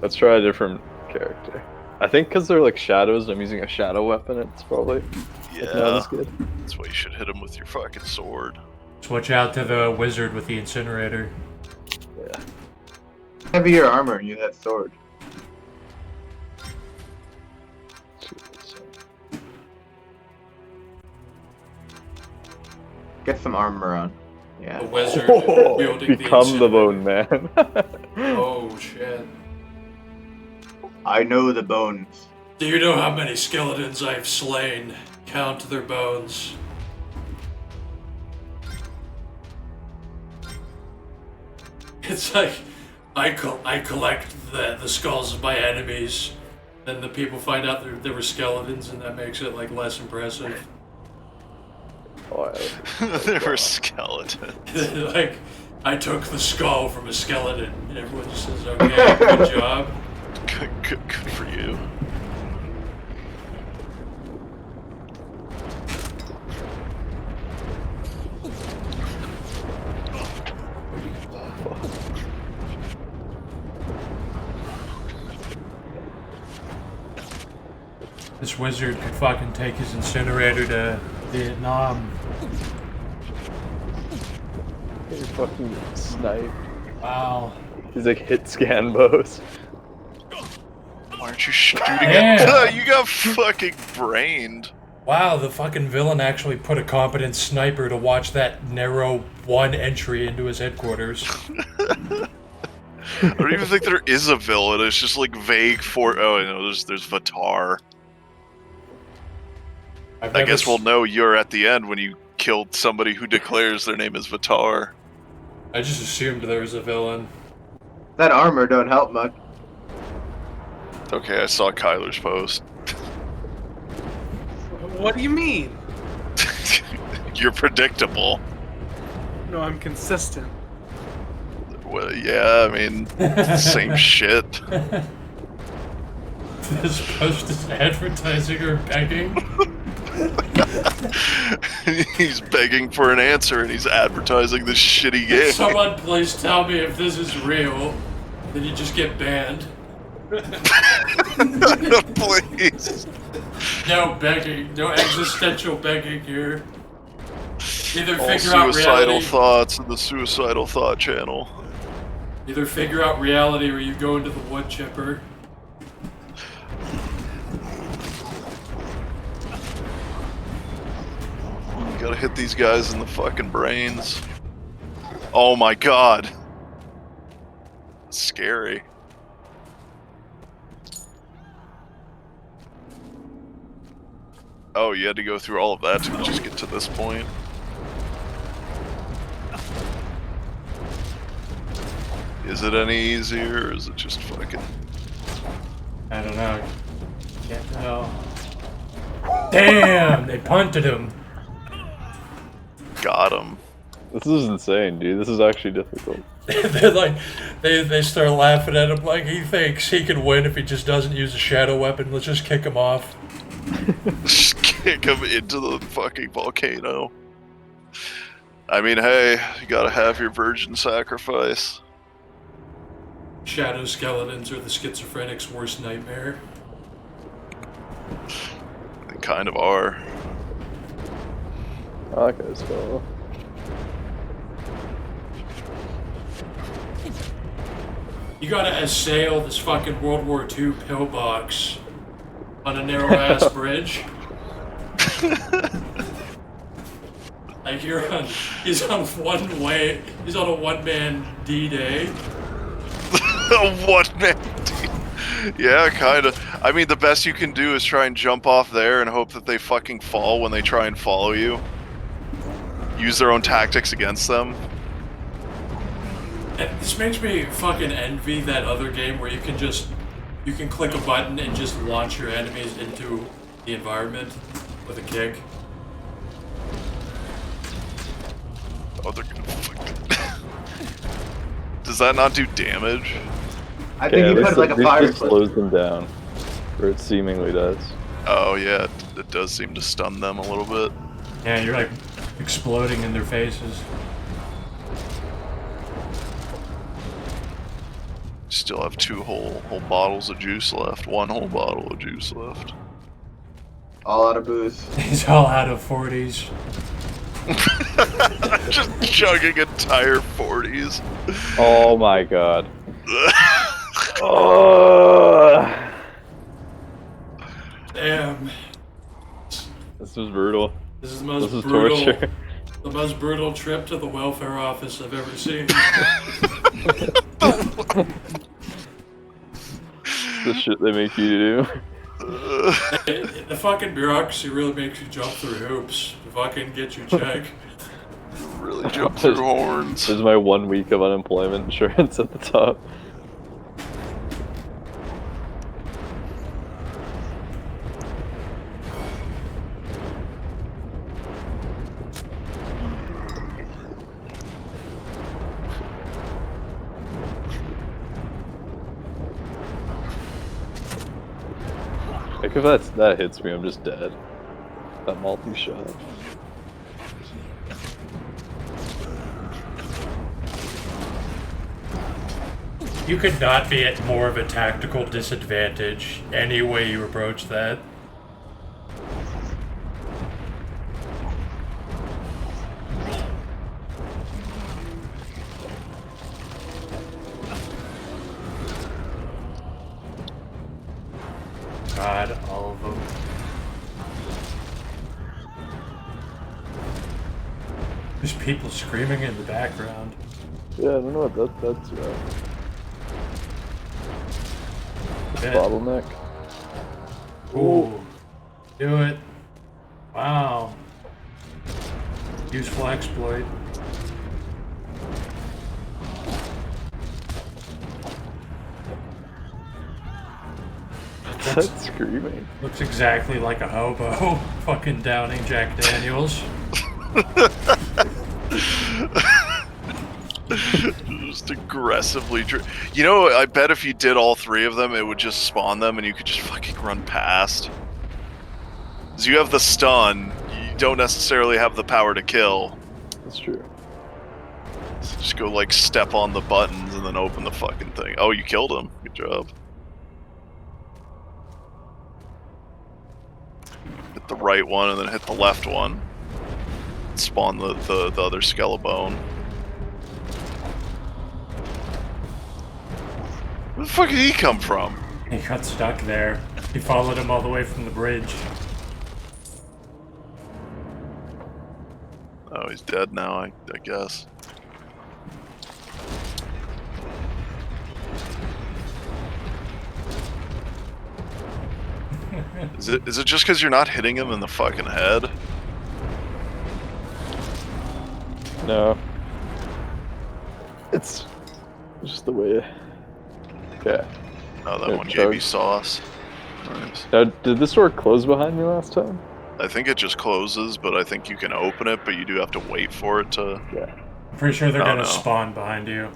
Let's try a different character. I think because they're like shadows, I'm using a shadow weapon. It's probably not Yeah, as good. that's why you should hit him with your fucking sword. Switch out to the wizard with the incinerator. Yeah. Heavier armor and you that sword. Get some armor on. The Yeah. wizard Oh, wielding become the incinerator. bone man. Oh shit. I know the bones. Do you know how many skeletons I've slain? Count their bones. It's like I collect the skulls of my enemies, then the people find out there were skeletons, and that makes it like less impressive. Oh, There were skeletons. Like, I took the skull from a skeleton, and everyone just says, "Okay, good job." Good for you. This wizard could fucking take his incinerator to Vietnam. He's fucking sniped. Wow. He's like hit scan bows. Why aren't you shooting Damn. at You got fucking brained. Wow, the fucking villain actually put a competent sniper to watch that narrow one entry into his headquarters. I don't even think there is a villain. It's just like vague for. Oh, I know. There's Vatar. I guess we'll know you're at the end when you killed somebody who declares their name is Vatar. I just assumed there was a villain. That armor don't help much. Okay, I saw Kyler's post. What do you mean? You're predictable. No, I'm consistent. Well, yeah, I mean, same shit. This post is advertising or begging. He's begging for an answer and he's advertising this shitty game. Someone please tell me if this is real. Then you just get banned. Please. No begging. No existential begging here. Either All figure out suicidal reality. thoughts in the Suicidal Thought channel. Either figure out reality or you go into the wood chipper. You gotta hit these guys in the fucking brains. Oh my god. Scary. Oh, you had to go through all of that to just get to this point. Is it any easier, or is it just fucking... I don't know. Can't tell. Damn! They punted him. Got him. This is insane, dude. This is actually difficult. They're like, they start laughing at him like he thinks he can win if he just doesn't use a shadow weapon. Let's just kick him off. Just kick him into the fucking volcano. I mean, hey, you gotta have your virgin sacrifice. Shadow skeletons are the schizophrenic's worst nightmare. They kind of are. I like this fellow. You gotta assail this fucking World War II pillbox on a narrow ass bridge. Like he's on one way. He's on a one-man D-Day. A one-man team. Yeah, kind of. I mean, the best you can do is try and jump off there and hope that they fucking fall when they try and follow you. Use their own tactics against them. And this makes me fucking envy that other game where you can click a button and just launch your enemies into the environment with a kick. Oh, they're gonna fucking... Does that not do damage? I think you put like a fire It slows them down, or it seemingly does. Oh yeah, it does seem to stun them a little bit. Yeah, you're like exploding in their faces. Still have two whole bottles of juice left. One whole bottle of juice left. All out of booze. He's all out of 40s. Just chugging entire 40s. Oh my god. Oh. Damn. This was brutal. This is the most This is brutal, torture. the most brutal trip to the welfare office I've ever seen. The shit they make you do. The fucking bureaucracy really makes you jump through hoops to fucking get your check. Really jump through horns. This is my 1 week of unemployment insurance at the top. Like if that hits me, I'm just dead. That multi-shot. You could not be at more of a tactical disadvantage any way you approach that. God, all of them. There's people screaming in the background. Yeah, I don't know what that's Yeah. bottleneck. Ooh. Do it. Wow. Useful exploit. That's screaming. Looks exactly like a hobo fucking downing Jack Daniels. Just aggressively. You know, I bet if you did all 3 of them, it would just spawn them and you could just fucking run past. Because you have the stun, you don't necessarily have the power to kill. That's true. So just go like step on the buttons and then open the fucking thing. Oh, you killed him. Good job. Hit the right one and then hit the left one. Spawn the other Skelebone. Where the fuck did he come from? He got stuck there. He followed him all the way from the bridge. Oh, he's dead now, I guess. Is it just because you're not hitting him in the fucking head? No. It's just the way. Okay. Oh, that Yeah, one chug. JB sauce. Nice. Now, did this door close behind me last time? I think it just closes, but I think you can open it, but you do have to wait for it to. Yeah. I'm pretty sure they're Oh, gonna no. spawn behind you.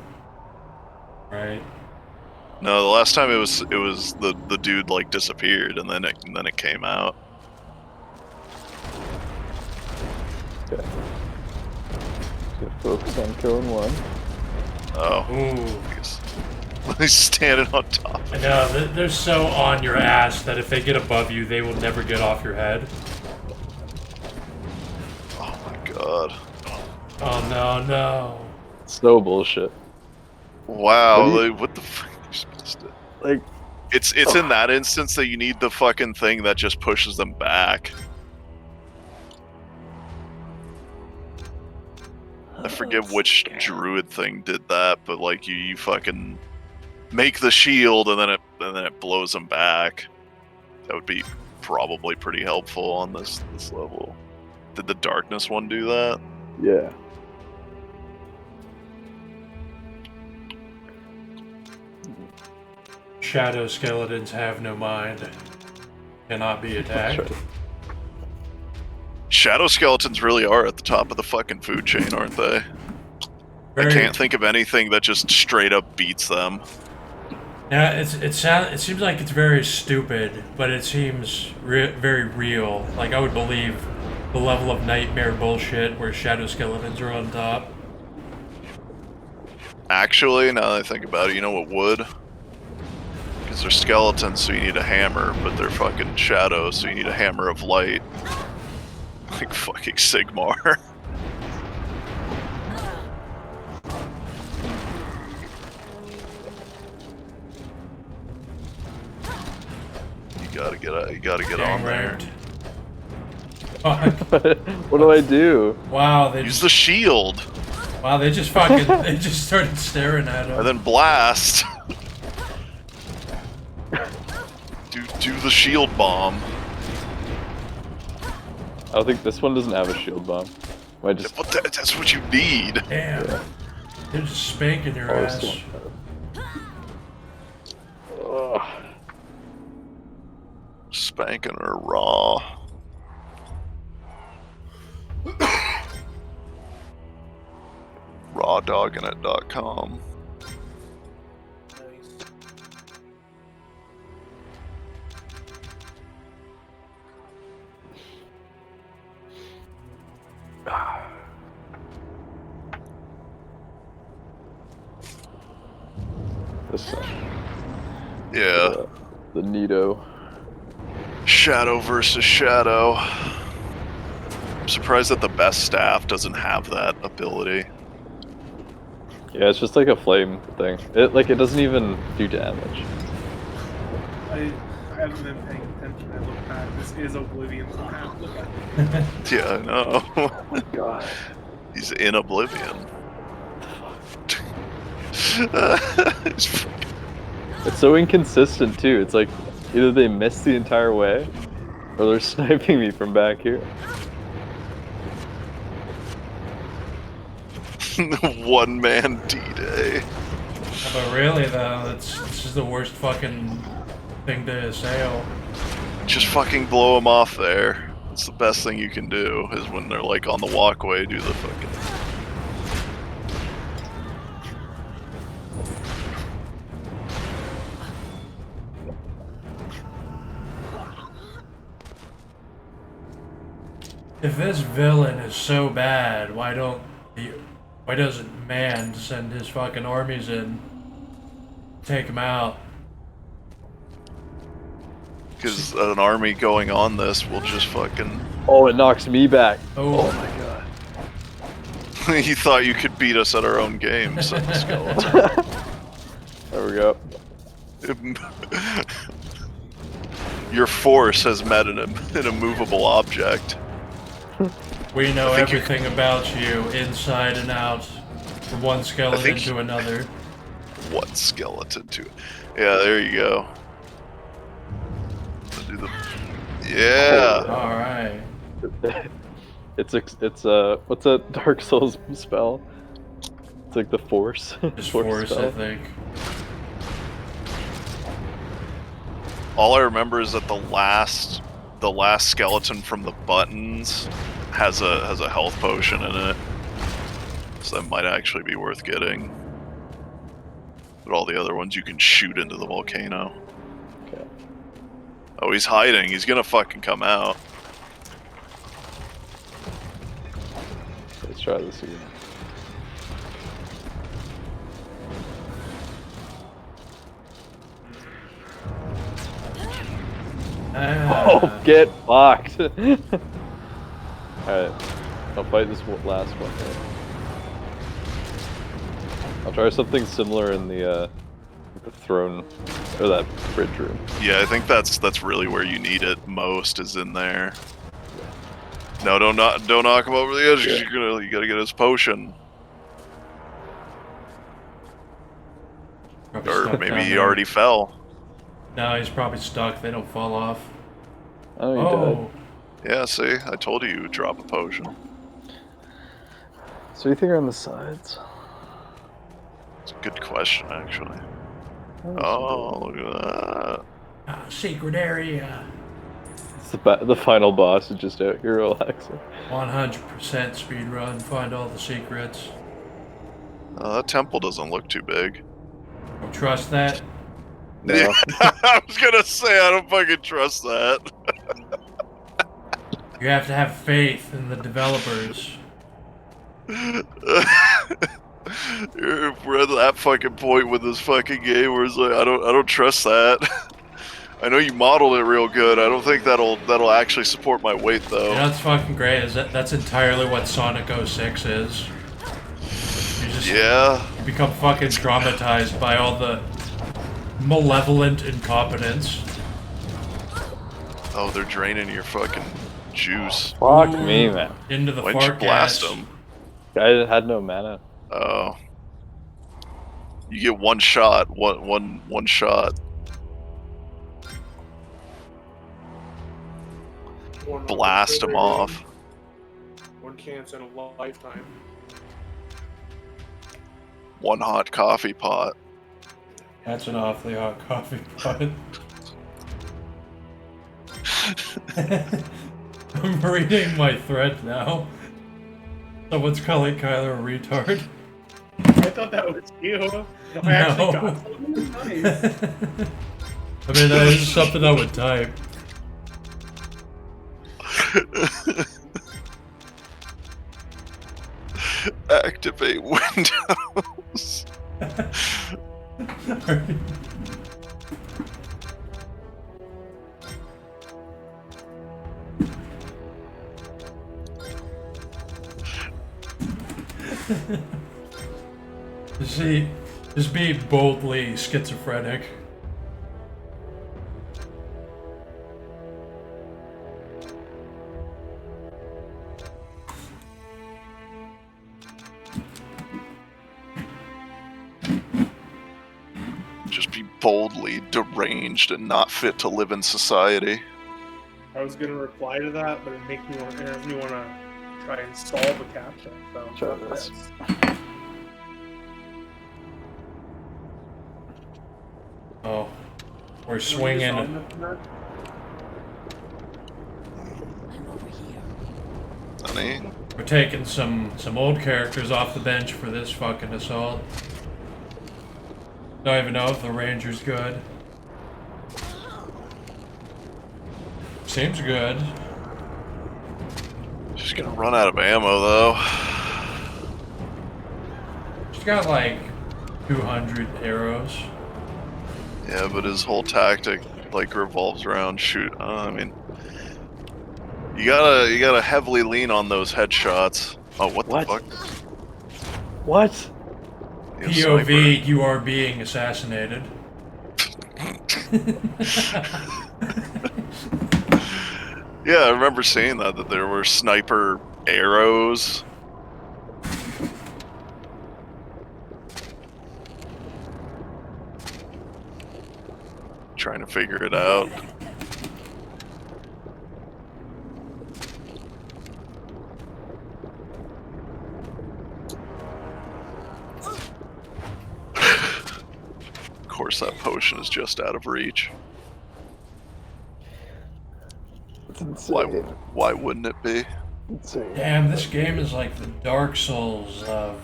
Right? No, the last time it was the dude like disappeared and then it came out. Okay. Just focus on killing one. Oh. Ooh. He's standing on top. I know, they're so on your ass that if they get above you, they will never get off your head. Oh my god. Oh no, no. So bullshit. Wow, What do you- like, what the fuck? You just missed it. Like, It's in that instance that you need the fucking thing that just pushes them back. I forget which druid thing did that, but like you fucking make the shield and then it blows them back. That would be probably pretty helpful on this level. Did the darkness one do that? yeah. Shadow skeletons have no mind. Cannot be attacked. Shadow skeletons really are at the top of the fucking food chain, aren't they? I Very- can't think of anything that just straight up beats them. Yeah, it seems like it's very stupid, but it seems very real. Like I would believe the level of nightmare bullshit where shadow skeletons are on top. Actually, now that I think about it, you know what would? Because they're skeletons, so you need a hammer, but they're fucking shadows, so you need a hammer of light. Like fucking Sigmar. You gotta get on there. Fuck. What do I do? Wow, they Use the shield, wow, they just fucking they just started staring at him. and then blast. do the shield bomb. I don't think this one doesn't have a shield bomb. I just But that's what you need. Damn. They're just spanking your Oh, ass. still- Ugh. Spanking her raw. Rawdoggingit.com. This Yeah. the Nito. Shadow versus Shadow. I'm surprised that the best staff doesn't have that ability. Yeah, it's just like a flame thing. It doesn't even do damage. I haven't been paying attention. I look back. This is Oblivion's map. Yeah, I know. Oh my god. He's in Oblivion. It's so inconsistent too. It's like either they miss the entire way, or they're sniping me from back here. One man D-Day. But really though, this is the worst fucking thing to assail. Just fucking blow them off there. It's the best thing you can do, is when they're like on the walkway, do the fucking... If this villain is so bad, why doesn't Man send his fucking armies in? Take him out. Because an army going on this will just fucking... Oh, it knocks me back. Oh my god. You thought you could beat us at our own game, said the skeleton. There we go. Your force has met an immovable object. We know I think everything about you, inside and out, from one skeleton to another. One skeleton to... Yeah, there you go. Do the... Yeah! Alright. It's what's that Dark Souls spell? It's like the Force. Just Force, I think. All I remember is that the last skeleton from the buttons has a health potion in it, so that might actually be worth getting. But all the other ones you can shoot into the volcano. Okay. Oh, he's hiding. He's gonna fucking come out. Let's try this again. Oh, get fucked! Alright, I'll fight this last one here. I'll try something similar in the throne, or that bridge room. Yeah, I think that's really where you need it most, is in there. No, don't knock him over the edge, 'cause you gotta get his potion. Probably Or stuck maybe down he there. already fell. No, he's probably stuck. They don't fall off. Oh, he Oh, Yeah, see? I told you you would drop a potion. died. So you think are on the sides? It's a good question, actually. Oh, Oh, look at that. secret area. It's the final boss is just out here relaxing. 100% speed run. Find all the secrets. That temple doesn't look too big. Don't trust that. No. Yeah, I was gonna say, I don't fucking trust that. You have to have faith in the developers. We're at that fucking point with this fucking game where it's like, I don't trust that. I know you modeled it real good. I don't think that'll actually support my weight though. You know what's fucking great is that's entirely what Sonic 06 is. You become fucking traumatized by all the malevolent incompetence. Oh, they're draining your fucking juice. Fuck me, man. Into the Why didn't you fart blast gas. them? I had no mana. Oh. You get one shot. One shot. Blast them off. One chance in a lifetime. One hot coffee pot. That's an awfully hot coffee pot. I'm reading my thread now. Someone's calling Kyler a retard. I thought that was you. I actually No. got something nice. I mean, that is something I would type. Activate Windows. Just be boldly schizophrenic. Just be boldly deranged and not fit to live in society. I was gonna reply to that, but it makes me want to try and solve a captcha. So Try this. Oh, we're swinging. I'm over here. Honey, We're taking some old characters off the bench for this fucking assault. Don't even know if the ranger's good. Seems good. she's gonna run out of ammo though. She's got like 200 arrows. Yeah, but his whole tactic like revolves around shoot. I mean, you gotta heavily lean on those headshots. Oh, what the fuck? What? You POV, sniper. you are being assassinated. Yeah, I remember seeing that there were sniper arrows. Trying to figure it out. Of course, that potion is just out of reach. It's insane. Why wouldn't it be? Insane. Damn, this game is like the Dark Souls of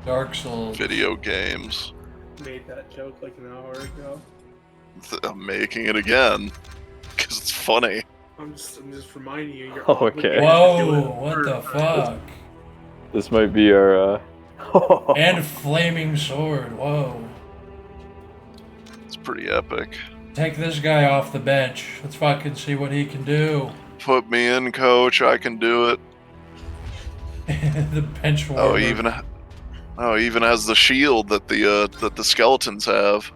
Dark Souls. Video games. Made that joke like an hour ago. I'm making it again because it's funny. I'm just reminding you. You're Oh, okay. obligated to do Whoa, it what the first. fuck? This might be our. And flaming sword, whoa. It's pretty epic. Take this guy off the bench. Let's fucking see what he can do. Put me in, coach. I can do it. The bench warmer. Oh, he even has the shield that the skeletons have.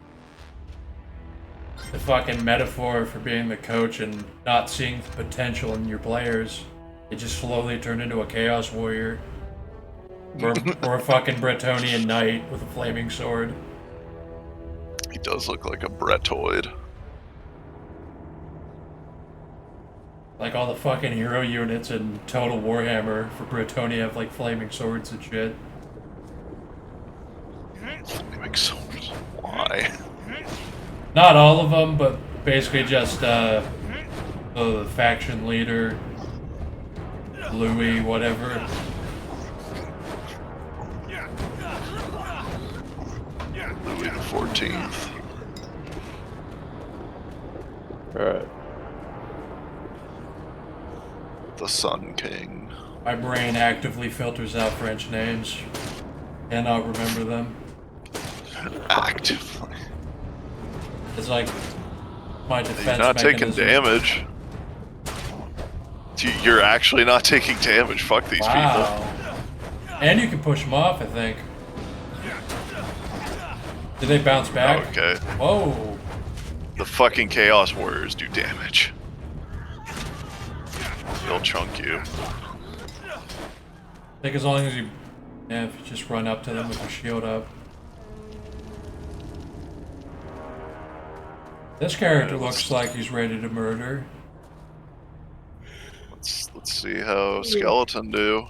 The fucking metaphor for being the coach and not seeing the potential in your players. It just slowly turned into a Chaos Warrior. Or a fucking Bretonnian knight with a flaming sword. He does look like a Bretoid. Like all the fucking hero units in Total Warhammer for Bretonnia have like flaming swords and shit. Flaming swords. Why? Not all of them, but basically just the faction leader, Louis, whatever. Louis the 14th. Alright. The Sun King. My brain actively filters out French names. Cannot remember them. Actively. It's like my defense You're not taking mechanism. damage. You're actually not taking damage. Fuck these people. Wow. And you can push them off, I think. Did they bounce back? Okay. Whoa. The fucking Chaos Warriors do damage. They'll chunk you. I think as long as you, if you just run up to them with your shield up. This character looks like he's ready to murder. Let's see how Skeleton do.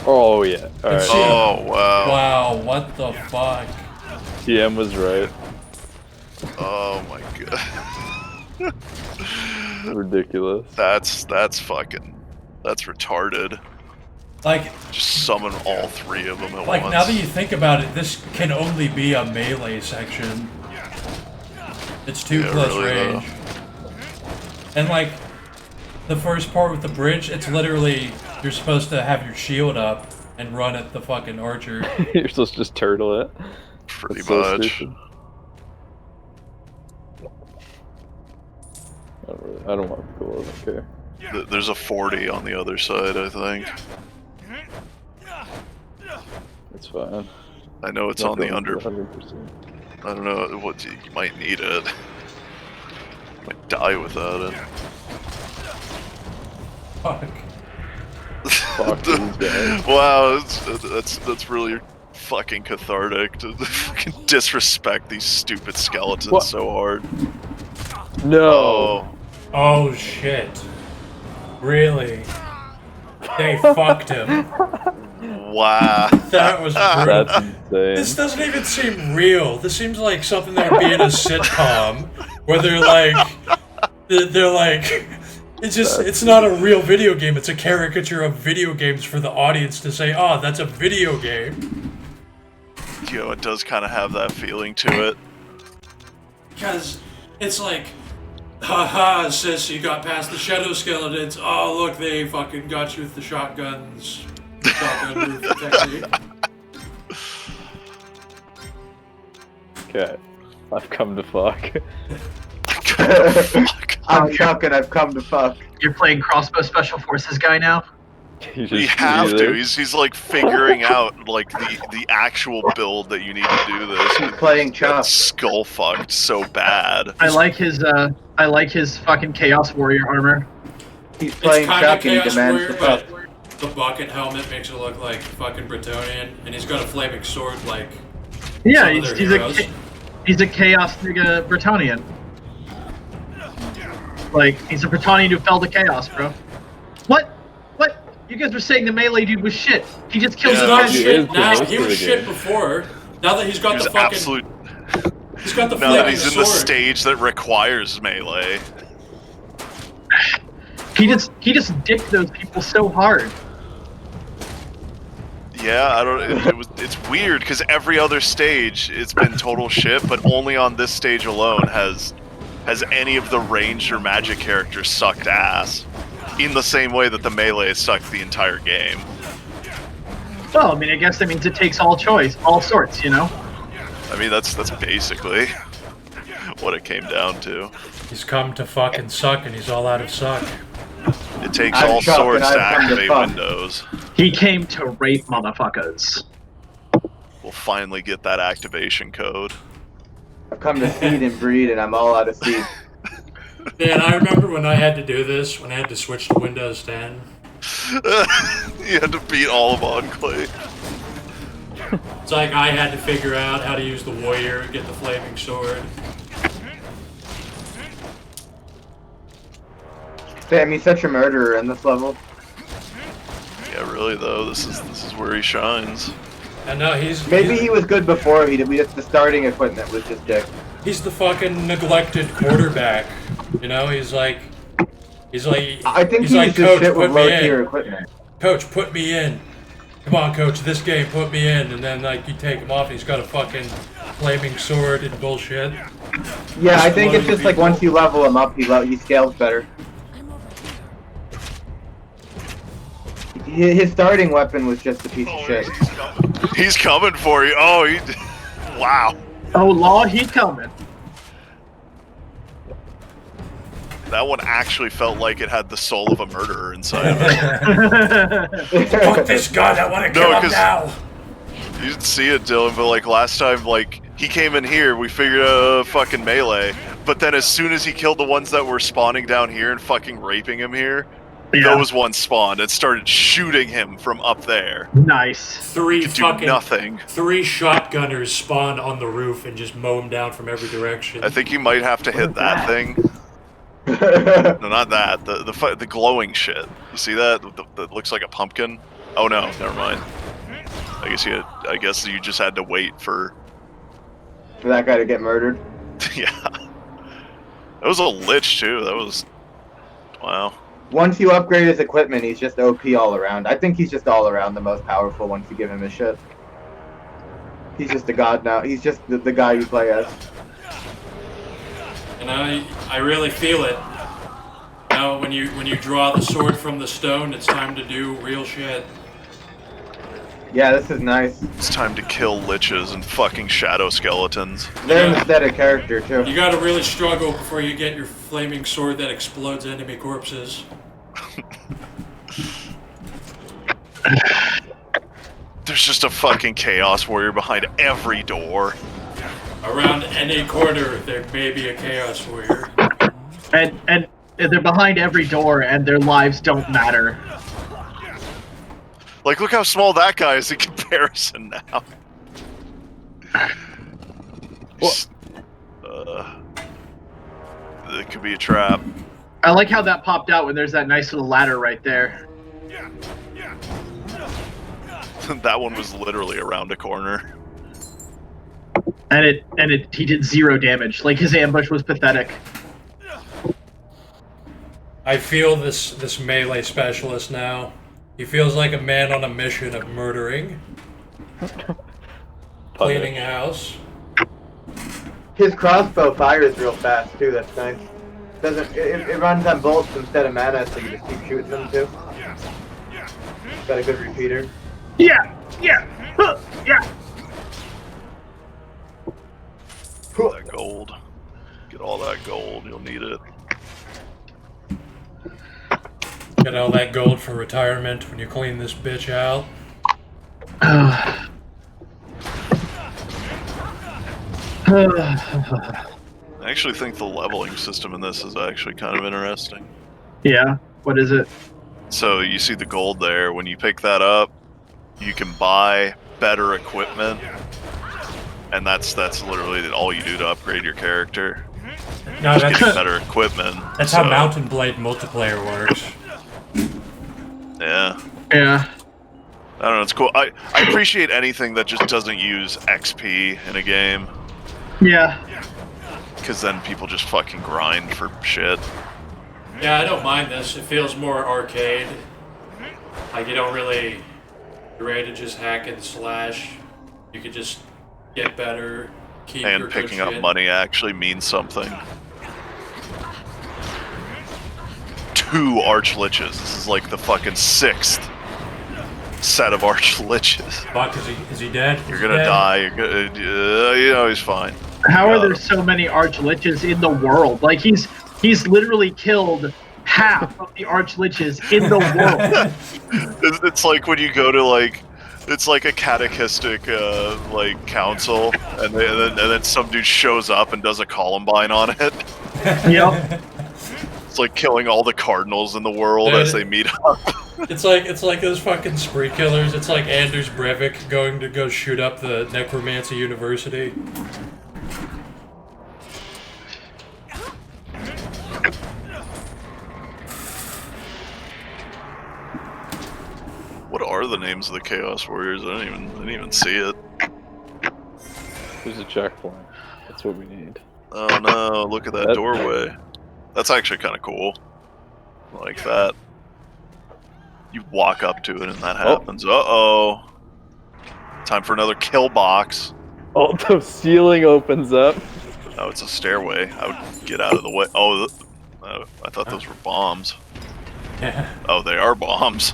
Oh yeah. Alright. Oh wow. Wow, what the fuck? TM was right. Oh my god. Ridiculous. That's retarded. Like, Just summon all three of them at like once. now that you think about it, this can only be a melee section. It's too Yeah, close really, though. range. And like, the first part with the bridge, it's literally, you're supposed to have your shield up and run at the fucking archer. You're supposed to just turtle it. Pretty That's so much. stupid. I don't want to be cool, I don't care. There's a 40 on the other side, I think. It's fine. I know it's Not on the going under. for 100%. I don't know what you might need it. Might die without it. Fuck. Fuck these guys. Wow, that's really fucking cathartic to fucking disrespect these stupid skeletons What? so hard. No! Oh shit. Really? They fucked him. Wow. That was brutal. That's insane. This doesn't even seem real. This seems like something that would be in a sitcom where they're like it's not a real video game, it's a caricature of video games for the audience to say, oh, that's a video game. You know, it does kind of have that feeling to it. Because it's like, haha, sis, you got past the shadow skeletons. Oh, look, they fucking got you with the shotguns. Shotgun roof technique. Okay. I've come to fuck. I'm Chuck and I've come to fuck. You're playing crossbow special forces guy now? You have to. He's like figuring out like the actual build that you need to do this. He's playing Chuck. Skull fucked so bad. I like his fucking Chaos Warrior armor. He's playing It's kinda Chuck and he Chaos demands Warrior, to fuck. but the bucket helmet makes it look like fucking Bretonnian, and he's got a flaming sword like Yeah, some of their he's heroes. he's a Chaos nigga Bretonnian. Like, he's a Bretonnian who fell to Chaos, bro. What? You guys were saying the melee dude was shit. He just killed He's the not guy. shit now. most He of was the shit game. before. Now that he's got He's the fucking, absolute. he's got the Now that flaming he's in sword. the stage that requires melee. He just dicked those people so hard. Yeah, I don't. It's weird because every other stage it's been total shit, but only on this stage alone has any of the ranged or magic characters sucked ass. In the same way that the melee sucked the entire game. Well, I mean, I guess that means it takes all sorts, you know? I mean, that's basically what it came down to. He's come to fucking suck, and he's all out of suck. It takes I'm all Chuck, sorts and to I've come to activate fuck. Windows. He came to rape motherfuckers. We'll finally get that activation code. I've come to seed and breed and I'm all out of seed. Man, I remember when I had to do this, when I had to switch to Windows 10. You had to beat all of Enclave. It's like I had to figure out how to use the warrior, get the flaming sword. Damn, he's such a murderer in this level. Yeah, really though, this is where he shines. And no, Maybe he was good before. The starting equipment was just dick. he's the fucking neglected quarterback. You know, he's like, I think he's he like, used his coach, shit with put me low tier in. equipment. Coach, put me in. Come on, coach, this game, put me in. And then like you take him off, and he's got a fucking flaming sword and bullshit. Yeah, I think it's Exploding just like people. once you level him up, he scales better. His starting weapon was just a piece of shit. He's coming for you. Oh, wow. Oh, Law, he coming. That one actually felt like it had the soul of a murderer inside of it. Fuck this gun, I want to No, kill him 'cause- now. You didn't see it, Dylan, but like last time, like he came in here, we figured out fucking melee. But then as soon as he killed the ones that were spawning down here and fucking raping him here, Yeah. those ones spawned and started shooting him from up there. Nice. Three Do fucking nothing. 3 shotgunners spawn on the roof and just mow him down from every direction. I think you might have to hit that thing. No, not that. The glowing shit. You see that? That looks like a pumpkin. Oh no, never mind. I guess you just had to wait for. For that guy to get murdered. Yeah. That was a lich too. That was. Wow. Once you upgrade his equipment, he's just OP all around. I think he's just all around the most powerful once you give him his shit. He's just a god now. He's just the guy you play as. And I really feel it. Now when you draw the sword from the stone, it's time to do real shit. Yeah, this is nice. It's time to kill liches and fucking shadow skeletons. They're an aesthetic character too. You gotta really struggle before you get your flaming sword that explodes enemy corpses. There's just a fucking Chaos Warrior behind every door. Around any corner, there may be a Chaos Warrior. And they're behind every door, and their lives don't matter. Like, look how small that guy is in comparison now. It could be a trap. I like how that popped out when there's that nice little ladder right there. That one was literally around a corner. And he did 0 damage. Like, his ambush was pathetic. I feel this melee specialist now. He feels like a man on a mission of murdering, cleaning a house. His crossbow fires real fast too. That's nice. It runs on bolts instead of mana, so you just keep shooting them too. Got a good repeater. Yeah. That gold. Get all that gold. You'll need it. Get all that gold for retirement when you clean this bitch out. I actually think the leveling system in this is actually kind of interesting. Yeah. What is it? So you see the gold there. When you pick that up, you can buy better equipment, and that's literally all you do to upgrade your character. No, Just that's getting better equipment. That's how Mountain Blade multiplayer works. Yeah. Yeah. I don't know. It's cool. I appreciate anything that just doesn't use XP in a game. Yeah. Because then people just fucking grind for shit. Yeah, I don't mind this. It feels more arcade. Like you don't really... You're ready to just hack and slash. You could just get better, keep And your picking good up shit. money actually means something. 2 Archliches. This is like the fucking 6th set of Archliches. Fuck, is he dead? You're gonna die. You're gonna, you know, he's fine. How are there so many Archliches in the world? Like, he's literally killed half of the Archliches in the world. It's like when you go to like, it's like a catechistic like council, and then some dude shows up and does a Columbine on it. Yep. It's like killing all the cardinals in the world as they meet up. It's like those fucking spree killers. It's like Anders Breivik going to go shoot up the Necromancy University. What are the names of the Chaos Warriors? I didn't even see it. There's a checkpoint. That's what we need. Oh no! Look at that doorway. That's actually kind of cool. I like that. You walk up to it and that happens. Uh-oh. Time for another kill box. Oh, the ceiling opens up. Oh, it's a stairway. I would get out of the way. Oh, I thought those were bombs. Yeah. Oh, they are bombs.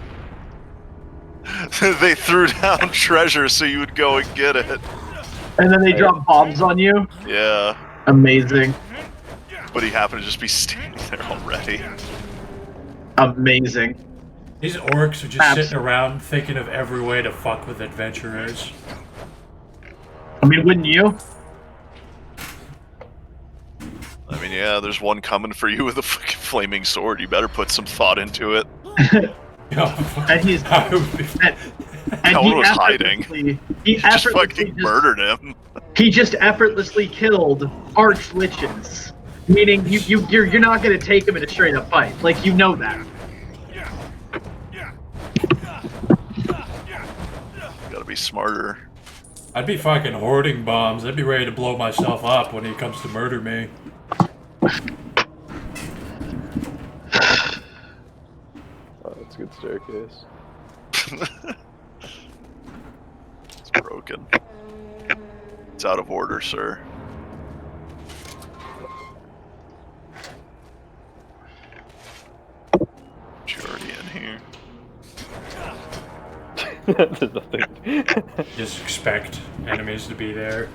They threw down treasure so you would go and get it. And then they drop bombs on you? Yeah. Amazing. But he happened to just be standing there already. Amazing. These orcs are just sitting around thinking of every way to fuck with adventurers. I mean, wouldn't you? I mean, yeah, there's one coming for you with a fucking flaming sword. You better put some thought into it. And he's no one was hiding. He just effortlessly fucking murdered him. He just effortlessly killed Archliches. Meaning you're not gonna take him in a straight up fight. Like, you know that. Gotta be smarter. I'd be fucking hoarding bombs. I'd be ready to blow myself up when he comes to murder me. Oh, that's a good staircase. It's broken. It's out of order, sir. You're already in here. There's nothing. Just expect enemies to be there.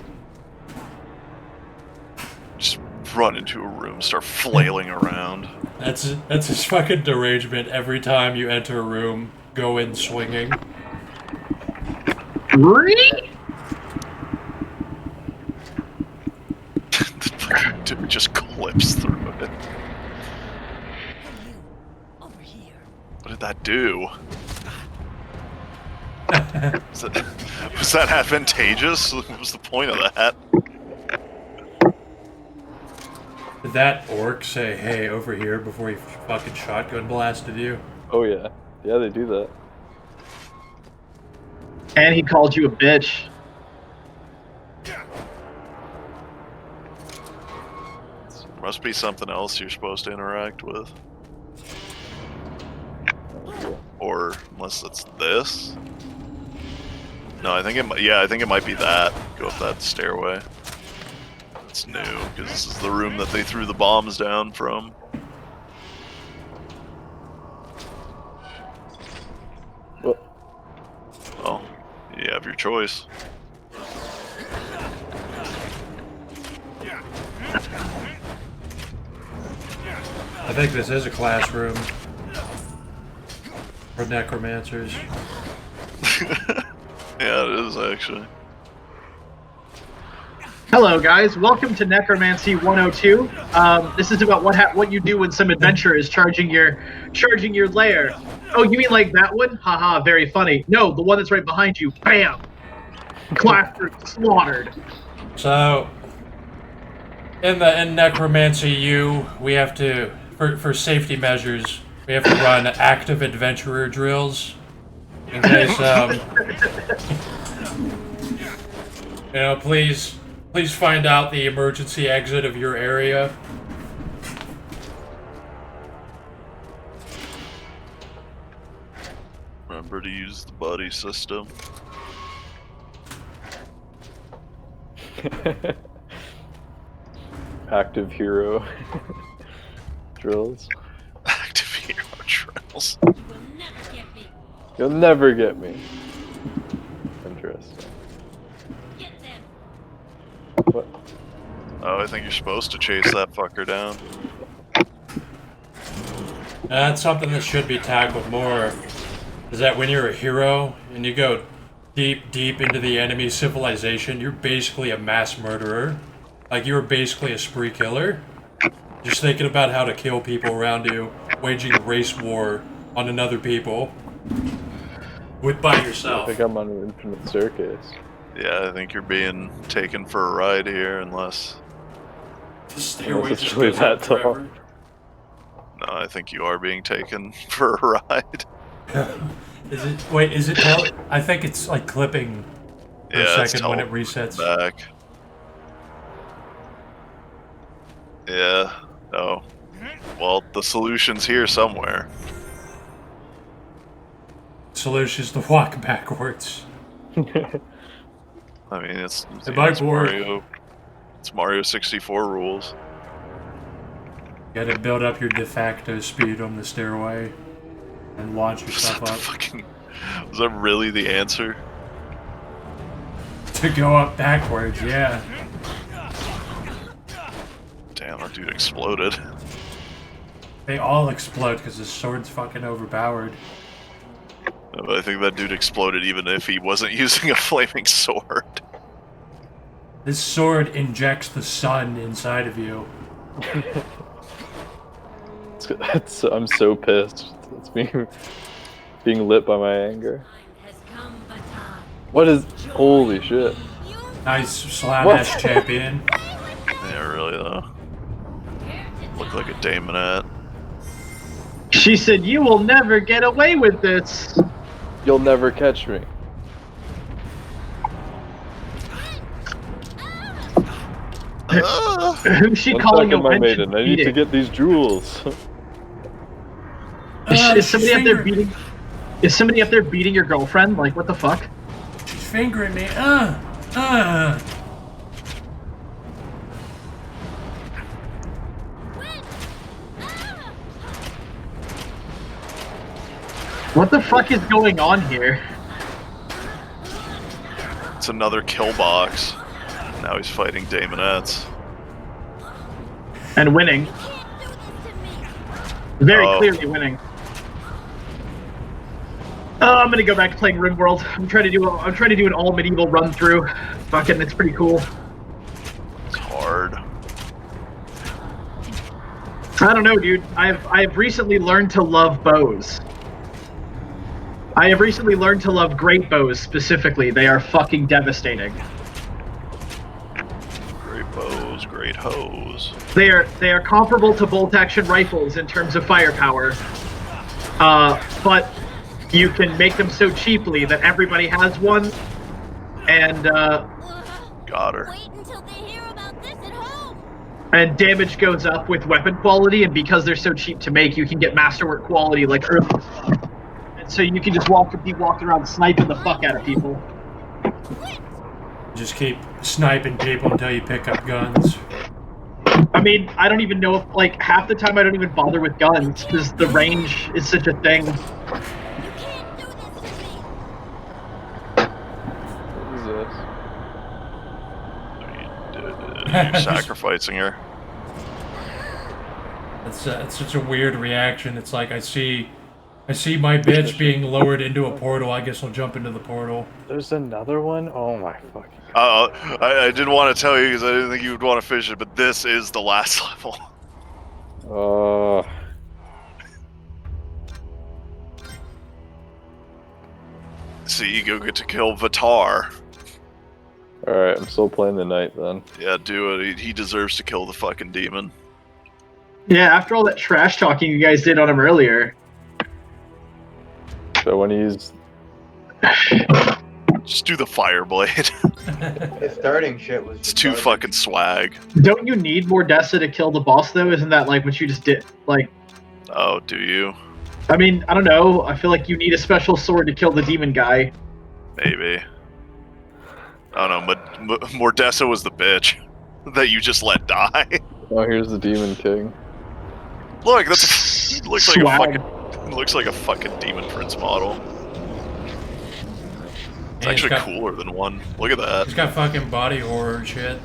Just run into a room, start flailing around. That's his fucking derangement. Every time you enter a room, go in swinging. Really? The fucking dude just clips through it. Hey, you. Over here. What did that do? Was that advantageous? What was the point of that? Did that orc say, "Hey, over here," before he fucking shotgun blasted you? Oh yeah, yeah, they do that. And he called you a bitch. Must be something else you're supposed to interact with. Or unless it's this. No, I think it might be that. Go up that stairway. It's new because this is the room that they threw the bombs down from. Well, you have your choice. I think this is a classroom for necromancers. Yeah, it is actually. Hello, guys. Welcome to Necromancy 102. This is about what you do when some adventurer is charging your lair. Oh, you mean like that one? Haha, very funny. No, the one that's right behind you. Bam! Clastered, slaughtered. So, in Necromancy U, we have to, for safety measures, we have to run active adventurer drills. In case, please find out the emergency exit of your area. Remember to use the buddy system. Active hero drills. Active hero drills. You'll never get me. Interesting. What? Oh, I think you're supposed to chase that fucker down. That's something that should be tackled more. Is that when you're a hero and you go deep into the enemy civilization, you're basically a mass murderer. Like, you're basically a spree killer. Just thinking about how to kill people around you, waging a race war on another people. By yourself. I think I'm on an infinite circus. Yeah, I think you're being taken for a ride here, unless... The stairway It's just really goes that up tall. forever. No, I think you are being taken for a ride. Is it? Wait, is it? I think it's like clipping for a second when it resets. Back. Yeah. Oh. Well, the solution's here somewhere. Solution is to walk backwards. I mean, it's Mario. It's Mario 64 rules. You gotta build up your de facto speed on the stairway and launch yourself up. Was that really the answer? To go up backwards, yeah. Damn, that dude exploded. They all explode because the sword's fucking overpowered. But I think that dude exploded even if he wasn't using a flaming sword. This sword injects the sun inside of you. I'm so pissed. It's being lit by my anger. What is? Holy shit! Nice Slanesh champion. Yeah, really though. Look like a Daemonette. She said, "You will never get away with this. You'll never catch me." Who's she calling a my wench maiden. and I need to beating? get these jewels. Is somebody up there beating? Is somebody up there beating your girlfriend? Like, what the fuck? She's fingering me. What the fuck is going on here? It's another kill box. Now he's fighting Daemonettes. And winning. Very clearly winning. I'm gonna go back to playing RimWorld. I'm trying to do an all medieval run through. Fucking, it's pretty cool. It's hard. I don't know, dude. I've recently learned to love bows. I have recently learned to love great bows specifically. They are fucking devastating. Great bows, great hoes. They are comparable to bolt-action rifles in terms of firepower, but you can make them so cheaply that everybody has one, and got her. And damage goes up with weapon quality, and because they're so cheap to make, you can get masterwork quality like early. And so you can just be walking around sniping the fuck out of people. Just keep sniping people until you pick up guns. I mean, I don't even know if, like, half the time I don't even bother with guns, because the range is such a thing. What is this? You're sacrificing her. It's such a weird reaction. It's like I see my bitch being lowered into a portal. I guess I'll jump into the portal. There's another one? Oh my fucking... I didn't want to tell you because I didn't think you would want to finish it, but this is the last level. See, you go get to kill Vatar. Alright, I'm still playing the knight then. Yeah, do it. He deserves to kill the fucking demon. Yeah, after all that trash talking you guys did on him earlier. So when he's... Just do the Fireblade. His starting shit was It's too fucking swag. Don't you need more Dessa to kill the boss, though? Isn't that like what you just did? Like... Oh, do you? I mean, I don't know. I feel like you need a special sword to kill the demon guy. Maybe. I don't know, but Mordessa was the bitch that you just let die. Oh, here's the Demon King. Look, that's looks like Swag. a fucking Demon Prince model. It's And actually cooler than one. Look at that. He's got fucking body horror shit.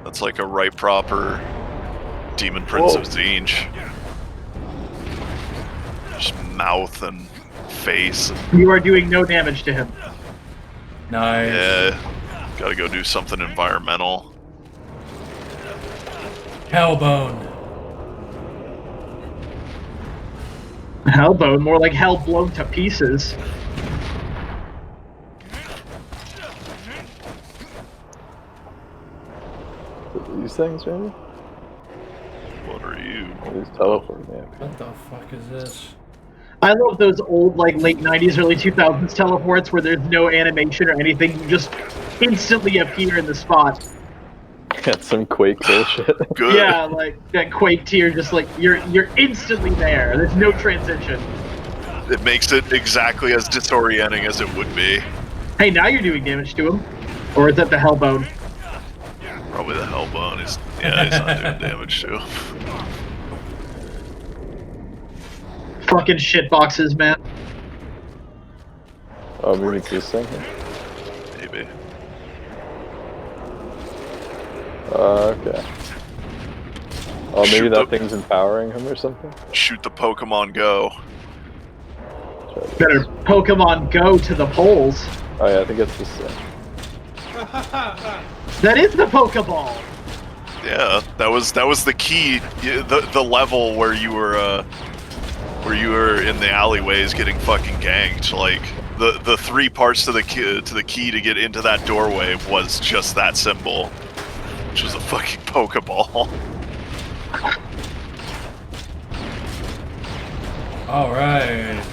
That's like a right proper Demon Prince of Zinj. Just mouth and face. You are doing no damage to him. Nice. Yeah, gotta go do something environmental. Hellbone. Hellbone, more like hell blown to pieces. These things, maybe? What are you? These teleport, man. What the fuck is this? I love those old, like, late 90s, early 2000s teleports where there's no animation or anything. You just instantly appear in the spot. Got some Quake bullshit. Good. Yeah, like, that Quake tier, just like, you're instantly there. There's no transition. It makes it exactly as disorienting as it would be. Hey, now you're doing damage to him. Or is that the Hellbone? Probably the Hellbone is. Yeah, he's not doing damage to. Fucking shitboxes, man. Oh, maybe it's this thing? Maybe. Okay. Oh, maybe Shoot that the- thing's empowering him or something? Shoot the Pokemon Go. Better Pokemon Go to the polls. Oh yeah, I think it's this thing. That is the Pokeball. Yeah, that was the key. The level where you were in the alleyways getting fucking ganked. Like the three parts to the key to get into that doorway was just that symbol, which was a fucking Pokeball. All right.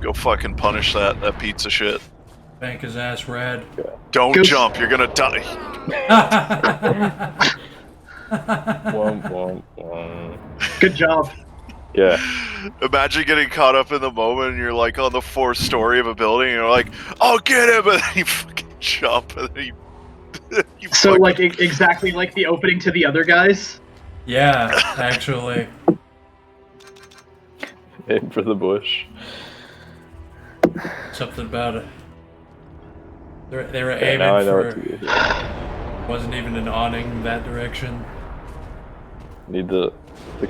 Go fucking punish that piece of shit. Bank his ass red. Don't Go- jump, you're gonna die. Womp, womp, womp. Good job. Yeah. Imagine getting caught up in the moment and you're like on the 4th story of a building and you're like, I'll get him, and then you fucking jump and then you So, fucking- like, exactly like the opening to the other guys. Yeah, actually. Aim for the bush. Something about it. They were Okay, now I aiming know for. what to do here. Wasn't even an awning that direction. Need the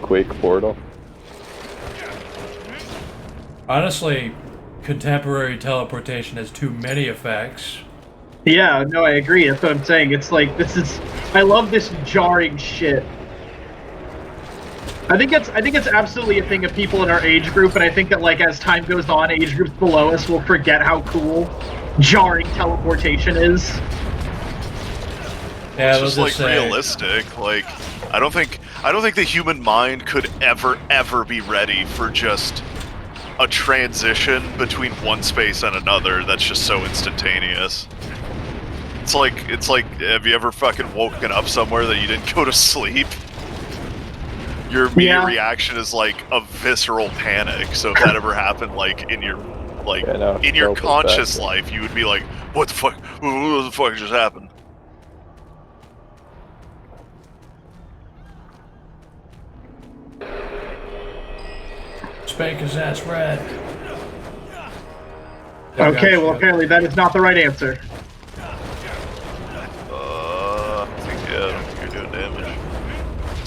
Quake portal. Honestly, contemporary teleportation has too many effects. Yeah, no, I agree. That's what I'm saying. It's like I love this jarring shit. I think it's absolutely a thing of people in our age group, and I think that like as time goes on, age groups below us will forget how cool jarring teleportation is. Yeah, It's just they'll like say, realistic. Like I don't think the human mind could ever be ready for just a transition between one space and another that's just so instantaneous. It's like have you ever fucking woken up somewhere that you didn't go to sleep? Your immediate reaction is like a visceral panic. So if that ever happened like in your conscious life, you would be like, what the fuck? What the fuck just happened? spank his ass red. Okay, well apparently that is not the right answer. I don't think you're doing damage.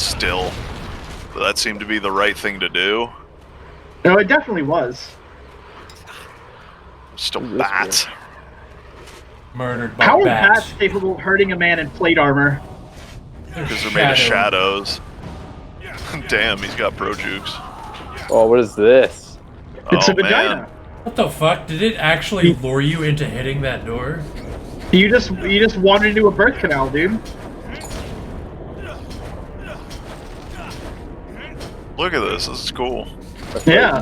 Still. But that seemed to be the right thing to do. No, it definitely was. Still bats. Murdered by How are bats. bats capable of hurting a man in plate armor? Because they're made of shadows. Damn, he's got pro jukes. Oh, what is this? It's Oh, a vagina. man. What the fuck? Did it actually lure you into hitting that door? You just wandered into a birth canal, dude. Look at this. This is cool. Yeah.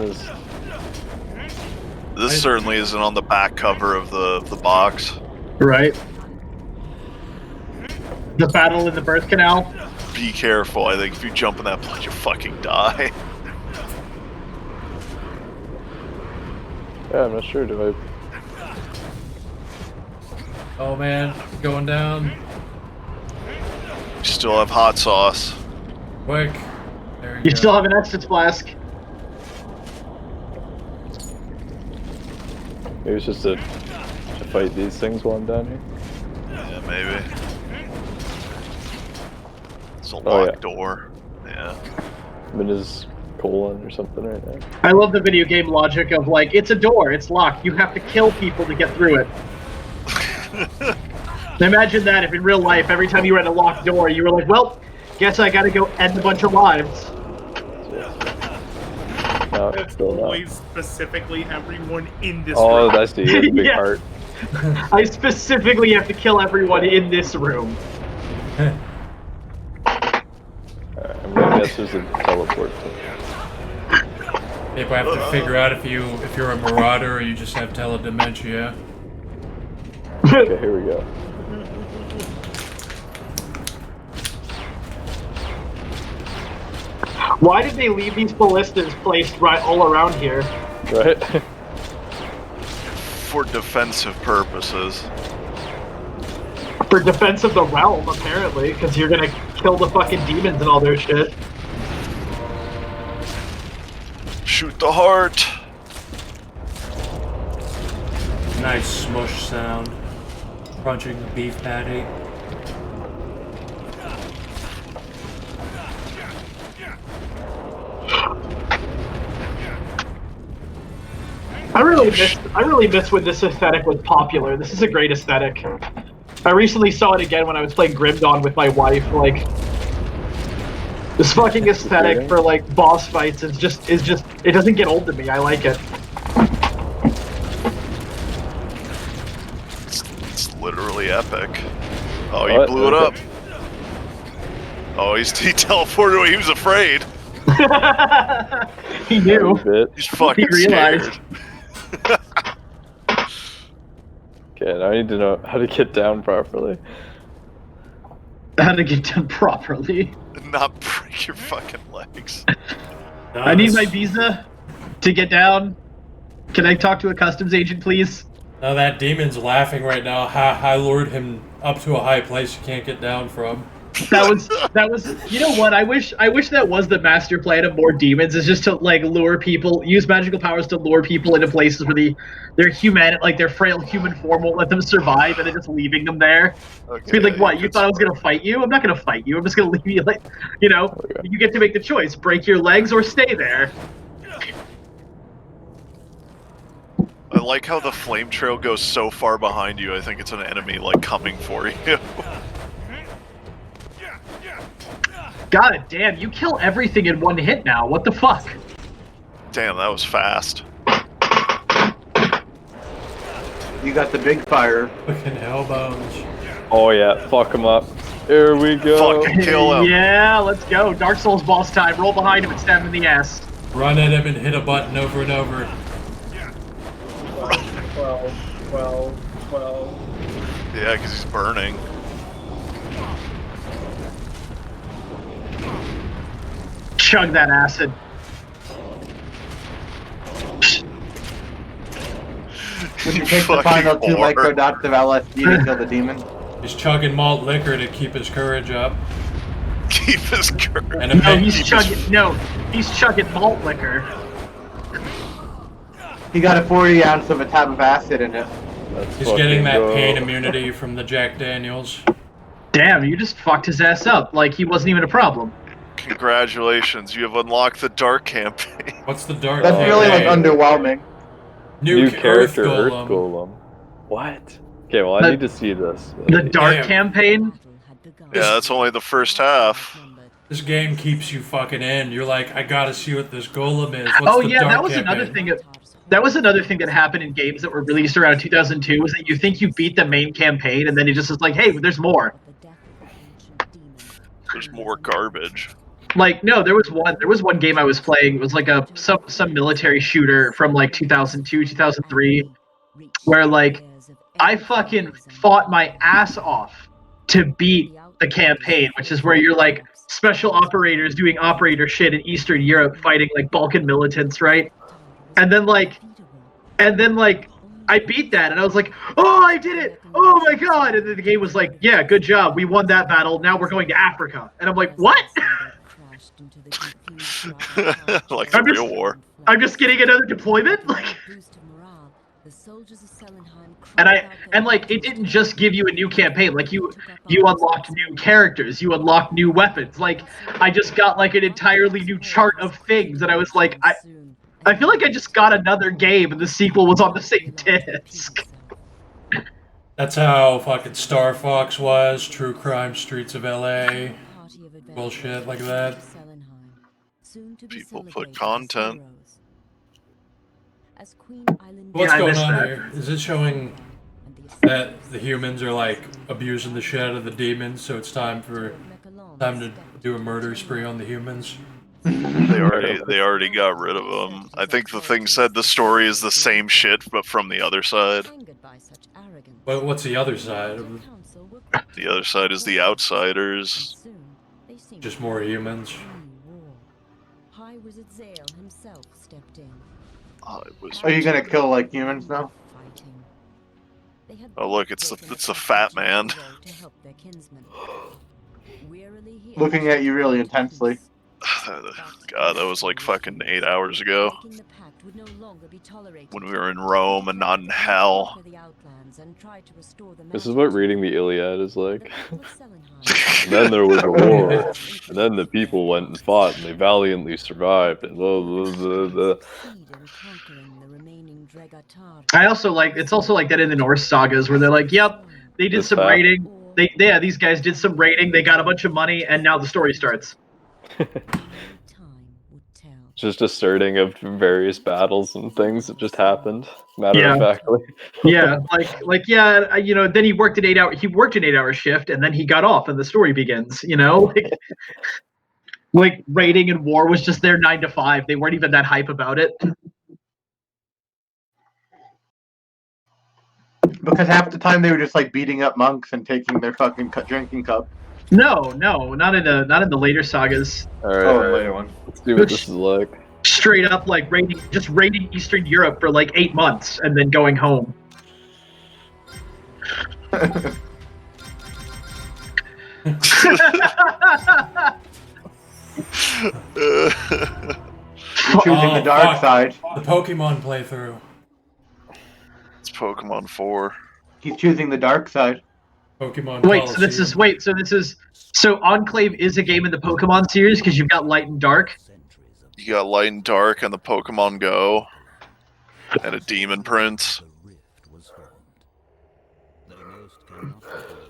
This certainly isn't on the back cover of the box. Right. The battle in the birth canal. Be careful. I think if you jump in that blood, you fucking die. Yeah, I'm not sure. Do Oh man, going down. You still have hot sauce. Quick. There You go. still have an Estus flask. maybe it's just to fight these things while I'm down here? Yeah, maybe. It's a Oh, locked yeah. door. Yeah. I'm in his colon or something right now. I love the video game logic of like, it's a door, it's locked, you have to kill people to get through it. Imagine that if in real life, every time you were at a locked door, you were like, well, guess I gotta go end a bunch of lives. No, It's still not. always specifically everyone in this Oh, room. I see. He has a big Yeah. heart. I specifically have to kill everyone in this room. Alright, I'm gonna guess there's a teleport thing. Maybe I have to figure out if you're a marauder or you just have teledementia. Okay, here we go. Why did they leave these ballistas placed right all around here? Right? For defensive purposes. For defense of the realm, apparently, because you're gonna kill the fucking demons and all their shit. Shoot the heart. Nice smush sound. Crunching the beef patty. I really miss when this aesthetic was popular. This is a great aesthetic. I recently saw it again when I was playing Grim Dawn with my wife. Like, this fucking aesthetic for like boss fights is just it doesn't get old to me. I like it. It's literally epic. Oh, you What? blew it up. Oh, he teleported away. He was afraid. He knew. He's fucking He realized. scared. Okay, now I need to know how to get down properly. How to get done properly. Not break your fucking legs. I need my visa to get down. Can I talk to a customs agent, please? Now that demon's laughing right now. I lured him up to a high place you can't get down from. That was. You know what? I wish that was the master plan of more demons. Is just to like lure people, use magical powers to lure people into places where their human, like their frail human form won't let them survive, and then just leaving them there. Okay, Be like, yeah, what? You thought I was gonna fight you? I'm not gonna fight you. I'm just gonna leave you. Like, you know, you get to make the choice: break your legs or stay there. I like how the flame trail goes so far behind you. I think it's an enemy like coming for you. God damn, you kill everything in one hit now. What the fuck? Damn, that was fast. You got the big fire. Fucking elbows. Oh yeah, fuck him up. Here we go. Fucking kill him. Yeah, let's go. Dark Souls boss time. Roll behind him and stab him in the ass. Run at him and hit a button over and over. 12. Yeah, because he's burning. Chug that acid. Would you take the Fucking final 2 whore. microdots of LSD to kill the demon? He's chugging malt liquor to keep his courage up. Keep his courage. And a No, big- he's chugging malt liquor. He got a 40 ounce of a tab of acid in it. Let's He's getting fucking that go. pain immunity from the Jack Daniels. Damn, you just fucked his ass up like he wasn't even a problem. Congratulations, you have unlocked the Dark campaign. What's the dark? That's really like campaign? underwhelming. New character, Earth Earth Golem. Golem. What? Okay, well I The- need to see this. The Dark Damn. campaign? Yeah, that's only the first half. This game keeps you fucking in. You're like, I gotta see what this golem is. What's Oh the yeah, dark that was campaign? another thing. That was another thing that happened in games that were released around 2002. Was that you think you beat the main campaign, and then it just is like, hey, there's more. There's more garbage. Like no, there was one game I was playing. It was like some military shooter from like 2002, 2003, where like I fucking fought my ass off to beat the campaign, which is where you're like special operators doing operator shit in Eastern Europe fighting like Balkan militants, right? And then like I beat that and I was like, oh, I did it! Oh my god! And then the game was like, yeah, good job, we won that battle, now we're going to Africa. And I'm like, what? Like the I'm just- real war. I'm just getting another deployment? Like and like it didn't just give you a new campaign, like you unlocked new characters, you unlocked new weapons. Like I just got like an entirely new chart of things and I was like, I feel like I just got another game and the sequel was on the same disc. That's how fucking Star Fox was. True Crime Streets of LA. Bullshit like that. People put content. What's Yeah, I going missed on that. here? Is it showing that the humans are like abusing the shit out of the demons, so it's time to do a murder spree on the humans? They already got rid of them. I think the thing said the story is the same shit, but from the other side. But what's the other side? The other side is the outsiders. Just more humans. High Wizard Zale himself stepped in. Are you gonna kill like humans now? Oh look, it's the fat man. Looking at you really intensely. God, that was like fucking 8 hours ago. When we were in Rome and not in hell. This is what reading the Iliad is like. And then there was a war, and then the people went and fought, and they valiantly survived, and blah, blah, blah, blah. I also like it's also like that in the Norse sagas where they're like, yep, they did That's some fact. raiding. These guys did some raiding, they got a bunch of money, and now the story starts. Just asserting of various battles and things that just happened, matter of factly. Yeah, yeah, you know, then he worked an 8-hour shift and then he got off and the story begins, you know? Like raiding and war was just their 9 to 5. They weren't even that hype about it. Because half the time they were just like beating up monks and taking their fucking drinking cup. No, not in the later sagas. Alright, later one. let's see what this is like. Straight up like raiding Eastern Europe for like 8 months and then going home. You're choosing the dark side. The Pokemon playthrough. It's Pokemon 4. He's choosing the dark side. Pokemon. Wait, so this is so Enclave is a game in the Pokemon series because you've got Light and Dark. You got Light and Dark and the Pokemon Go, and a Demon Prince.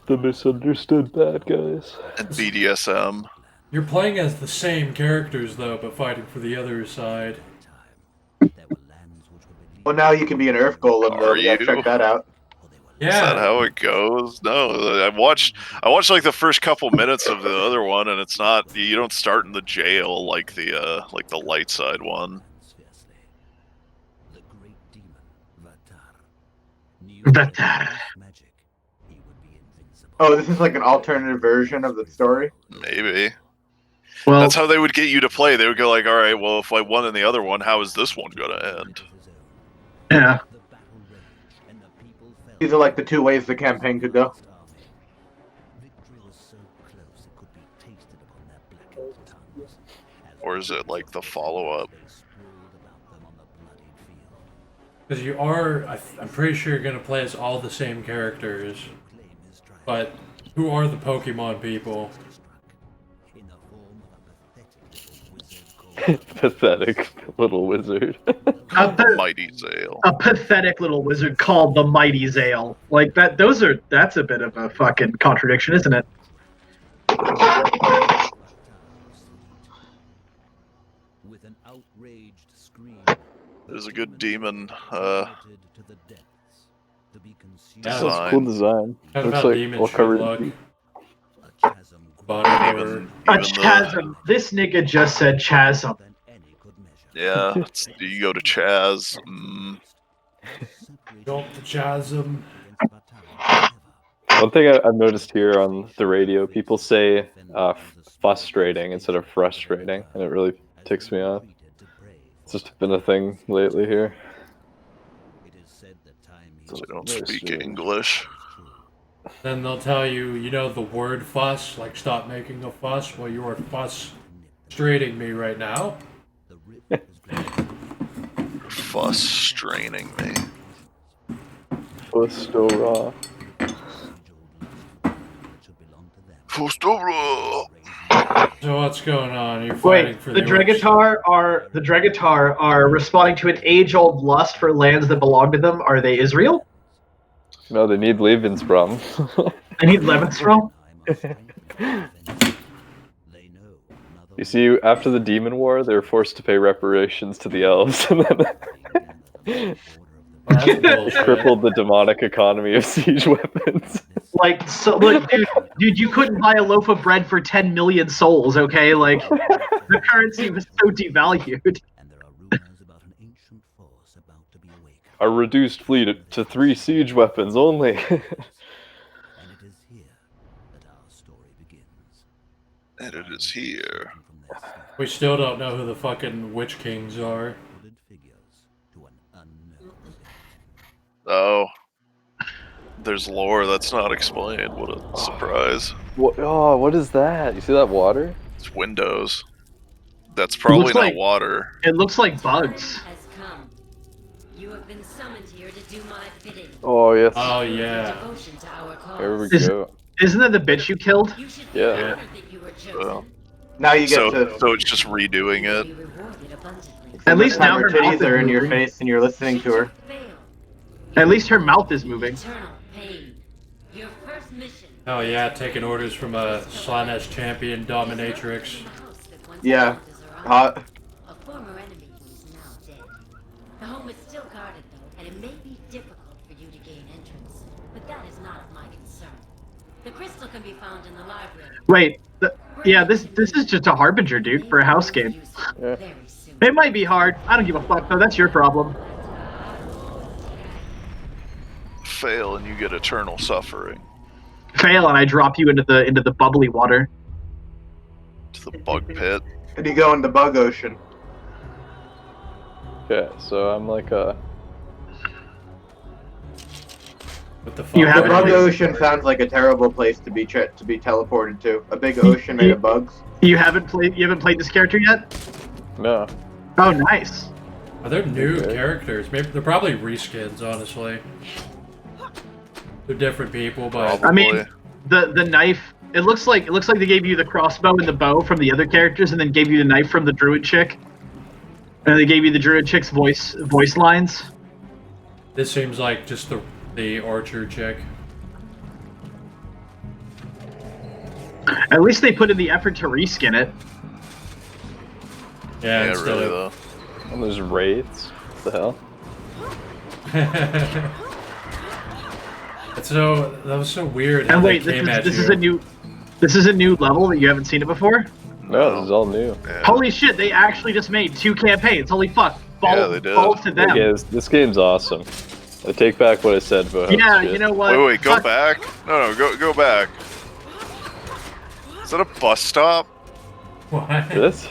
The misunderstood bad guys. And BDSM. You're playing as the same characters though, but fighting for the other side. Well, now you can be an Earth Golem, though. Are Yeah, you? check that out. Is that how it goes? No, I watched like the first couple minutes of the other one, and it's not. You don't start in the jail like the light side one. Vatar. Oh, this is like an alternative version of the story? Maybe. Well, that's how they would get you to play. They would go like, all right, well, if I won in the other one, how is this one gonna end? Yeah. These are like the two ways the campaign could go. Or is it like the follow-up? Because you are, I'm pretty sure you're going to play as all the same characters. But who are the Pokemon people? Pathetic little wizard. Mighty Zale. A pathetic little wizard called the Mighty Zale. Like that. That's a bit of a fucking contradiction, isn't it? There's a good demon. That's cool design. Kind of Looks how like demons all should covered look. in Body horror. A chasm. This nigga just said chasm. Yeah, you go to Chaz. Mm. Jump the chasm. One thing I've noticed here on the radio, people say frustrating instead of frustrating, and it really ticks me off. It's just been a thing lately here. They don't speak English. Then they'll tell you, you know, the word fuss, like stop making a fuss. Well, you are frustrating me right now. Frustrating me. Fuss still raw. Still raw. So what's going on? You're fighting Wait, for the Dragatar are responding to an age-old lust for lands that belong to them. Are they Israel? No, they need Lebensraum. They need Lebensraum? You see, after the Demon War, they were forced to pay reparations to the elves, and then crippled the demonic economy of siege weapons. Like, so, look, dude, you couldn't buy a loaf of bread for 10 million souls, okay? Like, the currency was so devalued. A reduced fleet to 3 siege weapons only. And it is here. We still don't know who the fucking Witch Kings are. Oh. There's lore that's not explained. What a surprise. What? Oh, what is that? You see that water? It's windows. That's probably looks not like- water. It looks like bugs. Has come. You have been summoned here to do my bidding. Oh, yes. Oh, yeah. Devotion to our cause. There we Is- go. Isn't that the bitch you killed? You should Yeah. never think you were chosen. Now you get So to... it's just redoing it. Be rewarded abundantly. At least now her her mouth titties are is in your moving. face and you're listening to her. Fail. At least her mouth is moving. Eternal pain. Your first mission. Oh yeah, taking orders from a Slanesh champion dominatrix. Yeah. Hot. A former enemy who is now dead. The home is still guarded though, and it may be difficult for you to gain entrance. But that is not of my concern. The crystal can be found in the library. Wait, yeah, this is just a harbinger, dude, for a house game. Yeah. Very soon. It might be hard. I don't give a fuck though. That's your problem. Fail and you get eternal suffering. Fail and I drop you into the bubbly water. To the bug pit. And you go in the bug ocean. Okay, so I'm like a... What the fuck? You The haven't bug played- ocean sounds like a terrible place to be teleported to. A big ocean made of bugs. You haven't played this character yet? No. Oh, nice. Are there new Okay. characters? Maybe they're probably reskins, honestly. They're different people, but I mean, Probably. the knife. It looks like they gave you the crossbow and the bow from the other characters, and then gave you the knife from the druid chick. And they gave you the druid chick's voice lines. this seems like just the archer chick. At least they put in the effort to reskin it. Yeah, Yeah, instead really of- though. And there's wraiths. What the hell? It's so that was so weird. How And they wait, came at this you. is a new level that you haven't seen it before. No, this is all new. Yeah. Holy shit! They actually just made 2 campaigns. Holy fuck! Yeah, they did. Balls to them. This game's awesome. I take back what I said about how Yeah, it's you shit. know what? Wait, go Fuck. back. No, go back. Is that a bus stop? What? This?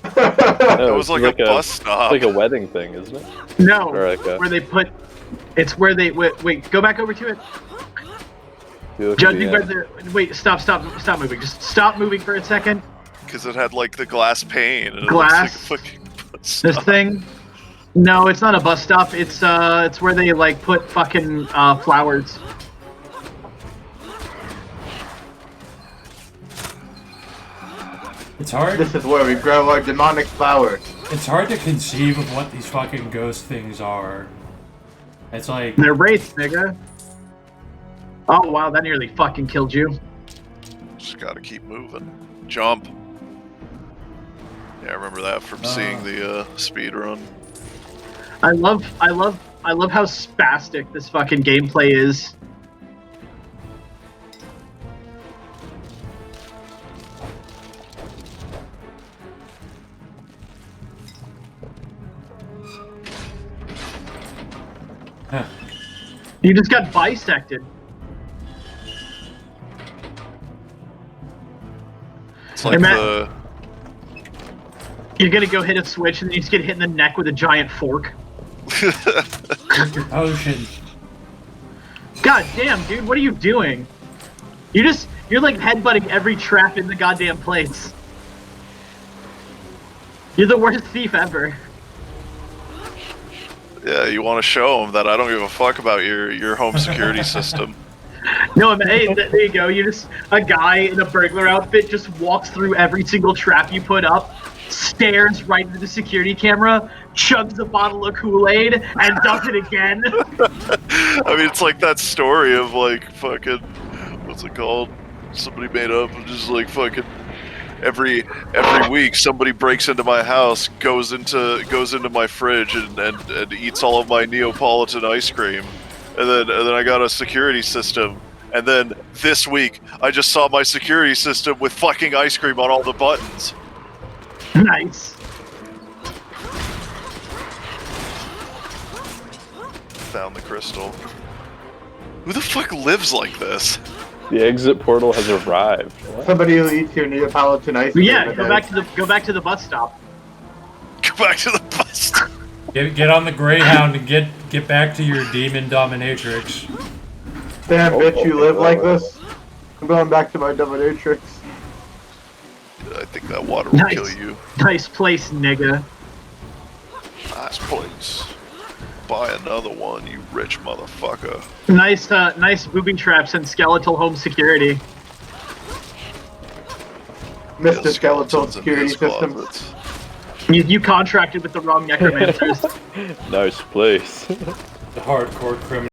It No, was it's like a bus stop. It's like a wedding thing, isn't it? No, Or like a- where they put. It's where they wait. Go back over to it. You look at Judging the by end. the wait, stop moving. Just stop moving for a second. Because it had like the glass pane. And Glass? It looks like a fucking bus This stop. thing. No, it's not a bus stop. It's where they like put fucking flowers. It's hard. This is where we grow our demonic flowers. It's hard to conceive of what these fucking ghost things are. It's like They're wraiths, nigga. Oh wow, that nearly fucking killed you. Just gotta keep moving. Jump. Yeah, I remember that from seeing the speed run. I love how spastic this fucking gameplay is. Huh. You just got bisected. It's like Hey, Matt. the You're gonna go hit a switch and then you just get hit in the neck with a giant fork. drink your potion. God damn, dude, what are you doing? You're like headbutting every trap in the goddamn place. You're the worst thief ever. yeah. You want to show them that I don't give a fuck about your home security system. No, I mean, hey, there you go. You just a guy in a burglar outfit just walks through every single trap you put up, stares right into the security camera, chugs a bottle of Kool-Aid, and does it again. I mean, it's like that story of like fucking what's it called? Somebody made up of just like fucking every week somebody breaks into my house, goes into my fridge and eats all of my Neapolitan ice cream, and then I got a security system. And then this week I just saw my security system with fucking ice cream on all the buttons. Nice. Found the crystal. Who the fuck lives like this? The exit portal has arrived. What? Somebody who eats your Neapolitan ice cream. Yeah, and go back to the bus stop. Go back to the bus. Get on the Greyhound and get back to your demon dominatrix. Damn, bitch, you live like oh. this? I'm going back to my dominatrix. I think that water will Nice. kill you. Nice place, nigga. Nice place. Buy another one, you rich motherfucker. Nice booby traps and skeletal home security. Mr. Yeah, Skeletal skeletons in Security his System. closets. You contracted with the wrong necromancers. Nice place. The hardcore criminal.